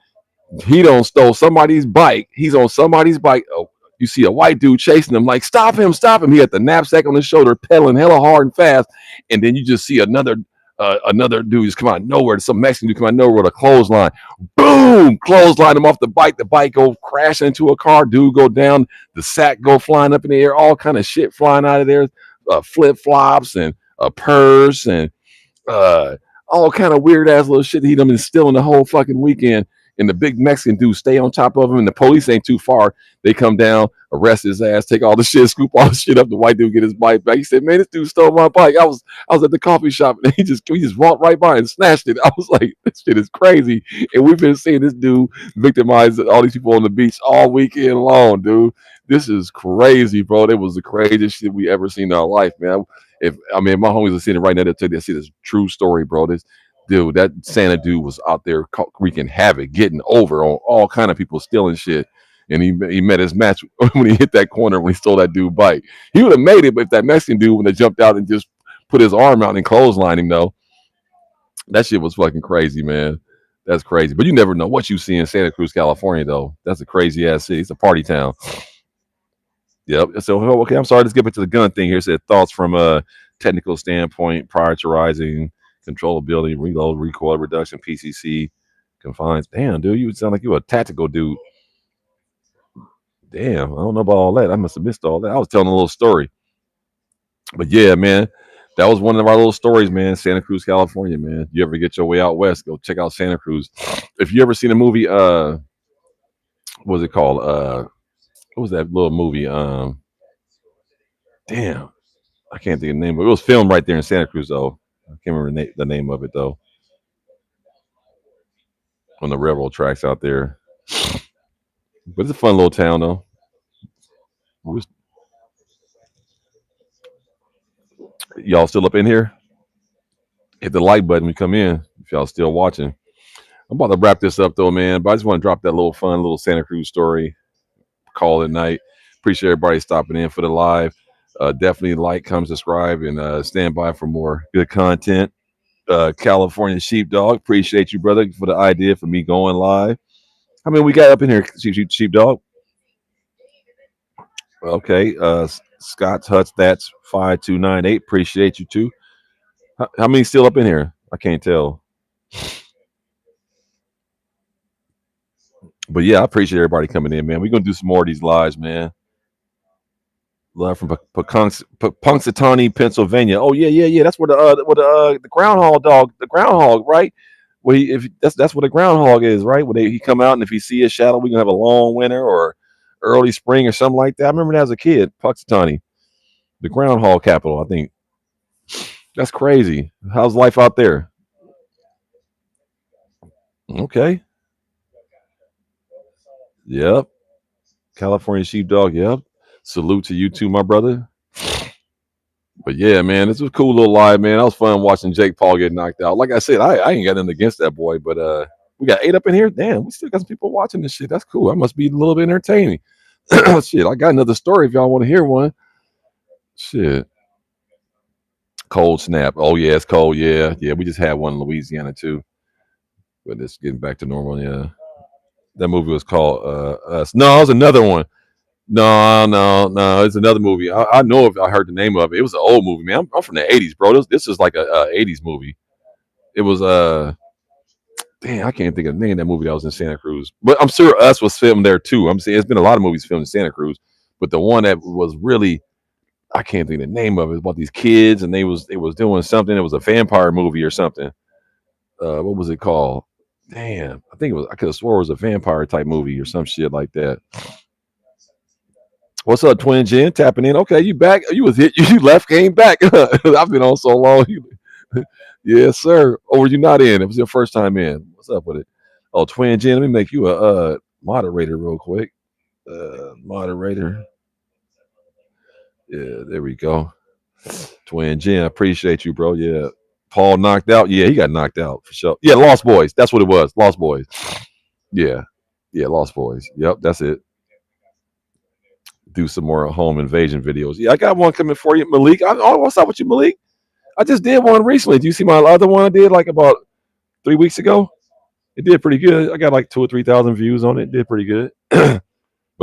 He don't stole somebody's bike. He's on somebody's bike. Oh, you see a white dude chasing him, like, stop him, stop him. He had the knapsack on his shoulder, pedaling hella hard and fast. And then you just see another dude just come out of nowhere. Some Mexican dude come out of nowhere with a clothesline. Boom! Clothesline him off the bike. The bike go crashing into a car. Dude go down. The sack go flying up in the air. All kind of shit flying out of there. Flip flops and a purse and uh, all kind of weird ass little shit that he done been stealing the whole fucking weekend. And the big Mexican dude stay on top of him, and the police ain't too far. They come down, arrest his ass, take all the shit, scoop all the shit up. The white dude get his bike back. He said, "Man, this dude stole my bike. I was at the coffee shop, and he just walked right by and snatched it." I was like, "This shit is crazy." And we've been seeing this dude victimize all these people on the beach all weekend long, dude. This is crazy, bro. It was the craziest shit we ever seen in our life, man. If I mean, my homies are sitting right now, they see this true story, bro. This dude, that Santa dude was out there wreaking havoc, getting over on all kind of people stealing shit. And he met his match when he hit that corner when he stole that dude bike. He would have made it, but if that Mexican dude when they jumped out and just put his arm out and clotheslined him, though, that shit was fucking crazy, man. That's crazy. But you never know what you see in Santa Cruz, California, though. That's a crazy ass city. It's a party town. Yep. So okay, I'm sorry. Let's get back to the gun thing here. It said thoughts from a technical standpoint, prioritizing controllability, reload, recoil reduction, PCC, confines. Damn, dude, you sound like you a tactical dude. Damn, I don't know about all that. I must have missed all that. I was telling a little story, but yeah, man, that was one of our little stories, man. Santa Cruz, California, man. You ever get your way out west? Go check out Santa Cruz. If you ever seen a movie, what was it called? What was that little movie? Damn, I can't think of the name, but it was filmed right there in Santa Cruz, though. I can't remember the name of it though. on the railroad tracks out there. But it's a fun little town though. Y'all still up in here? Hit the like button when you come in if y'all still watching. I'm about to wrap this up though, man. But I just want to drop that little fun little Santa Cruz story. Call at night. Appreciate everybody stopping in for the live. Definitely like, come, subscribe, and stand by for more good content. California Sheepdog, appreciate you, brother, for the idea for me going live. How many we got up in here, Sheepdog? Okay. Scott's Hut Stats 5298. Appreciate you too. How many still up in here? I can't tell. But yeah, I appreciate everybody coming in, man. We're gonna do some more of these lives, man. Live from Punxsutawney, Pennsylvania. Oh yeah, yeah, yeah. That's where the groundhog dog, the groundhog, right? Where if that's where the groundhog is, right? Where he come out and if he see a shadow, we gonna have a long winter or early spring or something like that. I remember that as a kid, Punxsutawney, the groundhog capital. I think that's crazy. How's life out there? Okay. Yep. California sheepdog. Yep. Salute to you too, my brother. But yeah, man, this was a cool little live, man. That was fun watching Jake Paul get knocked out. Like I said, I ain't got nothing against that boy, but we got 8 up in here. Damn, we still got some people watching this shit. That's cool. That must be a little bit entertaining. Shit, I got another story if y'all want to hear one. Shit. Cold snap. Oh yeah, it's cold. Yeah, yeah. We just had one in Louisiana too. But it's getting back to normal. Yeah, that movie was called Us. No, it was another one. No, no, no. It's another movie. I know if I heard the name of it. It was an old movie, man. I'm from the '80s, bro. This is like a '80s movie. It was damn, I can't think of the name of that movie that was in Santa Cruz. But I'm sure Us was filmed there too. I'm saying it's been a lot of movies filmed in Santa Cruz, but the one that was really I can't think of the name of it. About these kids and they was doing something. It was a vampire movie or something. What was it called? Damn, I think it was. I could have swore it was a vampire type movie or some shit like that. What's up, Twin Jen? Tapping in. Okay, you back? You was hit. You left, came back. I've been on so long. Yes, sir. Or were you not in? It was your first time in. What's up with it? Oh, Twin Jen. Let me make you a moderator real quick. Moderator. Yeah, there we go. Twin Jen, I appreciate you, bro. Yeah. Paul knocked out. Yeah, he got knocked out for sure. Yeah, Lost Boys. That's what it was. Lost Boys. Yeah. Yeah, Lost Boys. Yep, that's it. Do some more home invasion videos. Yeah, I got one coming for you, Malik. What's up with you, Malik? I just did one recently. Do you see my other one I did like about 3 weeks ago? It did pretty good. I got like 2 or 3 thousand views on it. It did pretty good. But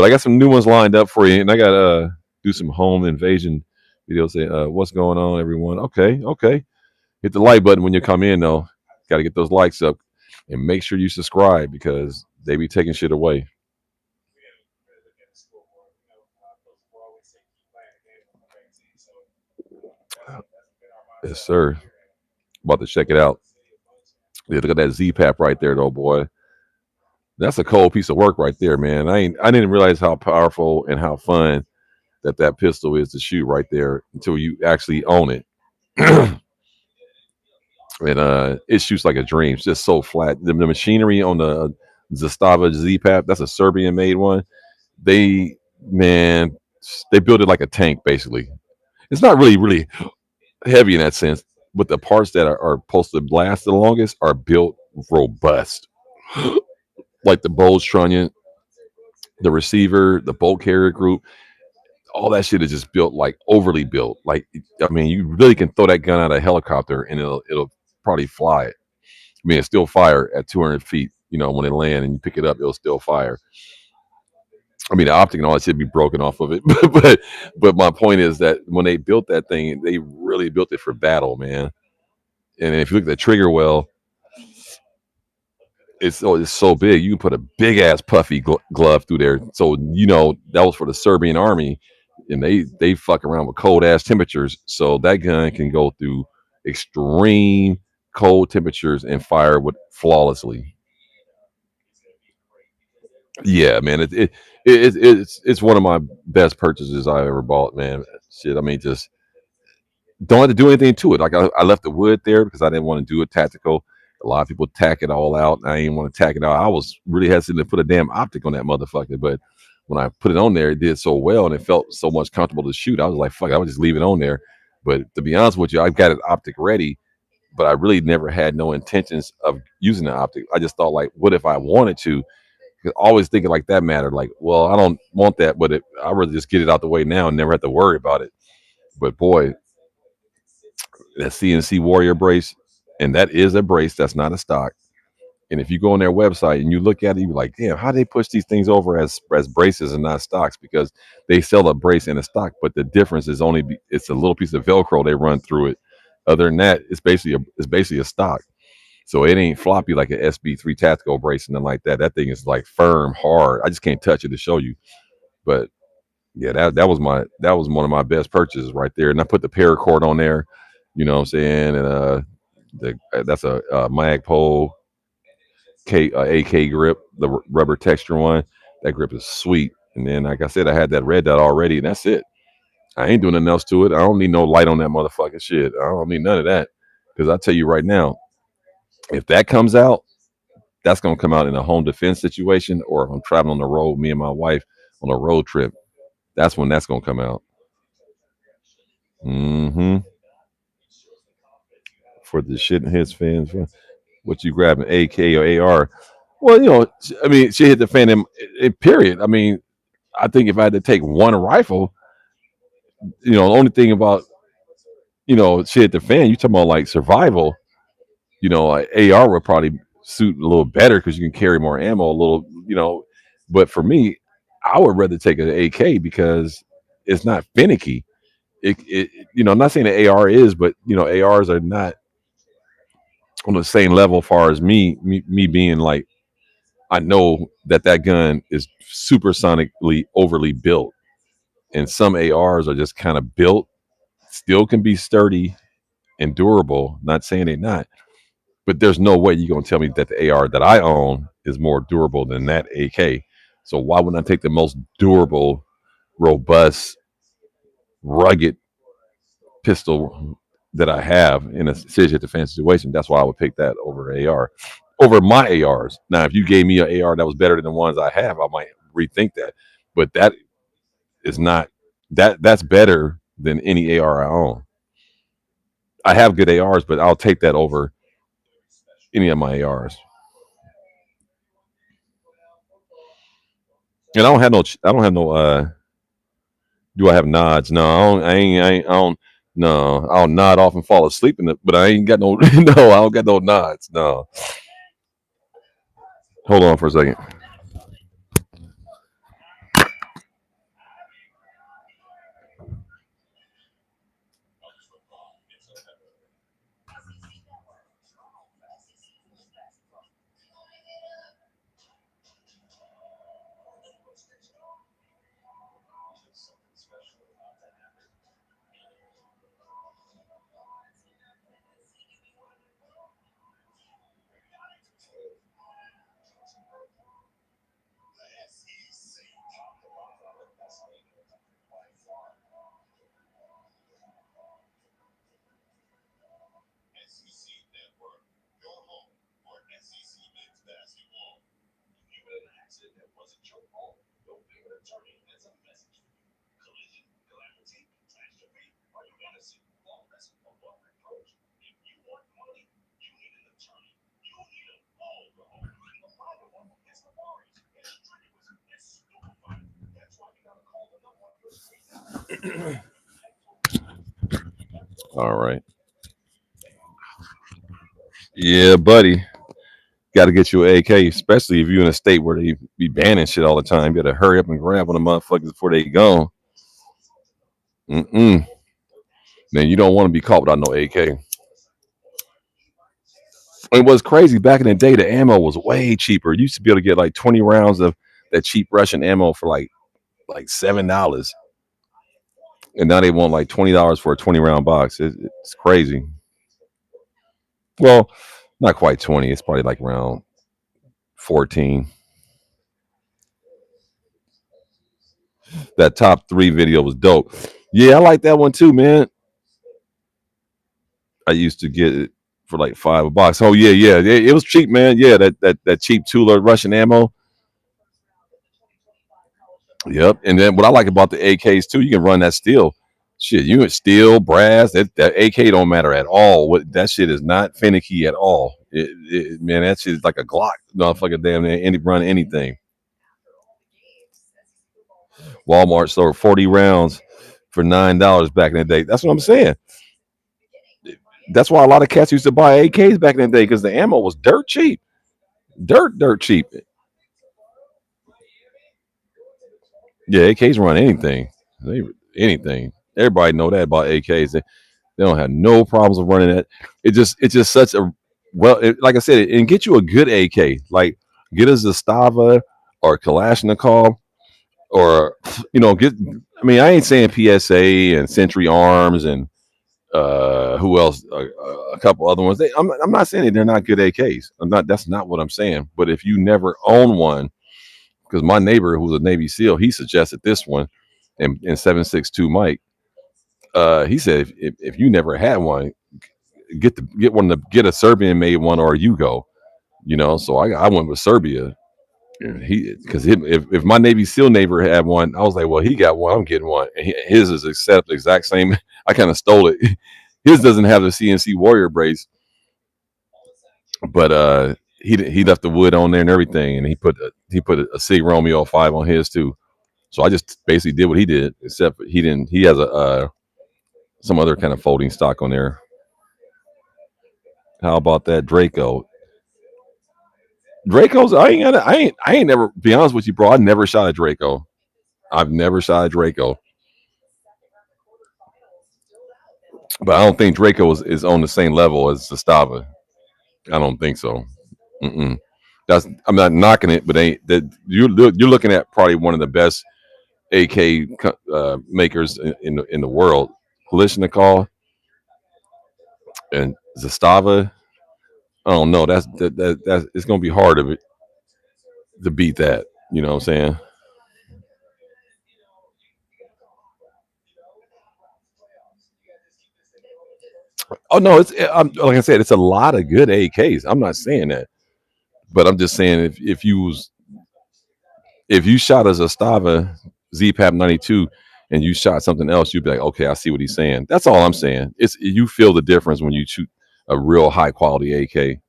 I got some new ones lined up for you, and I got do some home invasion videos. Say, what's going on, everyone? Okay, okay. Hit the like button when you come in, though. Got to get those likes up, and make sure you subscribe because they be taking shit away. Yes, sir. About to check it out. Yeah, look at that Z-Pap right there, though, boy. That's a cold piece of work right there, man. I didn't realize how powerful and how fun that pistol is to shoot right there until you actually own it. And it shoots like a dream. It's just so flat. The machinery on the Zastava Z-Pap, that's a Serbian made one. They man, they build it like a tank basically. It's not really heavy in that sense, but the parts that are supposed to last the longest are built robust. Like the Bose trunnion, the receiver, the bolt carrier group, all that shit is just built like overly built. Like I mean, you really can throw that gun out of a helicopter and it'll probably fly it. I mean, it's still fire at 200 feet. You know, when it land and you pick it up, it'll still fire. I mean, the optic and all that should be broken off of it, but my point is that when they built that thing, they really built it for battle, man. And if you look at the trigger well, it's so big. You can put a big ass puffy glove through there. So you know that was for the Serbian army, and they fuck around with cold ass temperatures. So that gun can go through extreme cold temperatures and fire with flawlessly. Yeah, man, it's one of my best purchases I ever bought, man. Shit, I mean, just don't have to do anything to it. Like I left the wood there because I didn't want to do it tactical. A lot of people tack it all out. I didn't want to tack it out. I was really hesitant to put a damn optic on that motherfucker, but when I put it on there, it did so well and it felt so much comfortable to shoot. I was like, fuck, I would just leave it on there. But to be honest with you, I've got an optic ready, but I really never had no intentions of using the optic. I just thought like, what if I wanted to? 'Cause always thinking like that mattered. Like, well, I don't want that, but I'd rather just get it out the way now and never have to worry about it. But boy, that CNC Warrior brace, and that is a brace. That's not a stock. And if you go on their website and you look at it, you're like, damn, how do they push these things over as braces and not stocks? Because they sell a brace and a stock, but the difference is it's a little piece of Velcro they run through it. Other than that, it's basically a stock. So it ain't floppy like an SB3 tactical brace and nothing like that. That thing is like firm, hard. I just can't touch it to show you. But yeah, that was one of my best purchases right there. And I put the paracord on there, you know what I'm saying? And that's a Magpul AK grip, the rubber texture one. That grip is sweet. And then, like I said, I had that red dot already, and that's it. I ain't doing nothing else to it. I don't need no light on that motherfucking shit. I don't need none of that. Because I tell you right now, if that comes out, that's gonna come out in a home defense situation, or if I'm traveling on the road, me and my wife on a road trip. That's when that's gonna come out. Hmm. For the shit and hits fans, what you grabbing, AK or AR? Well, I mean, she hit the fan in period. I mean, I think if I had to take one rifle, the only thing about shit at the fan, you talking about like survival. Like AR would probably suit a little better because you can carry more ammo a little. But for me, I would rather take an AK because it's not finicky. I'm not saying the AR is, but ARs are not on the same level. Far as me being like, I know that gun is supersonically overly built, and some ARs are just kind of built, still can be sturdy and durable. Not saying they're not, but there's no way you're gonna tell me that the AR that I own is more durable than that AK. So why wouldn't I take the most durable, robust, rugged pistol that I have in a serious defense situation? That's why I would pick that over AR, over my ARs. Now, if you gave me an AR that was better than the ones I have, I might rethink that. But that is not that's better than any AR I own. I have good ARs, but I'll take that over any of my ARs. And I don't have no do I have nods? No, I don't. I don't. No, I'll nod off and fall asleep in it, but I ain't got no. No, I don't got no nods. No, hold on for a second. All right. Yeah, buddy. Got to get you an AK, especially if you're in a state where they be banning shit all the time. You got to hurry up and grab one of the motherfuckers before they gone. Mm-mm. Then you don't want to be caught without no AK. It was crazy back in the day. The ammo was way cheaper. You used to be able to get like 20 rounds of that cheap Russian ammo for like $7, and now they want like $20 for a 20 round box. It's crazy. Well, not quite 20. It's probably like around 14. That top three video was dope. Yeah, I like that one too, man. I used to get it. for like $5 a box. Oh yeah, yeah, it was cheap, man. Yeah, that cheap Tula Russian ammo. Yep. And then what I like about the AKs too, you can run that steel. Shit, you can steel, brass. That AK don't matter at all. What that shit is not finicky at all. Man, that shit is like a Glock. Motherfucker, damn near any run anything. Walmart sold 40 rounds for $9 back in the day. That's what I'm saying. That's why a lot of cats used to buy AKs back in the day because the ammo was dirt cheap. Dirt cheap. Yeah, AKs run anything. Anything. Everybody know that about AKs. They don't have no problems with running that. It's just such a like I said, and get you a good AK. Like get us a Zastava or Kalashnikov or get. I mean, I ain't saying PSA and Century Arms and who else? A couple other ones. I'm not saying they're not good AKs. I'm not. That's not what I'm saying. But if you never own one, because my neighbor who's a Navy SEAL, he suggested this one, in 7.62 Mike. He said if you never had one, get a Serbian made one or you go. So I went with Serbia. Because if my Navy SEAL neighbor had one, I was like, well, he got one, I'm getting one. And his is exact same. I kind of stole it. His doesn't have the CNC Warrior brace, but he left the wood on there and everything, and he put a Sig Romeo 5 on his too. So I just basically did what he did, except he didn't. He has a some other kind of folding stock on there. How about that Draco? Draco's I ain't never, be honest with you, bro. I never shot a Draco. I've never shot a Draco. But I don't think Draco is on the same level as Zastava. I don't think so. Mm-mm. I'm not knocking it, but ain't that you're looking at probably one of the best AK makers in the world. Kalishnikov and Zastava. I don't know. That's it's gonna be hard to beat that. You know what I'm saying? Oh no, like I said, it's a lot of good AKs. I'm not saying that, but I'm just saying if you shot a Zastava ZPAP 92 and you shot something else, you'd be like, okay, I see what he's saying. That's all I'm saying. It's you feel the difference when you shoot a real high quality AK.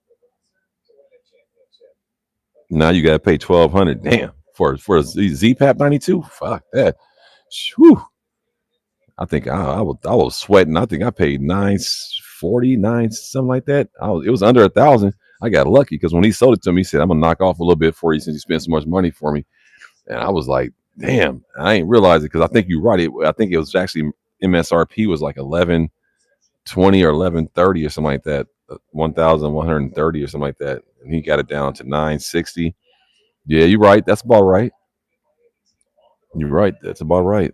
Now you gotta pay 1,200. Damn, for a ZPAP 92. Fuck that. Whew. I was sweating. I think I paid 949, something like that. It was under 1,000. I got lucky because when he sold it to me, he said, "I'm gonna knock off a little bit for you since you spent so much money for me." And I was like, "Damn!" I ain't realize it because I think you're right. I think it was actually MSRP was like 1120 or 1130 or something like that, 1,130 or something like that, and he got it down to 960. Yeah, you're right. That's about right. You're right. That's about right.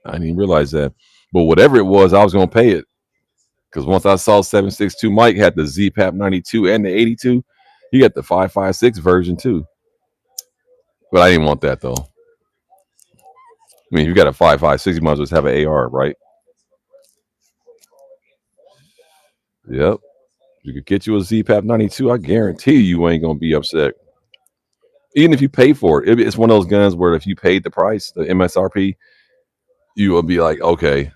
I didn't even realize that. But whatever it was, I was gonna pay it because once I saw 7.62 Mike had the ZPAP 92 and the 82, he got the 5.56 version too. But I didn't want that though. I mean, if you got a 5.56, you might as well just have an AR, right? Yep. You could get you a ZPAP 92. I guarantee you ain't gonna be upset. Even if you pay for it, it's one of those guns where if you paid the price, the MSRP, you will be like, okay,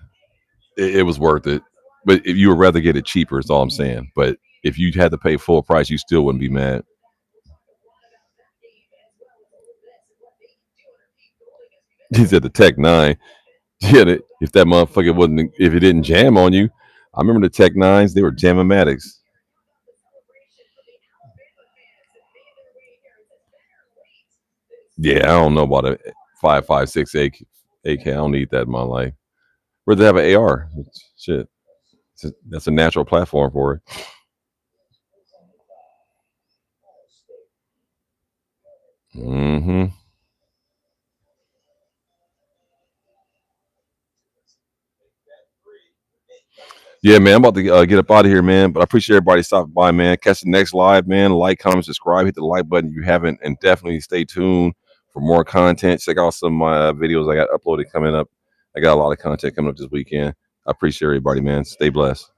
it was worth it. But if you would rather get it cheaper, is all I'm saying. But if you had to pay full price, you still wouldn't be mad. He said the Tech 9. Yeah, if that motherfucker wasn't, if it didn't jam on you, I remember the Tech 9s, they were jammomatics. Yeah, I don't know about a 5.56 AK. I don't need that in my life. Where'd they have an AR? Shit. That's a natural platform for it. Hmm. Yeah, man, I'm about to get up out of here, man. But I appreciate everybody stopping by, man. Catch the next live, man. Like, comment, subscribe, hit the like button if you haven't, and definitely stay tuned for more content. Check out some of my videos I got uploaded coming up. I got a lot of content coming up this weekend. I appreciate everybody, man. Stay blessed.